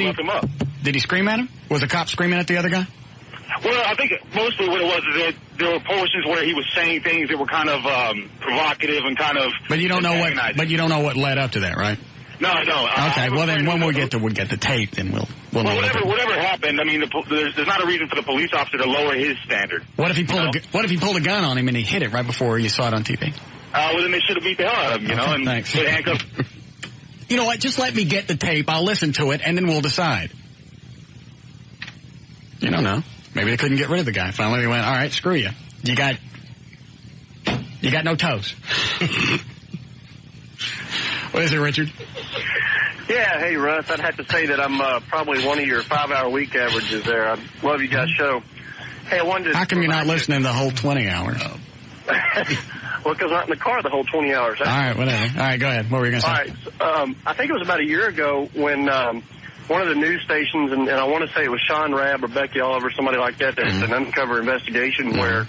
I: lock him up.
A: Did he scream at him? Was a cop screaming at the other guy?
I: Well, I think mostly what it was is that there were portions where he was saying things that were kind of provocative and kind of.
A: But you don't know what. But you don't know what led up to that, right?
I: No, I don't.
A: Okay. Well, then when we get the tape, then we'll know.
I: Whatever happened, I mean, there's not a reason for the police officer to lower his standard.
A: What if he pulled a gun on him and he hit it right before you saw it on TV?
I: Well, then they should have beat the hell out of him, and
A: thanks.
I: They handcuffed.
A: You know what? Just let me get the tape. I'll listen to it, and then we'll decide. You don't know. Maybe they couldn't get rid of the guy. Finally, they went, all right, screw you. You got no toes. What is it, Richard?
W: Yeah, hey, Russ. I'd have to say that I'm probably one of your 5-hour week averages there. I love you guys' show. Hey, I wanted to...
A: How come you're not listening the whole 20 hours?
W: Well, because I'm in the car the whole 20 hours.
A: All right, whatever. All right, go ahead. What were you going to say?
W: All right. I think it was about a year ago when one of the news stations, and I want to say it was Sean Rabb or Becky Oliver, somebody like that, it's an undercover investigation where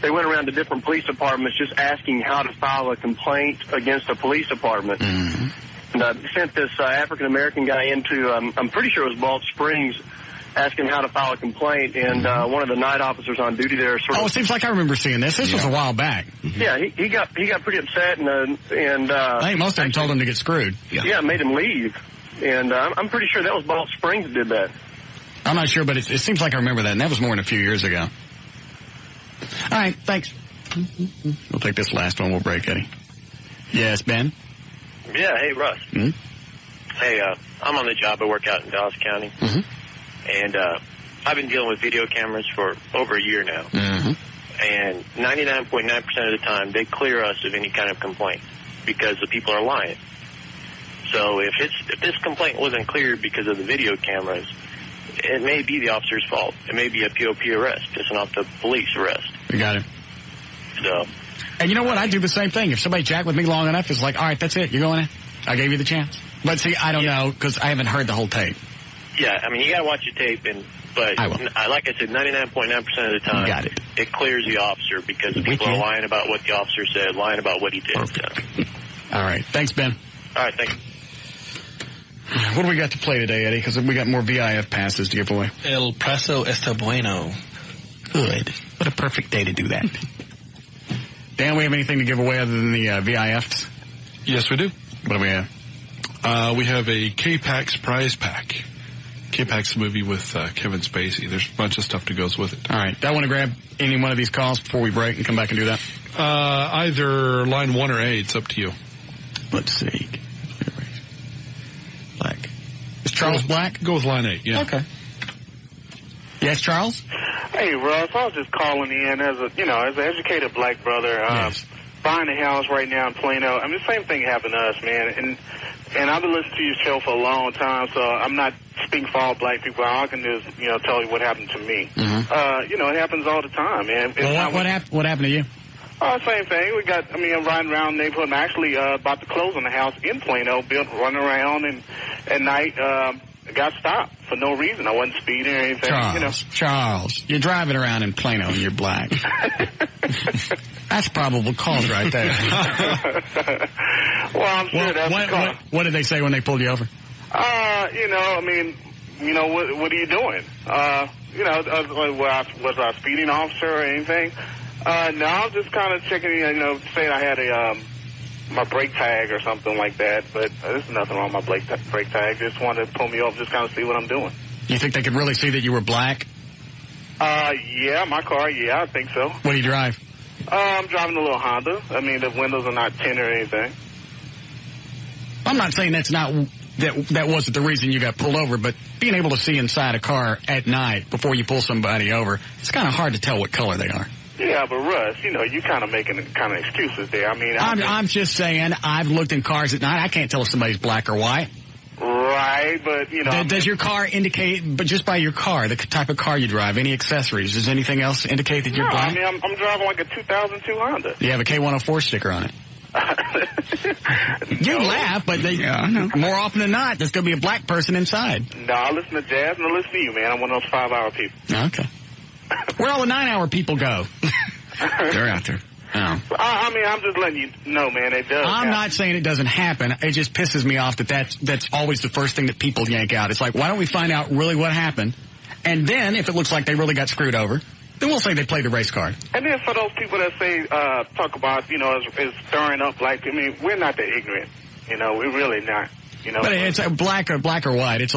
W: they went around to different police departments just asking how to file a complaint against a police department. And I sent this African-American guy into, I'm pretty sure it was Balch Springs, asking how to file a complaint, and one of the night officers on duty there sort of...
A: Oh, it seems like I remember seeing this. This was a while back.
W: Yeah, he got pretty upset, and
A: I think most of them told him to get screwed.
W: Yeah, made him leave. And I'm pretty sure that was Balch Springs that did that.
A: I'm not sure, but it seems like I remember that, and that was more than a few years ago. All right, thanks. We'll take this last one. We'll break, Eddie. Yes, Ben?
X: Yeah, hey, Russ.
A: Mm-hmm.
X: Hey, I'm on the job. I work out in Dallas County. And I've been dealing with video cameras for over a year now. And 99.9% of the time, they clear us of any kind of complaint because the people are lying. So if this complaint wasn't cleared because of the video cameras, it may be the officer's fault. It may be a POP arrest. It's not the police arrest.
A: We got it.
X: So.
A: And you know what? I do the same thing. If somebody jacked with me long enough, it's like, all right, that's it. You're going in. I gave you the chance. But see, I don't know because I haven't heard the whole tape.
X: Yeah, I mean, you got to watch your tape, but like I said, 99.9% of the time, it clears the officer because the people are lying about what the officer said, lying about what he did. So.
A: All right. Thanks, Ben.
X: All right, thank you.
A: What do we got to play today, Eddie? Because we got more VIF passes to give away.
H: El Paso está bueno.
A: Good. What a perfect day to do that. Dan, we have anything to give away other than the VIFs?
C: Yes, we do.
A: What do we have?
C: We have a K-Pax prize pack. K-Pax movie with Kevin Spacey. There's a bunch of stuff that goes with it.
A: All right. Do I want to grab any one of these calls before we break and come back and do that?
C: Either line 1 or 8. It's up to you.
A: Let's see. Black. Is Charles Black?
C: Go with line 8, yeah.
A: Okay. Yes, Charles?
K: Hey, Russ, I was just calling in as an educated black brother, buying a house right now in Plano. I mean, the same thing happened to us, man. And I've been listening to your show for a long time, so I'm not speaking for all black people. All I can do is, tell you what happened to me.
A: Mm-hmm.
K: It happens all the time, man.
A: Well, what happened to you?
K: Same thing. I'm riding around the neighborhood. I'm actually about to close on the house in Plano, running around, and at night, got stopped for no reason. I wasn't speeding or anything.
A: Charles, you're driving around in Plano and you're black. That's probable cause right there.
K: Well, I'm sure that's
A: what did they say when they pulled you over?
K: What are you doing? Was I a speeding officer or anything? No, I was just kind of checking, saying I had my brake tag or something like that, but there's nothing wrong with my brake tag. Just wanted to pull me over, just kind of see what I'm doing.
A: You think they could really see that you were black?
K: Yeah, my car, yeah, I think so.
A: What do you drive?
K: I'm driving a little Honda. I mean, the windows are not tinted or anything.
A: I'm not saying that wasn't the reason you got pulled over, but being able to see inside a car at night before you pull somebody over, it's kind of hard to tell what color they are.
K: Yeah, but Russ, you kind of making kind of excuses there. I mean,
A: I'm just saying, I've looked in cars at night. I can't tell if somebody's black or white.
K: Right, but,
A: Does your car indicate, but just by your car, the type of car you drive, any accessories, does anything else indicate that you're black?
K: I mean, I'm driving like a 2002 Honda.
A: You have a K104 sticker on it. You laugh, but more often than not, there's going to be a black person inside.
K: No, I listen to jazz and I listen to you, man. I'm one of those 5-hour people.
A: Okay. Where all the 9-hour people go? They're out there. Oh.
K: I mean, I'm just letting you know, man, it does
A: happen. Not saying it doesn't happen. It just pisses me off that's always the first thing that people yank out. It's like, why don't we find out really what happened? And then, if it looks like they really got screwed over, then we'll say they played the race card.
K: And then for those people that say, talk about, is stirring up, like, I mean, we're not that ignorant. We're really not.
A: But it's black or white. It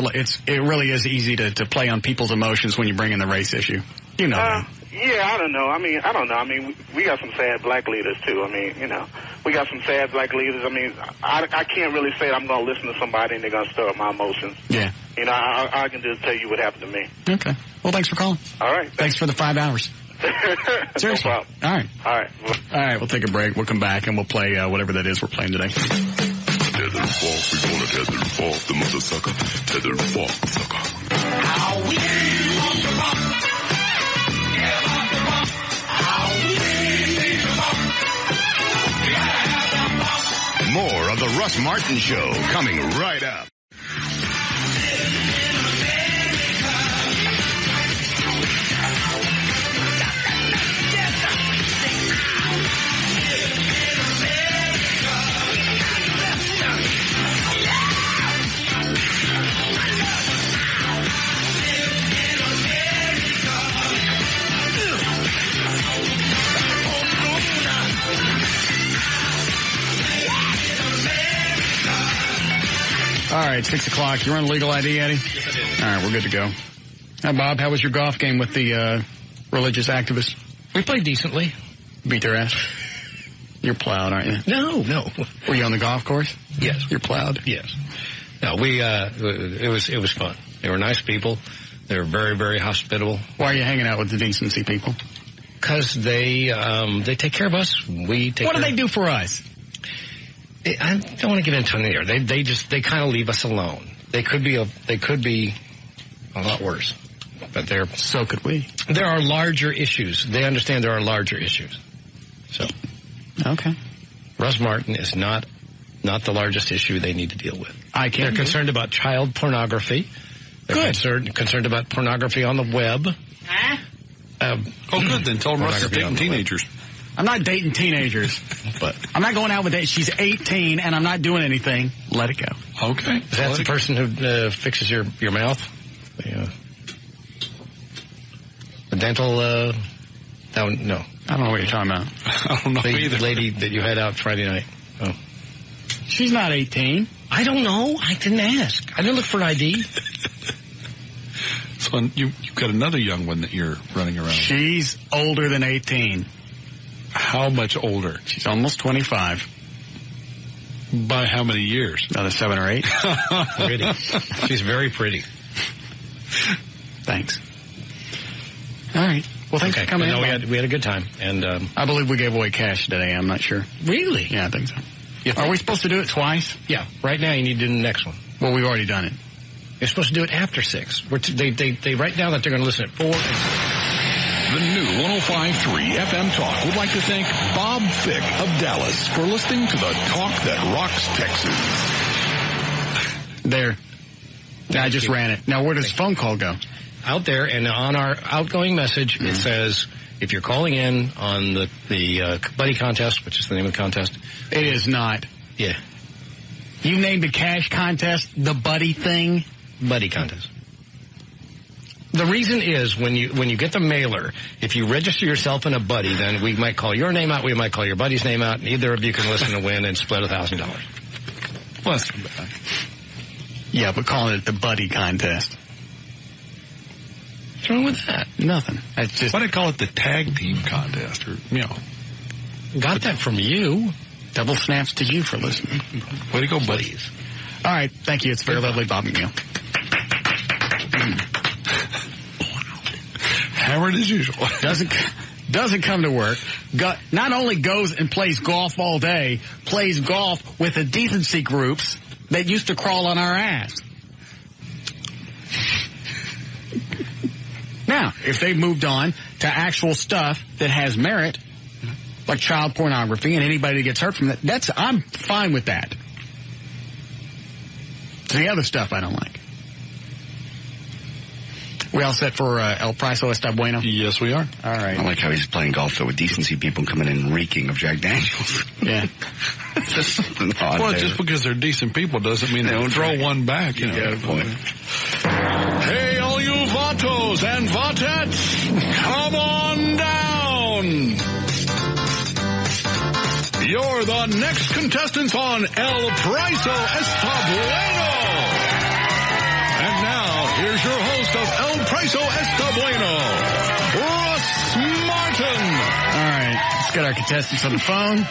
A: really is easy to play on people's emotions when you bring in the race issue. That.
K: Yeah, I don't know. I mean, we got some sad black leaders too. I mean, we got some sad black leaders. I mean, I can't really say I'm going to listen to somebody and they're going to stir up my emotions.
A: Yeah.
K: I can just tell you what happened to me.
A: Okay. Well, thanks for calling.
K: All right.
A: Thanks for the 5 hours. Seriously.
K: No problem.
A: All right.
K: All right.
A: All right. We'll take a break. We'll come back and we'll play whatever that is we're playing today.
G: Tether fork, we gonna tether fork the mother sucker. Tether fork, sucker.
M: How we want the rock. Yeah, rock the rock. How we need the rock. We gotta have some rock.
B: More of the Russ Martin Show coming right up.
A: All right, 6 o'clock. You run legal ID, Eddie?
H: Yes, I did.
A: All right, we're good to go. Now, Bob, how was your golf game with the religious activists?
N: We played decently.
A: Beat their ass? You're plowed, aren't you?
N: No.
A: Were you on the golf course?
N: Yes.
A: You're plowed?
N: Yes. No, it was fun. They were nice people. They were very, very hospitable.
A: Why are you hanging out with the decency people?
N: Because they take care of us. We take
A: What
N: care
A: do they do for us?
N: I don't want to get into it there. They kind of leave us alone. They could be a lot worse. But
A: so could we.
N: There are larger issues. They understand there are larger issues. So.
A: Okay.
N: Russ Martin is not the largest issue they need to deal with. They're concerned about child pornography. They're concerned about pornography on the web.
C: Good. Then tell them Russ is dating teenagers.
A: I'm not dating teenagers, but I'm not going out with that. She's 18 and I'm not doing anything. Let it go.
C: Okay.
N: Is that the person who fixes your mouth? The dental, no.
A: I don't know what you're talking about.
C: I don't know either.
N: The lady that you had out Friday night. Oh.
A: She's not 18.
N: I don't know. I didn't ask. I didn't look for an ID.
C: So you've got another young one that you're running around.
A: She's older than 18.
C: How much older?
A: She's almost 25.
C: By how many years?
A: Another 7 or 8.
N: Pretty. She's very pretty.
A: Thanks. All right. Well, thanks for coming in.
N: No, we had a good time. And
A: I believe we gave away cash today. I'm not sure.
N: Really?
A: Yeah, I think so. Are we supposed to do it twice?
N: Yeah. Right now, you need to do the next one.
A: Well, we've already done it.
N: You're supposed to do it after 6. They write down that they're going to listen at 4 and 6.
G: The new 105.3 FM Talk would like to thank Bob Fick of Dallas for listening to the talk that rocks Texas.
A: There. I just ran it. Now, where does the phone call go?
N: Out there, and on our outgoing message, it says, if you're calling in on the Buddy Contest, which is the name of the contest.
A: It is not.
N: Yeah.
A: You named the cash contest the Buddy thing?
N: Buddy Contest. The reason is when you get the mailer, if you register yourself in a buddy, then we might call your name out, we might call your buddy's name out, and either of you can listen and win and split $1,000.
C: Well, that's not bad.
A: Yeah, but calling it the Buddy Contest.
N: What's wrong with that?
A: Nothing. It's just.
C: Why do they call it the tag team contest? Or,
N: Got that from you.
A: Double snaps to you for listening.
C: Way to go, buddies.
A: All right. Thank you. It's very lovely, Bob McNeil.
C: Hammered as usual.
A: Doesn't come to work. Not only goes and plays golf all day, plays golf with the decency groups that used to crawl on our ass. Now, if they've moved on to actual stuff that has merit, like child pornography, and anybody that gets hurt from that, I'm fine with that. It's the other stuff I don't like. We all set for El Priso Está Bueno?
C: Yes, we are.
A: All right.
B: I like how he's playing golf, though, with decency people coming in reeking of Jack Daniels.
A: Yeah.
B: Just something odd
C: Well,
B: there.
C: just because they're decent people doesn't mean they don't throw one back. You
B: got a point.
G: Hey, all you Vatos and Vatettes, come on down. You're the next contestants on El Priso Está Bueno. And now, here's your host of El Priso Está Bueno, Russ Martin.
A: All right. Let's get our contestants on the phone.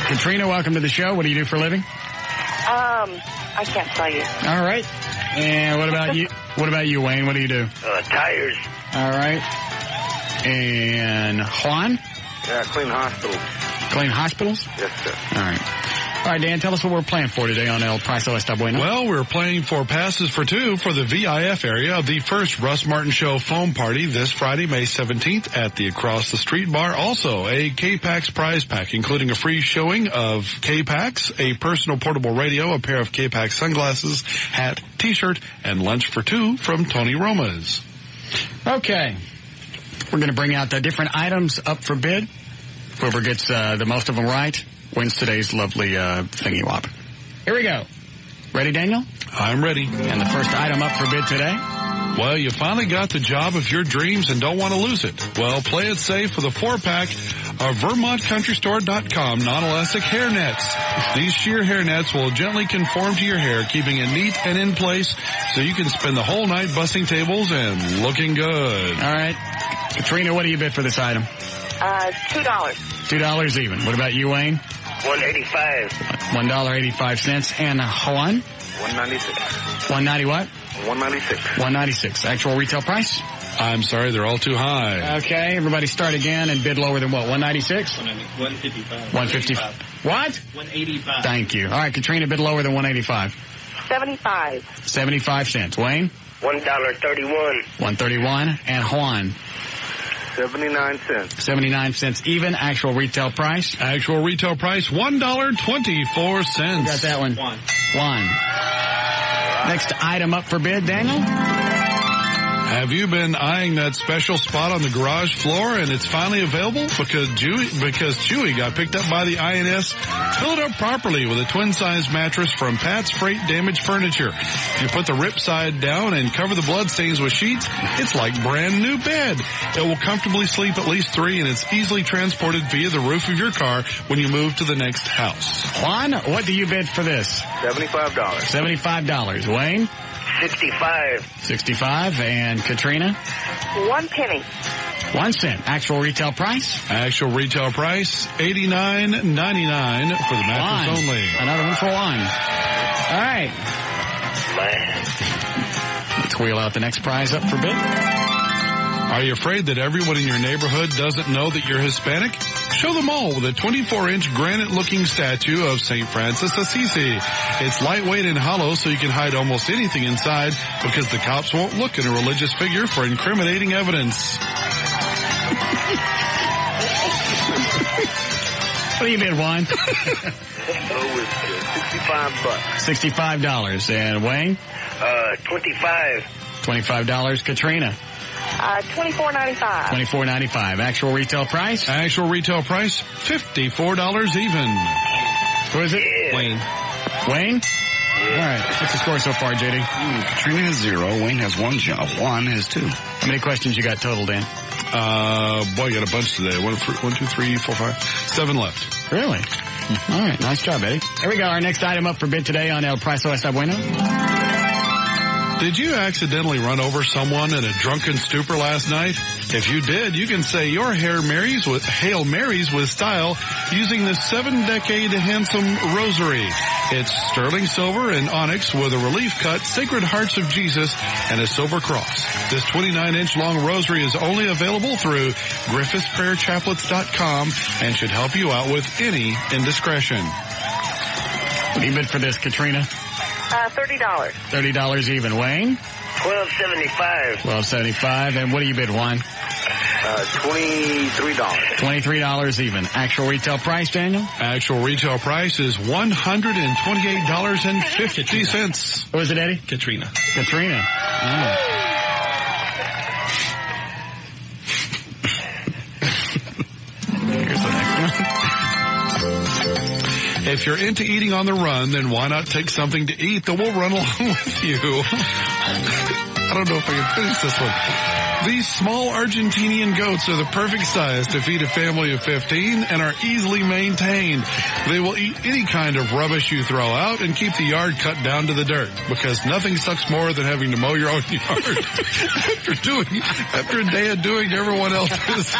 A: Katrina, welcome to the show. What do you do for a living?
F: I can't tell you.
A: All right. And what about you? What about you, Wayne? What do you do?
V: Tires.
A: All right. And Juan?
V: Yeah, clean hospitals.
A: Clean hospitals?
V: Yes, sir.
A: All right. All right, Dan, tell us what we're playing for today on El Priso Está Bueno.
C: Well, we're playing for passes for 2 for the VIF area of the first Russ Martin Show foam party this Friday, May 17th at the Across the Street Bar. Also, a K-Pax prize pack, including a free showing of K-Pax, a personal portable radio, a pair of K-Pax sunglasses, hat, T-shirt, and lunch for 2 from Tony Roma's.
A: Okay. We're going to bring out the different items up for bid. Whoever gets the most of them right wins today's lovely thingy wop. Here we go. Ready, Daniel?
C: I'm ready.
A: And the first item up for bid today?
C: Well, you finally got the job of your dreams and don't want to lose it. Well, play it safe with a 4-pack of VermontCountryStore.com non-elastic hair nets. These sheer hair nets will gently conform to your hair, keeping it neat and in place so you can spend the whole night busting tables and looking good.
A: All right. Katrina, what do you bid for this item?
F: $2.
A: $2 even. What about you, Wayne?
V: $1.85.
A: $1.85. And Juan?
V: $1.96.
A: $1.90 what?
V: $1.96.
A: $1.96. Actual retail price?
C: I'm sorry, they're all too high.
A: Okay, everybody start again and bid lower than what? $1.96?
L: $155.
A: $155. What?
L: $185.
A: Thank you. All right, Katrina, bid lower than $1.85.
F: 75.
A: 75 cents. Wayne?
V: $1.31.
A: $1.31. And Juan?
V: 79 cents.
A: 79 cents even. Actual retail price?
C: Actual retail price, $1.24.
A: Who got that one? Juan. Next item up for bid, Daniel?
C: Have you been eyeing that special spot on the garage floor and it's finally available? Because Chewy got picked up by the INS, filled up properly with a twin-size mattress from Pat's Freight Damaged Furniture. If you put the rip side down and cover the bloodstains with sheets, it's like brand new bed. It will comfortably sleep at least 3, and it's easily transported via the roof of your car when you move to the next house.
A: Juan, what do you bid for this?
V: $75.
A: $75. Wayne?
V: 65.
A: 65. And Katrina?
F: 1 penny.
A: 1 cent. Actual retail price?
C: Actual retail price, $89.99 for the mattress
A: Juan.
C: only.
A: Another one for Juan. All right. Let's wheel out the next prize up for bid.
C: Are you afraid that everyone in your neighborhood doesn't know that you're Hispanic? Show them all with a 24-inch granite-looking statue of St. Francis Assisi. It's lightweight and hollow, so you can hide almost anything inside because the cops won't look at a religious figure for incriminating evidence.
A: What do you bid, Juan?
V: $65.
A: $65. And Wayne?
V: 25.
A: $25. Katrina?
F: $24.95.
A: $24.95. Actual retail price?
C: Actual retail price, $54 even.
A: Who is it?
V: Yeah.
H: Wayne.
A: Wayne? All right. What's the score so far, JD?
B: Katrina has 0. Wayne has 1. Juan has 2.
A: How many questions you got total, Dan?
C: Boy, I got a bunch today. 1, 2, 3, 4, 5, 7 left.
A: Really? All right. Nice job, Eddie. Here we go. Our next item up for bid today on El Precio Está Bueno.
C: Did you accidentally run over someone in a drunken stupor last night? If you did, you can say your Hail Marys with style using the 7-decade handsome rosary. It's sterling silver and onyx with a relief cut, Sacred Hearts of Jesus, and a silver cross. This 29-inch long rosary is only available through GriffithsPrayerChaplets.com and should help you out with any indiscretion.
A: What do you bid for this, Katrina?
F: $30.
A: $30 even. Wayne?
V: $12.75.
A: $12.75. And what do you bid, Juan?
V: $23.
A: $23 even. Actual retail price, Daniel?
C: Actual retail price is $128.50.
A: What was it, Eddie?
H: Katrina.
A: Katrina. Oh. Here's the next one.
C: If you're into eating on the run, then why not take something to eat that will run along with you? I don't know if I can finish this one. These small Argentinian goats are the perfect size to feed a family of 15 and are easily maintained. They will eat any kind of rubbish you throw out and keep the yard cut down to the dirt because nothing sucks more than having to mow your own yard after a day of doing everyone else's.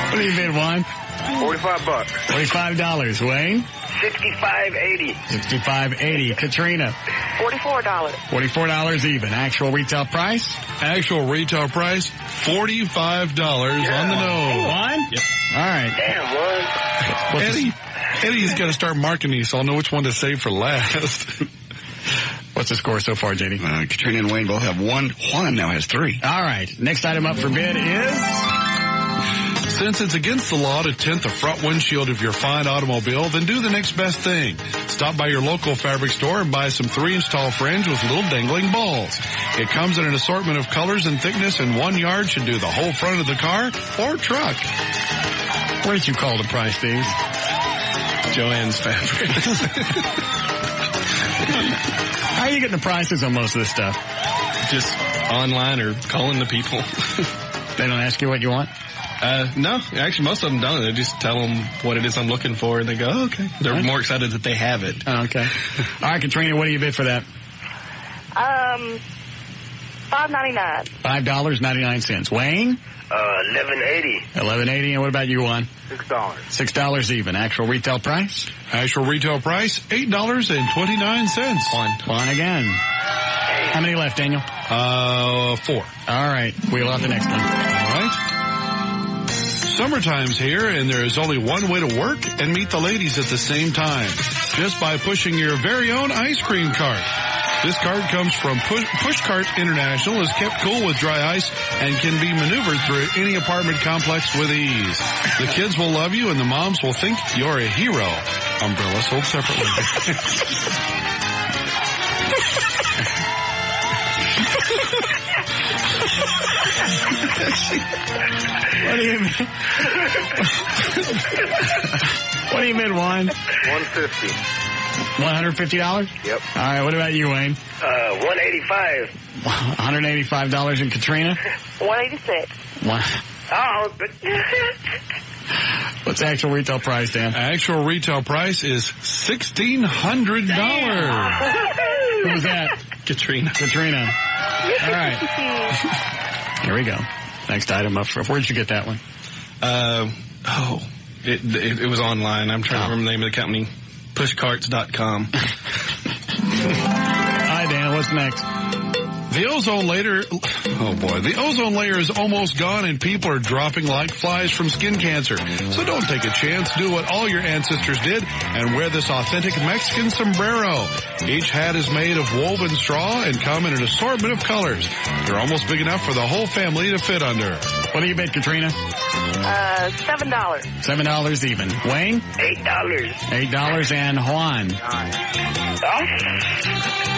A: What do you bid, Juan?
V: $45.
A: $45. Wayne?
V: $65.80.
A: $65.80. Katrina?
F: $44.
A: $44 even. Actual retail price?
C: Actual retail price, $45 on the nose.
A: Juan?
H: Yep.
A: All right.
V: Damn, Juan.
C: Eddie's got to start marking these so I'll know which one to save for last.
A: What's the score so far, JD?
B: Katrina and Wayne both have 1. Juan now has 3.
A: All right. Next item up for bid is...
C: Since it's against the law to tint the front windshield of your fine automobile, then do the next best thing. Stop by your local fabric store and buy some 3-inch tall fringe with little dangling balls. It comes in an assortment of colors and thickness, and 1 yard should do the whole front of the car or truck.
A: What did you call the price, Steve?
H: Joanne's Fabrics.
A: How are you getting the prices on most of this stuff?
H: Just online or calling the people.
A: They don't ask you what you want?
H: No, actually most of them don't. They just tell them what it is I'm looking for and they go, oh, okay. They're more excited that they have it.
A: Oh, okay. All right, Katrina, what do you bid for that?
F: $5.99.
A: $5.99. Wayne?
V: $11.80.
A: $11.80. And what about you, Juan?
V: $6.
A: $6 even. Actual retail price?
C: Actual retail price, $8.29.
A: Juan again. How many left, Daniel?
C: 4.
A: All right. We'll have the next one.
C: All right. Summertime's here, and there is only one way to work and meet the ladies at the same time. Just by pushing your very own ice cream cart. This cart comes from Push Cart International, is kept cool with dry ice, and can be maneuvered through any apartment complex with ease. The kids will love you, and the moms will think you're a hero. Umbrella sold separately.
A: What do you bid, Juan?
W: $150.
A: $150?
W: Yep.
A: All right, what about you, Wayne?
W: $185.
A: $185 and Katrina?
F: $186.
S: Oh,
A: What's the actual retail price, Dan?
C: Actual retail price is $1,600.
A: Who was that?
H: Katrina.
A: All right. Here we go. Next item up. Where'd you get that one?
H: It was online. I'm trying to remember the name of the company. Pushcarts.com.
A: Hi, Dan. What's next?
C: The ozone layer is almost gone and people are dropping like flies from skin cancer. So don't take a chance. Do what all your ancestors did and wear this authentic Mexican sombrero. Each hat is made of woven straw and come in an assortment of colors. They're almost big enough for the whole family to fit under.
A: What do you bid, Katrina?
F: $7.
A: $7 even. Wayne?
W: $8.
A: $8 and Juan?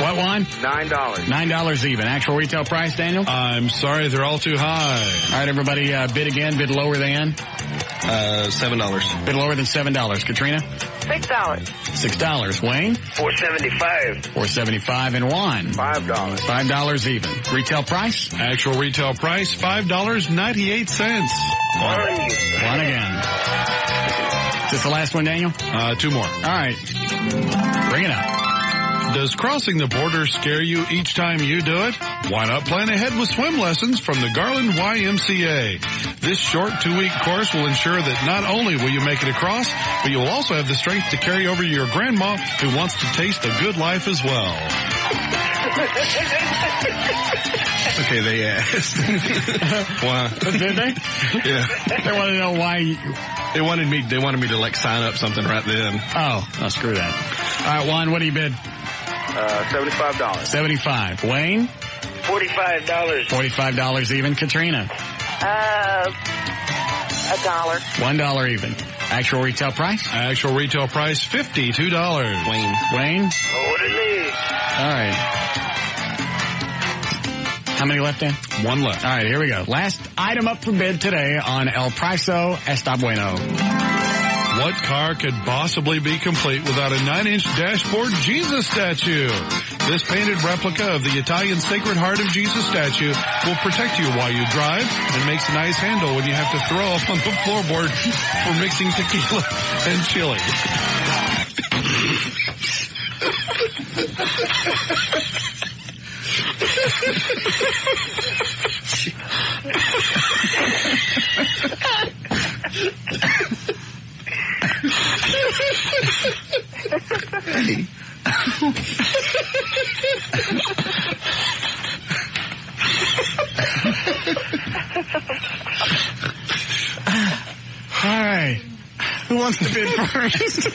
A: What, Juan? $9 even. Actual retail price, Daniel?
C: I'm sorry, they're all too high.
A: All right, everybody, bid again. Bid lower than?
H: $7.
A: Bid lower than $7. Katrina?
F: $6.
A: $6. Wayne?
W: $4.75.
A: $4.75 and Juan?
W: $5.
A: $5 even. Retail price?
C: Actual retail price, $5.98.
A: One again. Is this the last one, Daniel?
C: 2 more.
A: All right. Bring it up.
C: Does crossing the border scare you each time you do it? Why not plan ahead with swim lessons from the Garland YMCA? This short 2-week course will ensure that not only will you make it across, but you will also have the strength to carry over your grandma who wants to taste a good life as well.
H: Okay, they asked. Why?
A: Did they?
H: Yeah.
A: They want to know why.
H: They wanted me to like sign up something right then.
A: Oh, screw that. All right, Juan, what do you bid?
W: $75.
A: 75. Wayne?
W: $45.
A: $45 even. Katrina?
F: $1.
A: $1 even. Actual retail price?
C: Actual retail price, $52.
A: Wayne?
W: What it is?
A: All right. How many left, Dan?
C: 1 left.
A: All right, here we go. Last item up for bid today on El Precio Está Bueno.
C: What car could possibly be complete without a 9-inch dashboard Jesus statue? This painted replica of the Italian Sacred Heart of Jesus statue will protect you while you drive and makes a nice handle when you have to throw up on the floorboard for mixing tequila and chili.
A: All right. Who wants to bid first?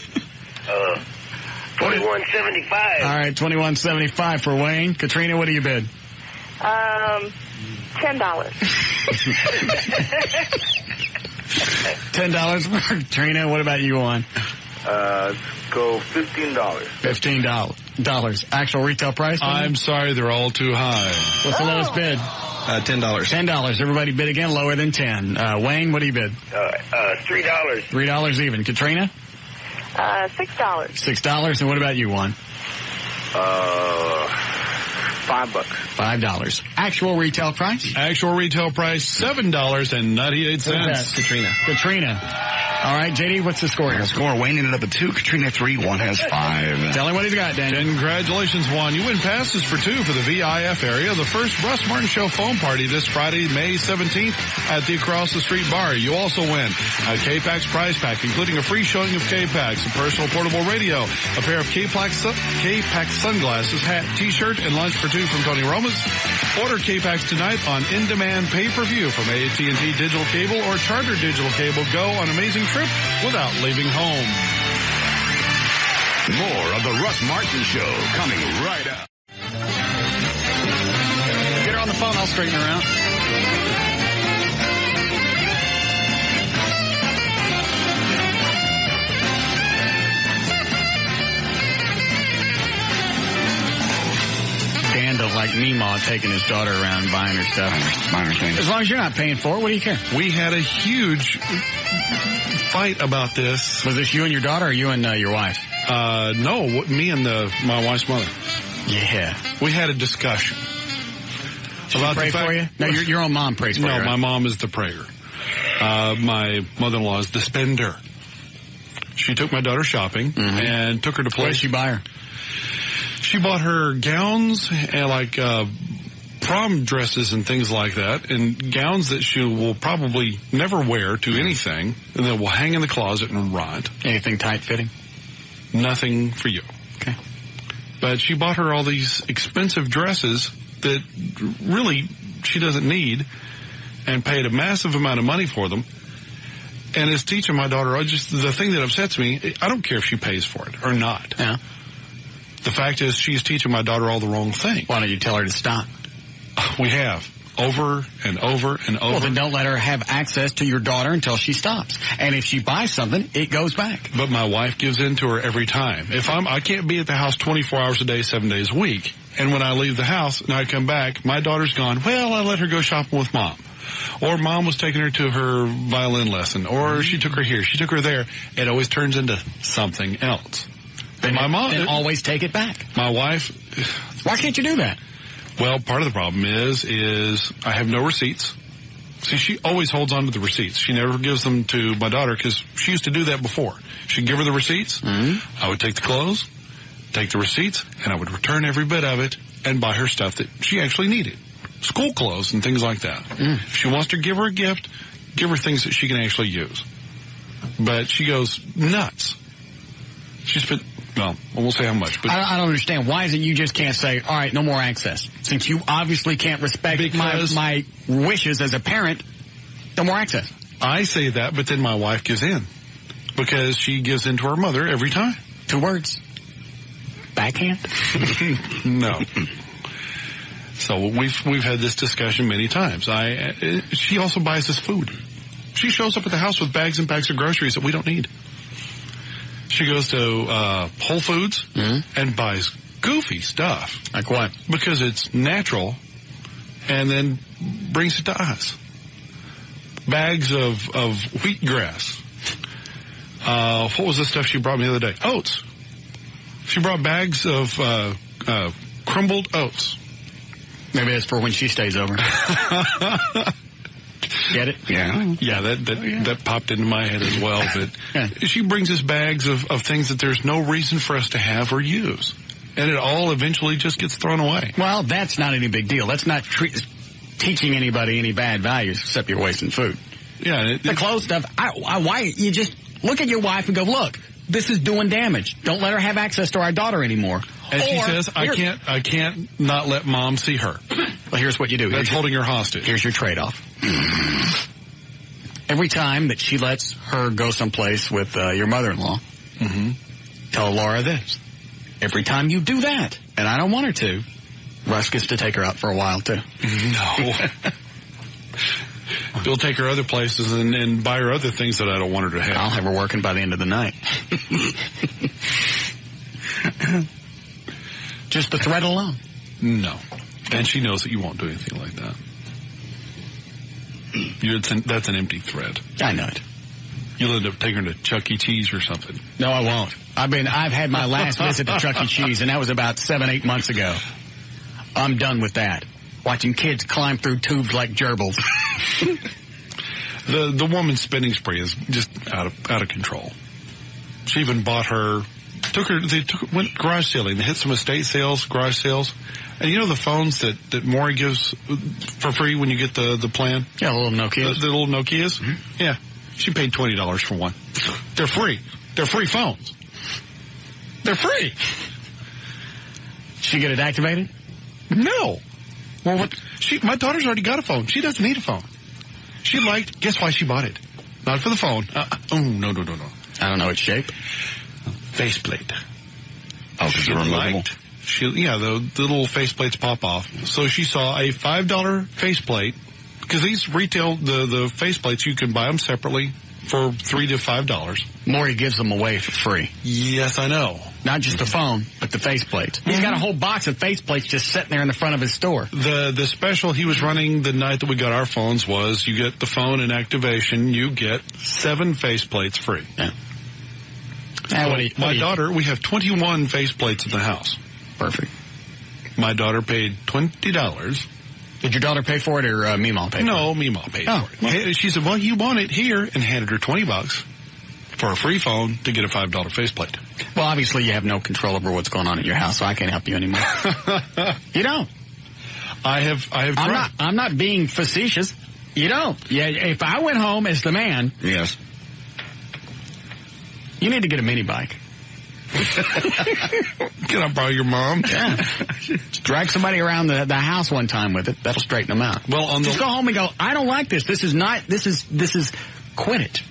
W: $21.75.
A: All right, $21.75 for Wayne. Katrina, what do you bid?
F: $10.
A: $10 for Katrina. What about you, Juan?
W: Go $15.
A: $15. Actual retail price?
C: I'm sorry, they're all too high.
A: What's the lowest bid?
H: $10.
A: $10. Everybody bid again, lower than 10. Wayne, what do you bid?
W: $3.
A: $3 even. Katrina?
F: $6.
A: $6. And what about you, Juan?
W: $5.
A: $5. Actual retail price?
C: Actual retail price, $7.98.
A: Katrina. All right, JD, what's the score here?
B: Score, Wayne ended up at 2, Katrina 3, Juan has 5.
A: Tell him what he's got, Dan.
C: Congratulations, Juan. You win passes for 2 for the VIF area. The first Russ Martin Show phone party this Friday, May 17th at the Across the Street Bar. You also win a K-Pax prize pack, including a free showing of K-Pax, a personal portable radio, a pair of K-Pax sunglasses, hat, t-shirt, and lunch for 2 from Tony Roma's. Order K-Pax tonight on in-demand pay-per-view from AT&T Digital Cable or Charter Digital Cable. Go on amazing trip without leaving home.
G: More of the Russ Martin Show coming right up.
A: Get her on the phone. I'll straighten her out. Dan of like Meemaw taking his daughter around and buying her stuff.
B: Minor things.
A: As long as you're not paying for it, what do you care?
C: We had a huge fight about this.
A: Was this you and your daughter or you and your wife?
C: No, me and my wife's mother.
A: Yeah.
C: We had a discussion.
A: About pray for you? No, your own mom prays for you.
C: No,
A: right?
C: my mom is the prayer. My mother-in-law is the spender. She took my daughter shopping and took her to places.
A: What did she buy her?
C: She bought her gowns and like prom dresses and things like that, and gowns that she will probably never wear to anything, and that will hang in the closet and rot.
A: Anything tight-fitting?
C: Nothing for you.
A: Okay.
C: But she bought her all these expensive dresses that really she doesn't need, and paid a massive amount of money for them, and is teaching my daughter, the thing that upsets me, I don't care if she pays for it or not.
A: Yeah.
C: The fact is she's teaching my daughter all the wrong thing.
A: Why don't you tell her to stop?
C: We have. Over and over and over.
A: Well, then don't let her have access to your daughter until she stops. And if she buys something, it goes back.
C: But my wife gives in to her every time. I can't be at the house 24 hours a day, 7 days a week. And when I leave the house and I come back, my daughter's gone, well, I let her go shopping with mom. Or mom was taking her to her violin lesson. Or she took her here. She took her there. It always turns into something else.
A: Then always take it back.
C: My wife...
A: Why can't you do that?
C: Well, part of the problem is I have no receipts. See, she always holds on to the receipts. She never gives them to my daughter because she used to do that before. She'd give her the receipts. Mm-hmm. I would take the clothes, take the receipts, and I would return every bit of it and buy her stuff that she actually needed. School clothes and things like that. If she wants to give her a gift, give her things that she can actually use. But she goes nuts. She spent... Well, I won't say how much. But
A: I don't understand. Why is it you just can't say, all right, no more access? Since you obviously can't respect my wishes as a parent, no more access.
C: I say that, but then my wife gives in. Because she gives in to her mother every time.
A: 2 words. Backhand?
C: No. So we've had this discussion many times. She also buys us food. She shows up at the house with bags and bags of groceries that we don't need. She goes to Whole Foods and buys goofy stuff.
A: Like what?
C: Because it's natural, and then brings it to us. Bags of wheatgrass. What was the stuff she brought me the other day? Oats. She brought bags of crumbled oats.
A: Maybe that's for when she stays over. Get it?
C: Yeah, that popped into my head as well. But she brings us bags of things that there's no reason for us to have or use. And it all eventually just gets thrown away.
A: Well, that's not any big deal. That's not teaching anybody any bad values except you're wasting food.
C: Yeah.
A: The clothes stuff, why you just look at your wife and go, look, this is doing damage. Don't let her have access to our daughter anymore.
C: And she says, I can't not let mom see her.
A: Well, here's what you do.
C: That's holding her hostage.
A: Here's your trade-off. Every time that she lets her go someplace with your mother-in-law, tell Laura this. Every time you do that, and I don't want her to, Russ gets to take her out for a while, too.
C: No. He'll take her other places and buy her other things that I don't want her to have.
A: I'll have her working by the end of the night. Just the threat alone?
C: No. And she knows that you won't do anything like that. That's an empty threat.
A: I know it.
C: You'll end up taking her to Chuck E. Cheese or something.
A: No, I won't. I've had my last visit to Chuck E. Cheese, and that was about 7-8 months ago. I'm done with that. Watching kids climb through tubes like gerbils.
C: The woman's spending spree is just out of control. She even bought her, went garage sailing. They hit some estate sales, garage sales. And you know the phones that Maury gives for free when you get the plan?
A: Yeah, the little Nokias.
C: The little Nokias? Mm-hmm. Yeah. She paid $20 for one. They're free. They're free phones. They're free.
A: Did she get it activated?
C: No. Well, my daughter's already got a phone. She doesn't need a phone. Guess why she bought it? Not for the phone. No.
A: I don't know its shape.
C: Faceplate.
B: Oh, because they're removable?
C: The little faceplates pop off. So she saw a $5 faceplate, because these retail, the faceplates, you can buy them separately for $3 to $5.
A: Maury gives them away for free.
C: Yes, I know.
A: Not just the phone, but the faceplates. He's got a whole box of faceplates just sitting there in the front of his store.
C: The special he was running the night that we got our phones was you get the phone and activation, you get 7 faceplates free.
A: Yeah.
C: My daughter, we have 21 faceplates in the house.
A: Perfect.
C: My daughter paid $20.
A: Did your daughter pay for it or Meemaw paid for it?
C: No, Meemaw paid for it. She said, well, you want it here, and handed her $20 for a free phone to get a $5 faceplate.
A: Well, obviously you have no control over what's going on at your house, so I can't help you anymore. You don't.
C: I have tried.
A: I'm not being facetious. You don't. Yeah, if I went home as the man.
B: Yes.
A: You need to get a mini bike.
C: Can I borrow your mom?
A: Yeah. Just drag somebody around the house one time with it. That'll straighten them out.
C: Well,
A: just go home and go, I don't like this. This is quit it.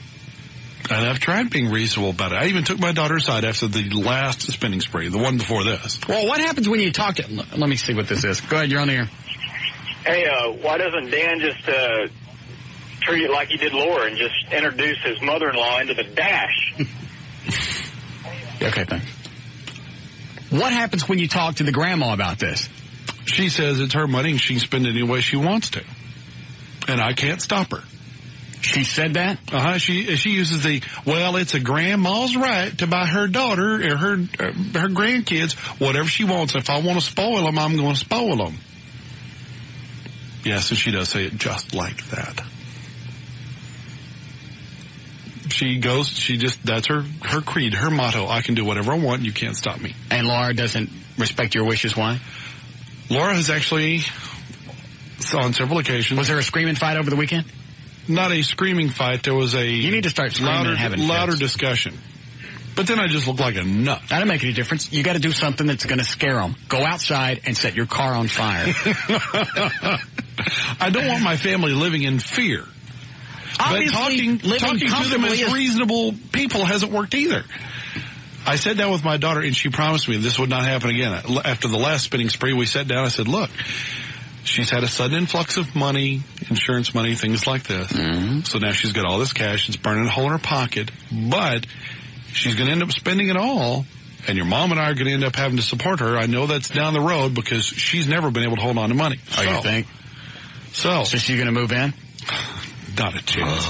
C: And I've tried being reasonable about it. I even took my daughter aside after the last spending spree, the one before this.
A: Well, what happens when you talk to... Let me see what this is. Go ahead, you're on the air.
I: Hey, why doesn't Dan just treat it like he did Laura and just introduce his mother-in-law into the dash?
A: Okay, thanks. What happens when you talk to the grandma about this?
C: She says it's her money and she can spend it any way she wants to. And I can't stop her.
A: She said that?
C: Uh-huh. She uses the, well, it's a grandma's right to buy her daughter or her grandkids whatever she wants. If I want to spoil them, I'm going to spoil them. Yes, and she does say it just like that. That's her creed, her motto. I can do whatever I want. You can't stop me.
A: And Laura doesn't respect your wishes. Why?
C: Laura has actually, on several occasions.
A: Was there a screaming fight over the weekend?
C: Not a screaming fight. There was a.
A: You need to start screaming and having
C: louder discussion. But then I just look like a nut.
A: That doesn't make any difference. You got to do something that's going to scare them. Go outside and set your car on fire.
C: I don't want my family living in fear.
A: Obviously,
C: but talking to them as reasonable people hasn't worked either. I sat down with my daughter, and she promised me this would not happen again. After the last spending spree, we sat down. I said, look, she's had a sudden influx of money, insurance money, things like this. Mm-hmm. So now she's got all this cash. It's burning a hole in her pocket. But she's going to end up spending it all, and your mom and I are going to end up having to support her. I know that's down the road because she's never been able to hold on to money.
A: Oh, you think?
C: So
A: she's going to move in?
C: Not a chance.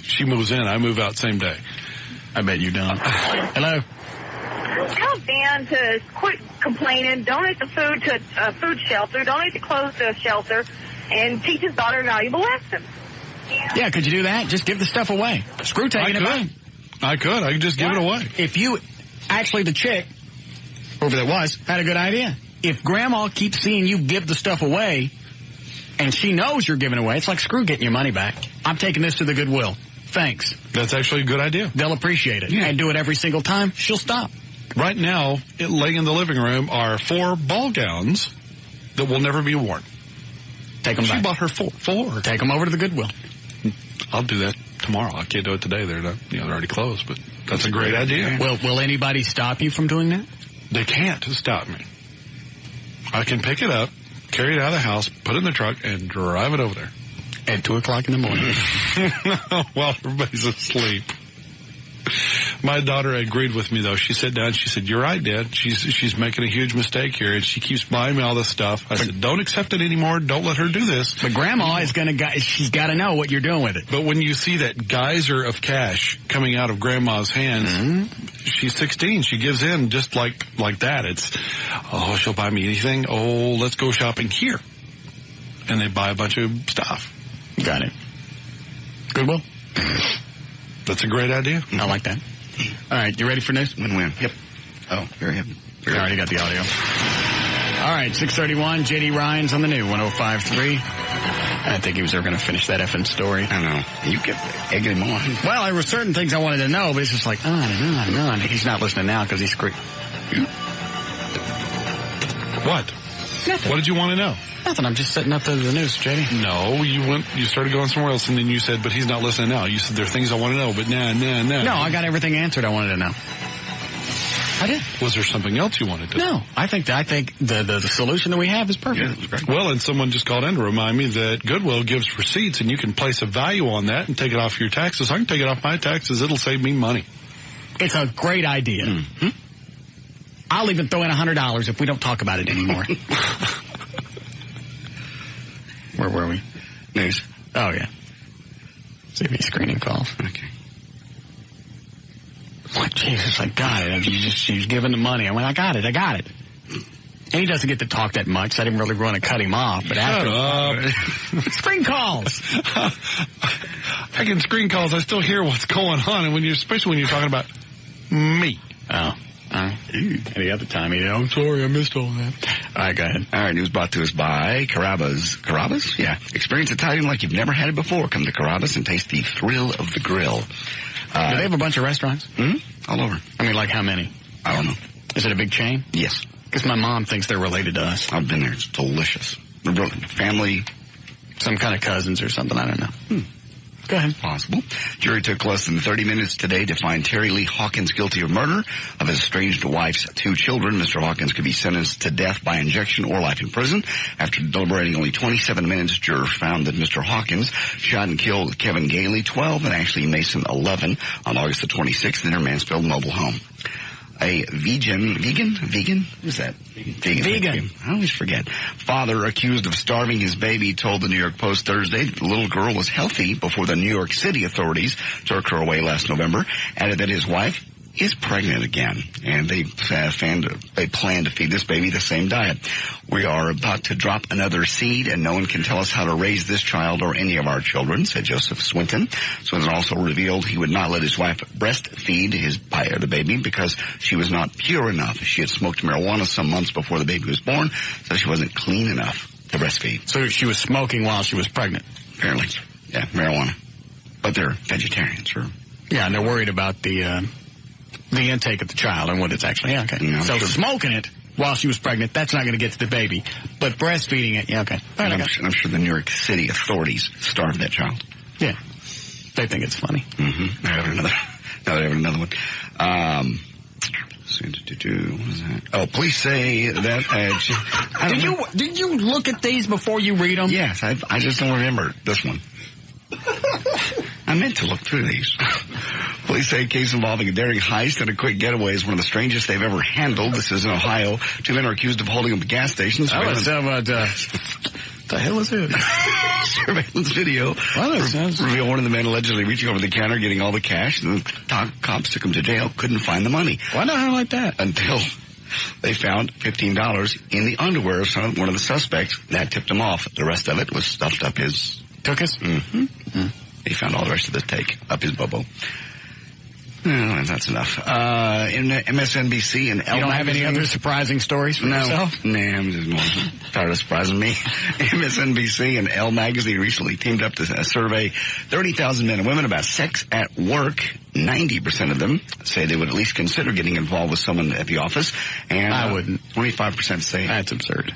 C: She moves in. I move out same day.
A: I bet you don't. Hello.
F: Tell Dan to quit complaining, donate the food to a food shelter, donate the clothes to a shelter, and teach his daughter a valuable lesson.
A: Yeah, could you do that? Just give the stuff away. Screw taking it back.
C: I could just give it away.
A: If you, actually the chick, whoever that was, had a good idea. If Grandma keeps seeing you give the stuff away, and she knows you're giving away, it's like, screw getting your money back. I'm taking this to the Goodwill. Thanks.
C: That's actually a good idea.
A: They'll appreciate it. Yeah. And do it every single time. She'll stop.
C: Right now, laying in the living room are 4 ball gowns that will never be worn.
A: Take them back.
C: She bought her 4.
A: Take them over to the Goodwill.
C: I'll do that tomorrow. I can't do it today. They're not, they're already closed, but that's a great idea.
A: Will anybody stop you from doing that?
C: They can't stop me. I can pick it up, carry it out of the house, put it in the truck, and drive it over there.
A: At 2 o'clock in the morning.
C: While everybody's asleep. My daughter agreed with me, though. She sat down and she said, you're right, Dad. She's making a huge mistake here, and she keeps buying me all this stuff. I said, don't accept it anymore. Don't let her do this.
A: But Grandma is she's got to know what you're doing with it.
C: But when you see that geyser of cash coming out of Grandma's hands, she's 16. She gives in just like that. It's, she'll buy me anything. Let's go shopping here. And they buy a bunch of stuff.
A: Got it. Goodwill?
C: That's a great idea.
A: I like that. All right, you ready for news?
B: Win-win. Yep. Oh, very happy.
A: We already got the audio. All right, 6:31. J.D. Ryan's on the new 105.3. I think he was ever going to finish that effing story.
B: I know. You kept egging him on.
A: Well, there were certain things I wanted to know, but it's just like, on and on. He's not listening now because he's screaming.
C: What?
A: Nothing.
C: What did you want to know?
A: Nothing. I'm just setting up the news, JD.
C: No, you started going somewhere else, and then you said, but he's not listening now. You said, there are things I want to know, but no.
A: No, I got everything answered I wanted to know. I did.
C: Was there something else you wanted to
A: No, I think the solution that we have is perfect.
B: Yeah, it was great.
C: Well, and someone just called in to remind me that Goodwill gives receipts, and you can place a value on that and take it off your taxes. I can take it off my taxes. It'll save me money.
A: It's a great idea.
B: Mm-hmm.
A: I'll even throw in $100 if we don't talk about it anymore. Where were we?
B: News.
A: Oh, yeah. See if he's screening calls.
B: Okay.
A: Like, Jesus, I got it. She's giving the money. I went, I got it. And he doesn't get to talk that much, so I didn't really want to cut him off. But after screen calls.
C: I can screen calls. I still hear what's going on, and especially when you're talking about me.
A: Oh. All right. Any other time, I'm sorry, I missed all that. All right, go ahead.
B: All right, news brought to us by Carrabba's. Carrabba's? Yeah. Experience Italian like you've never had it before. Come to Carrabba's and taste the thrill of the grill.
A: Do they have a bunch of restaurants?
B: All over.
A: I mean, like how many?
B: I don't know.
A: Is it a big chain?
B: Yes.
A: Because my mom thinks they're related to us.
B: I've been there. It's delicious. Family.
A: Some kind of cousins or something. I don't know. Go ahead.
B: Possible. Jury took less than 30 minutes today to find Terry Lee Hawkins guilty of murder of his estranged wife's 2 children. Mr. Hawkins could be sentenced to death by injection or life in prison. After deliberating only 27 minutes, jurors found that Mr. Hawkins shot and killed Kevin Gailey, 12, and Ashley Mason, 11, on August the 26th in their Mansfield mobile home. A vegan? What is that? Vegan. I always forget. Father accused of starving his baby told the New York Post Thursday that the little girl was healthy before the New York City authorities took her away last November. Added that his wife is pregnant again, and they plan to feed this baby the same diet. We are about to drop another seed, and no one can tell us how to raise this child or any of our children, said Joseph Swinton. Swinton also revealed he would not let his wife breastfeed the baby because she was not pure enough. She had smoked marijuana some months before the baby was born, so she wasn't clean enough to breastfeed.
A: So she was smoking while she was pregnant?
B: Apparently. Yeah, marijuana. But they're vegetarians, or...
A: Yeah, and they're worried about the intake of the child and what it's actually... Yeah, okay.
B: Yeah,
A: so smoking it while she was pregnant, that's not going to get to the baby. But breastfeeding it, yeah, okay. Right,
B: I'm sure the New York City authorities starved that child.
A: Yeah. They think it's funny.
B: Mm-hmm. I have another one. What is that? Oh, police say that...
A: Did you look at these before you read them?
B: Yes, I just don't remember this one. I meant to look through these. Police say a case involving a daring heist and a quick getaway is one of the strangest they've ever handled. This is in Ohio. 2 men are accused of holding up a gas station.
A: The hell is it?
B: Surveillance video revealed one of the men allegedly reaching over the counter, getting all the cash, and the cops took him to jail. Couldn't find the money.
A: Why not highlight that? Until
B: they found $15 in the underwear of one of the suspects. That tipped him off. The rest of it was stuffed up his...
A: Tuchus?
B: Mm-hmm. They found all the rest of the take up his bobo. No, that's enough. In MSNBC and Elle
A: You don't have
B: magazine,
A: any other surprising stories for yourself?
B: Nah, I'm just tired of surprising me. MSNBC and Elle magazine recently teamed up to survey 30,000 men and women about sex at work. 90% of them say they would at least consider getting involved with someone at the office. And
A: I wouldn't.
B: 25% say...
A: That's absurd.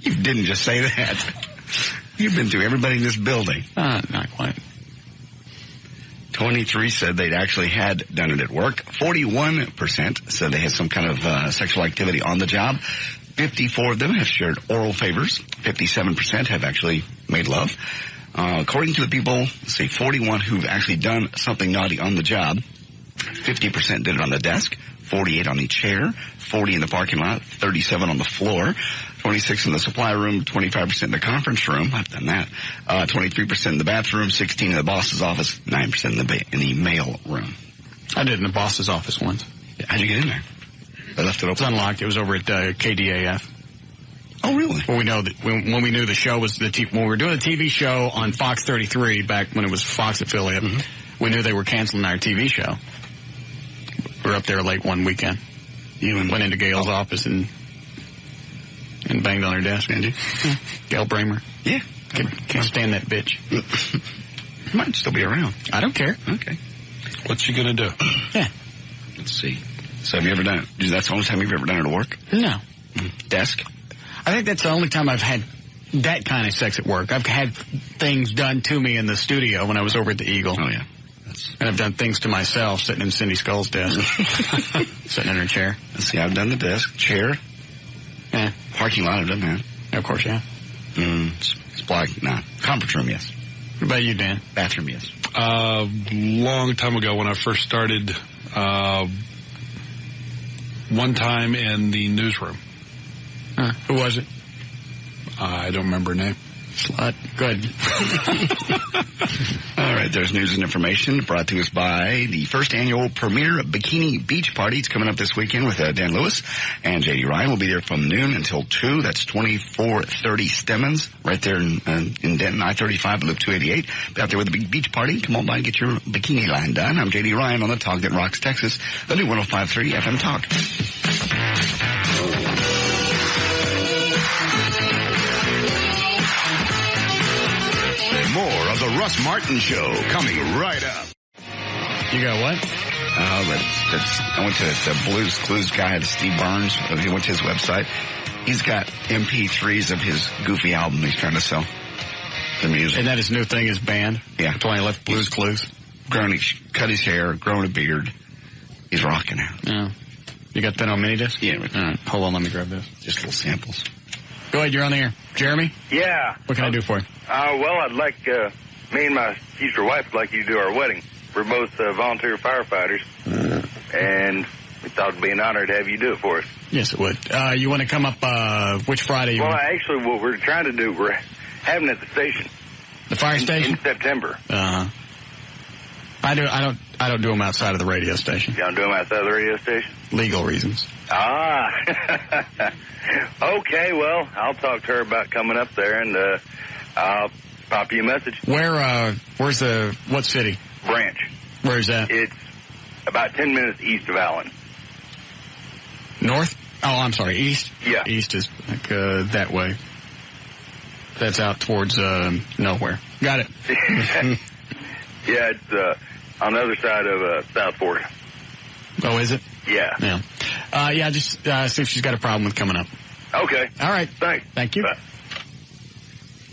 B: You didn't just say that. You've been through everybody in this building.
A: Not quite.
B: 23 said they'd actually had done it at work. 41% said they had some kind of sexual activity on the job. 54 of them have shared oral favors. 57% have actually made love. According to the people, say 41 who've actually done something naughty on the job. 50% did it on the desk. 48 on the chair. 40 in the parking lot. 37 on the floor. 26 in the supply room, 25% in the conference room. I've done that. 23% in the bathroom, 16 in the boss's office, 9% in the mail room.
A: I did in the boss's office once.
B: How'd you get in there? They left it open.
A: It was unlocked. It was over at KDAF.
B: Oh, really?
A: Well, we know that when we knew the show was when we were doing a TV show on Fox 33 back when it was Fox affiliate, we knew they were canceling our TV show. We were up there late one weekend. You went into Gail's office and banged on her desk.
B: Andy?
A: Gail Bramer.
B: Yeah.
A: Can't stand that bitch.
B: Might still be around.
A: I don't care.
B: Okay.
C: What's she going to do?
A: Yeah.
B: Let's see. So have you ever done it? That's the only time you've ever done it at work?
A: No.
B: Desk?
A: I think that's the only time I've had that kind of sex at work. I've had things done to me in the studio when I was over at the Eagle.
B: Oh, yeah. That's
A: And I've done things to myself sitting in Cindy Skull's desk. Sitting in her chair.
B: Let's see, I've done the desk, chair.
A: Yeah.
B: Parking lot, I've done that.
A: Of course, yeah.
B: Conference room, yes.
A: What about you, Dan?
B: Bathroom, yes.
C: Long time ago when I first started, one time in the newsroom.
A: Who was it?
C: I don't remember her name.
A: Slut. Good.
B: All right, there's news and information brought to us by the first annual Premier Bikini Beach Party. It's coming up this weekend with Dan Lewis and J.D. Ryan. We'll be there from noon until 2. That's 2430 Stemmons, right there in Denton, I-35, Loop 288. Be out there with the big beach party. Come on by and get your bikini line done. I'm J.D. Ryan on the Talk That Rocks Texas, the new 105.3 FM Talk.
G: More of the Russ Martin Show coming right up.
A: You got what?
B: I went to the Blues Clues guy, Steve Barnes. He went to his website. He's got MP3s of his goofy album he's trying to sell. The music.
A: And that his new thing, his band?
B: Yeah.
A: That's why he left Blues Clues.
B: Cut his hair, grown a beard. He's rocking out.
A: Yeah. You got that on mini disc?
B: Yeah.
A: All right. Hold on, let me grab this.
B: Just little samples.
A: Go ahead, you're on the air. Jeremy?
E: Yeah.
A: What can I do for you?
E: Well, I'd like, me and my future wife would like you to do our wedding. We're both volunteer firefighters, and we thought it'd be an honor to have you do it for us.
A: Yes, it would. You want to come up, which Friday?
E: Actually, what we're trying to do, we're having it at the station.
A: The fire station?
E: In September.
A: I don't do them outside of the radio station.
E: You don't do them outside of the radio station?
A: Legal reasons.
E: Okay, well, I'll talk to her about coming up there, and I'll pop you a message.
A: Where's what city?
E: Branch.
A: Where's that?
E: It's about 10 minutes east of Allen.
A: North? Oh, I'm sorry, east?
E: Yeah.
A: East is like that way. That's out towards nowhere. Got it.
E: Yeah, it's on the other side of South Fork.
A: Oh, is it?
E: Yeah.
A: Yeah, just see if she's got a problem with coming up.
E: Okay.
A: All right.
E: Thanks.
A: Thank you.
E: Bye.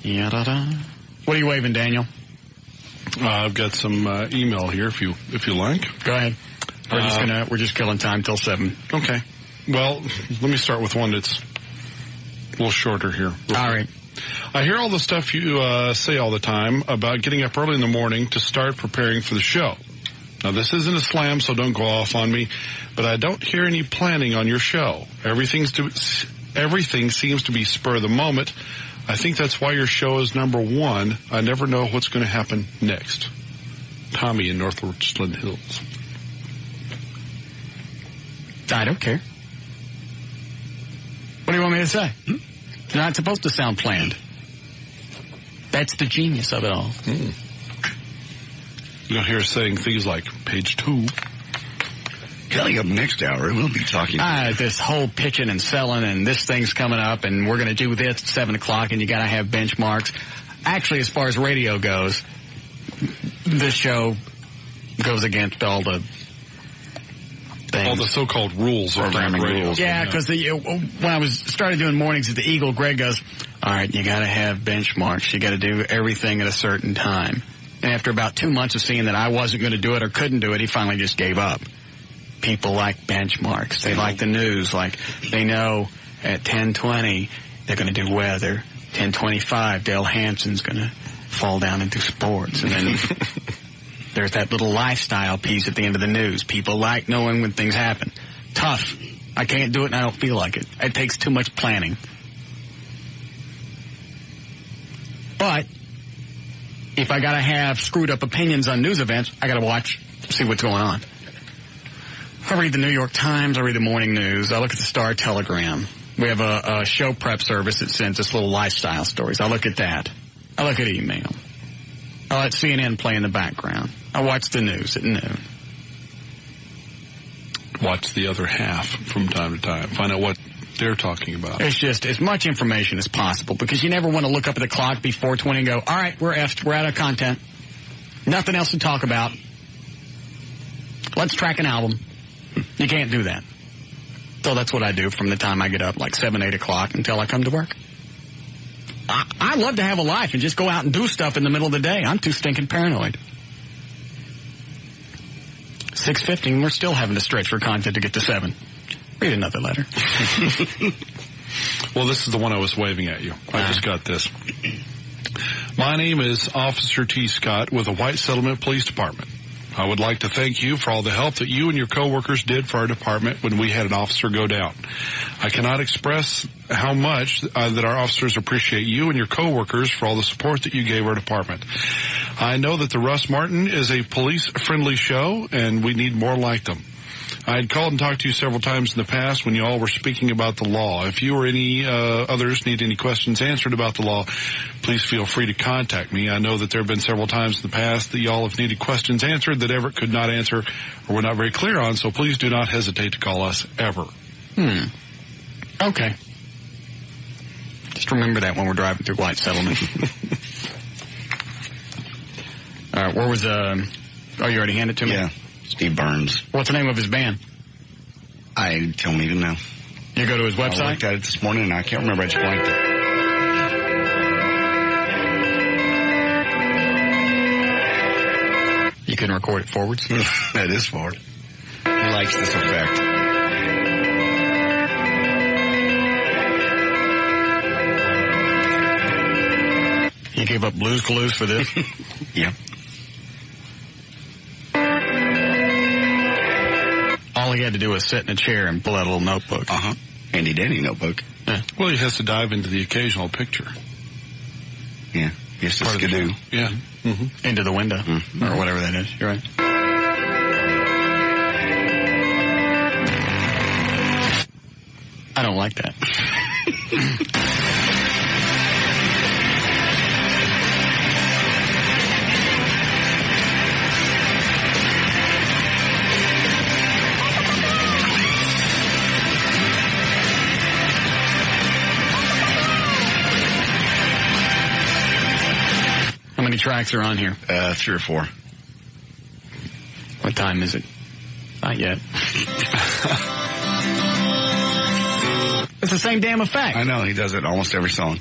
A: Yeah-da-da. What are you waving, Daniel?
C: I've got some email here if you like.
A: Go ahead. We're just killing time till 7.
C: Okay. Well, let me start with one that's a little shorter here.
A: All right.
C: I hear all the stuff you say all the time about getting up early in the morning to start preparing for the show. Now, this isn't a slam, so don't go off on me, but I don't hear any planning on your show. Everything seems to be spur of the moment. I think that's why your show is number 1. I never know what's going to happen next. Tommy in North Richland Hills.
A: I don't care. What do you want me to say? It's not supposed to sound planned. That's the genius of it all.
C: You'll hear us saying things like page 2.
B: Coming up next hour, we'll be talking
A: this whole pitching and selling, and this thing's coming up, and we're going to do this at 7 o'clock, and you got to have benchmarks. Actually, as far as radio goes, this show goes against all the things.
C: All the so-called rules.
B: Programming rules.
A: Yeah, because when I started doing mornings at the Eagle, Greg goes, all right, you got to have benchmarks. You got to do everything at a certain time. And after about 2 months of seeing that I wasn't going to do it or couldn't do it, he finally just gave up. People like benchmarks. They like the news. Like, they know at 10:20 they're going to do weather. 10:25, Dale Hansen's going to fall down and do sports. And then there's that little lifestyle piece at the end of the news. People like knowing when things happen. Tough. I can't do it and I don't feel like it. It takes too much planning. But if I got to have screwed up opinions on news events, I got to see what's going on. I read the New York Times, I read the morning news, I look at the Star Telegram. We have a show prep service that sends us little lifestyle stories. I look at that. I look at email. I let CNN play in the background. I watch the news at noon.
C: Watch the other half from time to time. Find out what they're talking about.
A: It's just as much information as possible because you never want to look up at the clock before 20 and go, all right, we're effed. We're out of content. Nothing else to talk about. Let's track an album. You can't do that. So that's what I do from the time I get up, like 7, 8 o'clock until I come to work. I love to have a life and just go out and do stuff in the middle of the day. I'm too stinking paranoid. 6:50, and we're still having to stretch for content to get to 7. Read another letter.
C: Well, this is the one I was waving at you. I just got this. My name is Officer T. Scott with the White Settlement Police Department. I would like to thank you for all the help that you and your coworkers did for our department when we had an officer go down. I cannot express how much that our officers appreciate you and your coworkers for all the support that you gave our department. I know that the Russ Martin is a police-friendly show, and we need more like them. I had called and talked to you several times in the past when you all were speaking about the law. If you or any others need any questions answered about the law, please feel free to contact me. I know that there have been several times in the past that y'all have needed questions answered that Everett could not answer or were not very clear on, so please do not hesitate to call us ever.
A: Okay. Just remember that when we're driving through White Settlement. Where was, oh, you already handed it to me?
B: Yeah. Steve Burns.
A: What's the name of his band?
B: I don't even know.
A: You go to his website?
B: I looked at it this morning, and I can't remember. I just blanked it.
A: You can record it forwards?
B: That is forward. He likes this effect.
A: You gave up Blues Clues for this?
B: Yeah.
A: All he had to do was sit in a chair and pull out a little notebook.
B: Handy dandy notebook.
A: Yeah.
C: Well, he has to dive into the occasional picture.
B: Yeah. He has to skidoo.
C: Yeah.
A: Mm-hmm. Into the window. Mm-hmm. Or whatever that is. You're right. I don't like that. How many tracks are on here?
B: 3 or 4.
A: What time is it? Not yet. It's the same damn effect.
B: I know, he does it almost every song.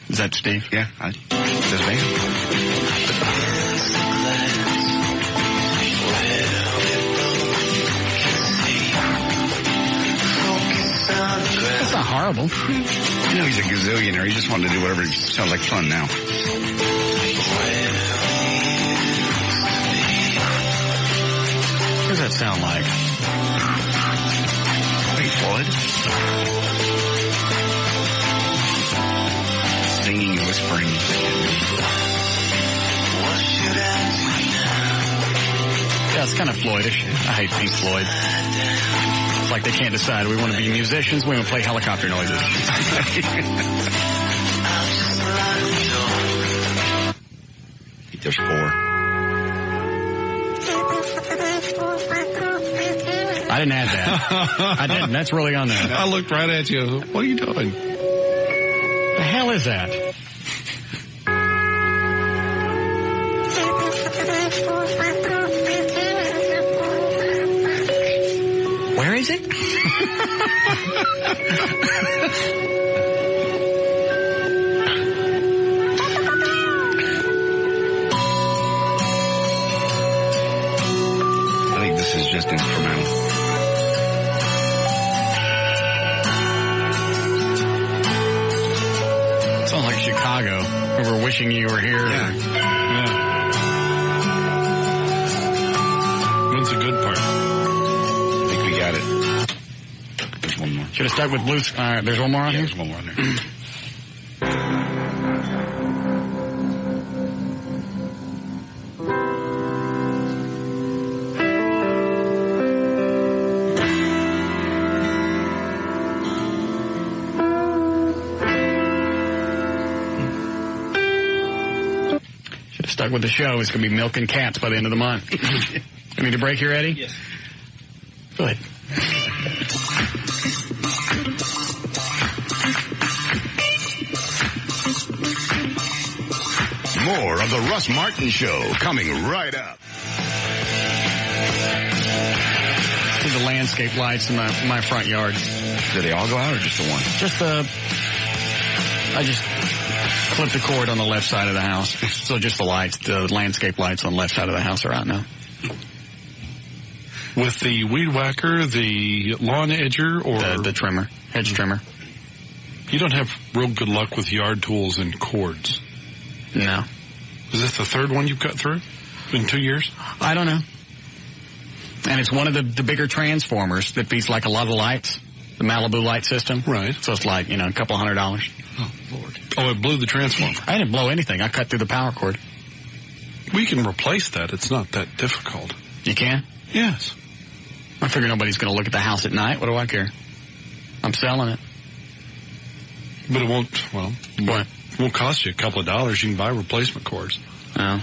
A: Is that Steve?
B: Yeah, that's his band.
A: That's not horrible.
B: You know, he's a gazillionaire. He just wanted to do whatever sounds like fun now.
A: What does that sound like?
B: Pink Floyd. Singing and whispering.
A: Yeah, it's kind of Floydish. I hate Pink Floyd. It's like they can't decide. We want to be musicians. We want to play helicopter noises.
B: There's 4.
A: I didn't add that. I didn't. That's really on there.
C: I looked right at you. What are you doing?
A: The hell is that? Where is it?
B: I think this is just instrumental.
A: Sounds like Chicago. We were wishing you were here.
C: Yeah. When's the good part?
B: I think we got it. There's one more.
A: Should have stuck with blues. There's one more on here?
B: There's one more on there.
A: Stuck with the show. It's going to be milking cats by the end of the month. You need a break here, Eddie?
L: Yes.
A: Good.
G: More of the Russ Martin Show coming right up.
A: Did the landscape lights in my front yard.
B: Do they all go out or just the one?
A: Just I just clipped the cord on the left side of the house. So just the lights, the landscape lights on the left side of the house are out now.
C: With the weed whacker, the lawn edger, or
A: the trimmer, hedge trimmer.
C: You don't have real good luck with yard tools and cords.
A: No.
C: Is this the third one you've cut through in 2 years?
A: I don't know. And it's one of the bigger transformers that feeds like a lot of lights, the Malibu light system.
C: Right.
A: So it's like, a couple $100.
C: Oh, Lord. Oh, it blew the transformer.
A: I didn't blow anything. I cut through the power cord.
C: We can replace that. It's not that difficult.
A: You can?
C: Yes.
A: I figure nobody's going to look at the house at night. What do I care? I'm selling it.
C: But it won't, what? It won't cost you a couple of dollars. You can buy replacement cords.
A: No.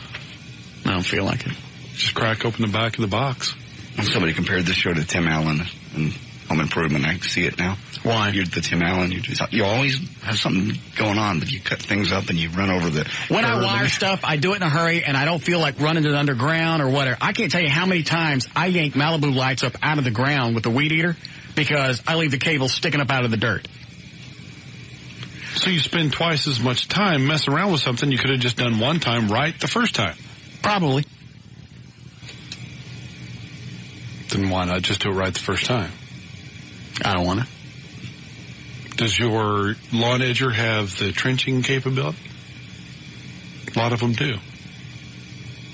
A: I don't feel like it.
C: Just crack open the back of the box.
B: Somebody compared this show to Tim Allen and Home Improvement. I see it now.
A: Why?
B: You're the Tim Allen. You always have something going on, but you cut things up and you run over the...
A: When I wire stuff, I do it in a hurry, and I don't feel like running it underground or whatever. I can't tell you how many times I yank Malibu lights up out of the ground with the weed eater because I leave the cable sticking up out of the dirt.
C: So you spend twice as much time messing around with something you could have just done one time right the first time.
A: Probably.
C: Then why not just do it right the first time?
A: I don't want to.
C: Does your lawn edger have the trenching capability? A lot of them do.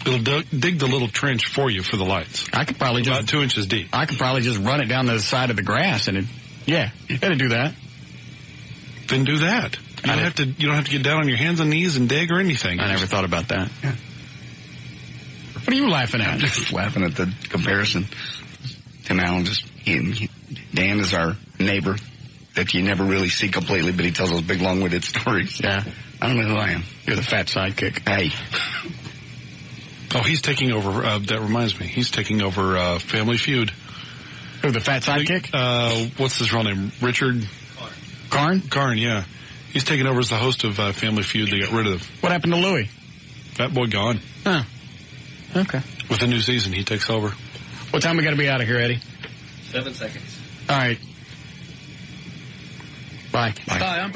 C: It'll dig the little trench for you for the lights.
A: I could probably
C: about 2 inches deep.
A: I could probably just run it down the side of the grass and it'd do that.
C: Then do that. You don't have to get down on your hands and knees and dig or anything.
A: I never thought about that. Yeah. What are you laughing at?
B: I'm just laughing at the comparison. Tim Allen Dan is our neighbor that you never really see completely, but he tells those big long-winded stories.
A: Yeah.
B: I don't know who I am.
A: You're the fat sidekick.
B: Hey.
C: Oh, he's taking over, that reminds me, he's taking over Family Feud.
A: Who, the fat sidekick?
C: What's his real name? Richard?
A: Karn?
C: Karn, yeah. He's taking over as the host of Family Feud they got rid of.
A: What happened to Louie?
C: That boy gone.
A: Oh. Okay.
C: With the new season, he takes over.
A: What time we got to be out of here, Eddie?
L: 7 seconds.
A: All right. Bye.
L: Bye. I'm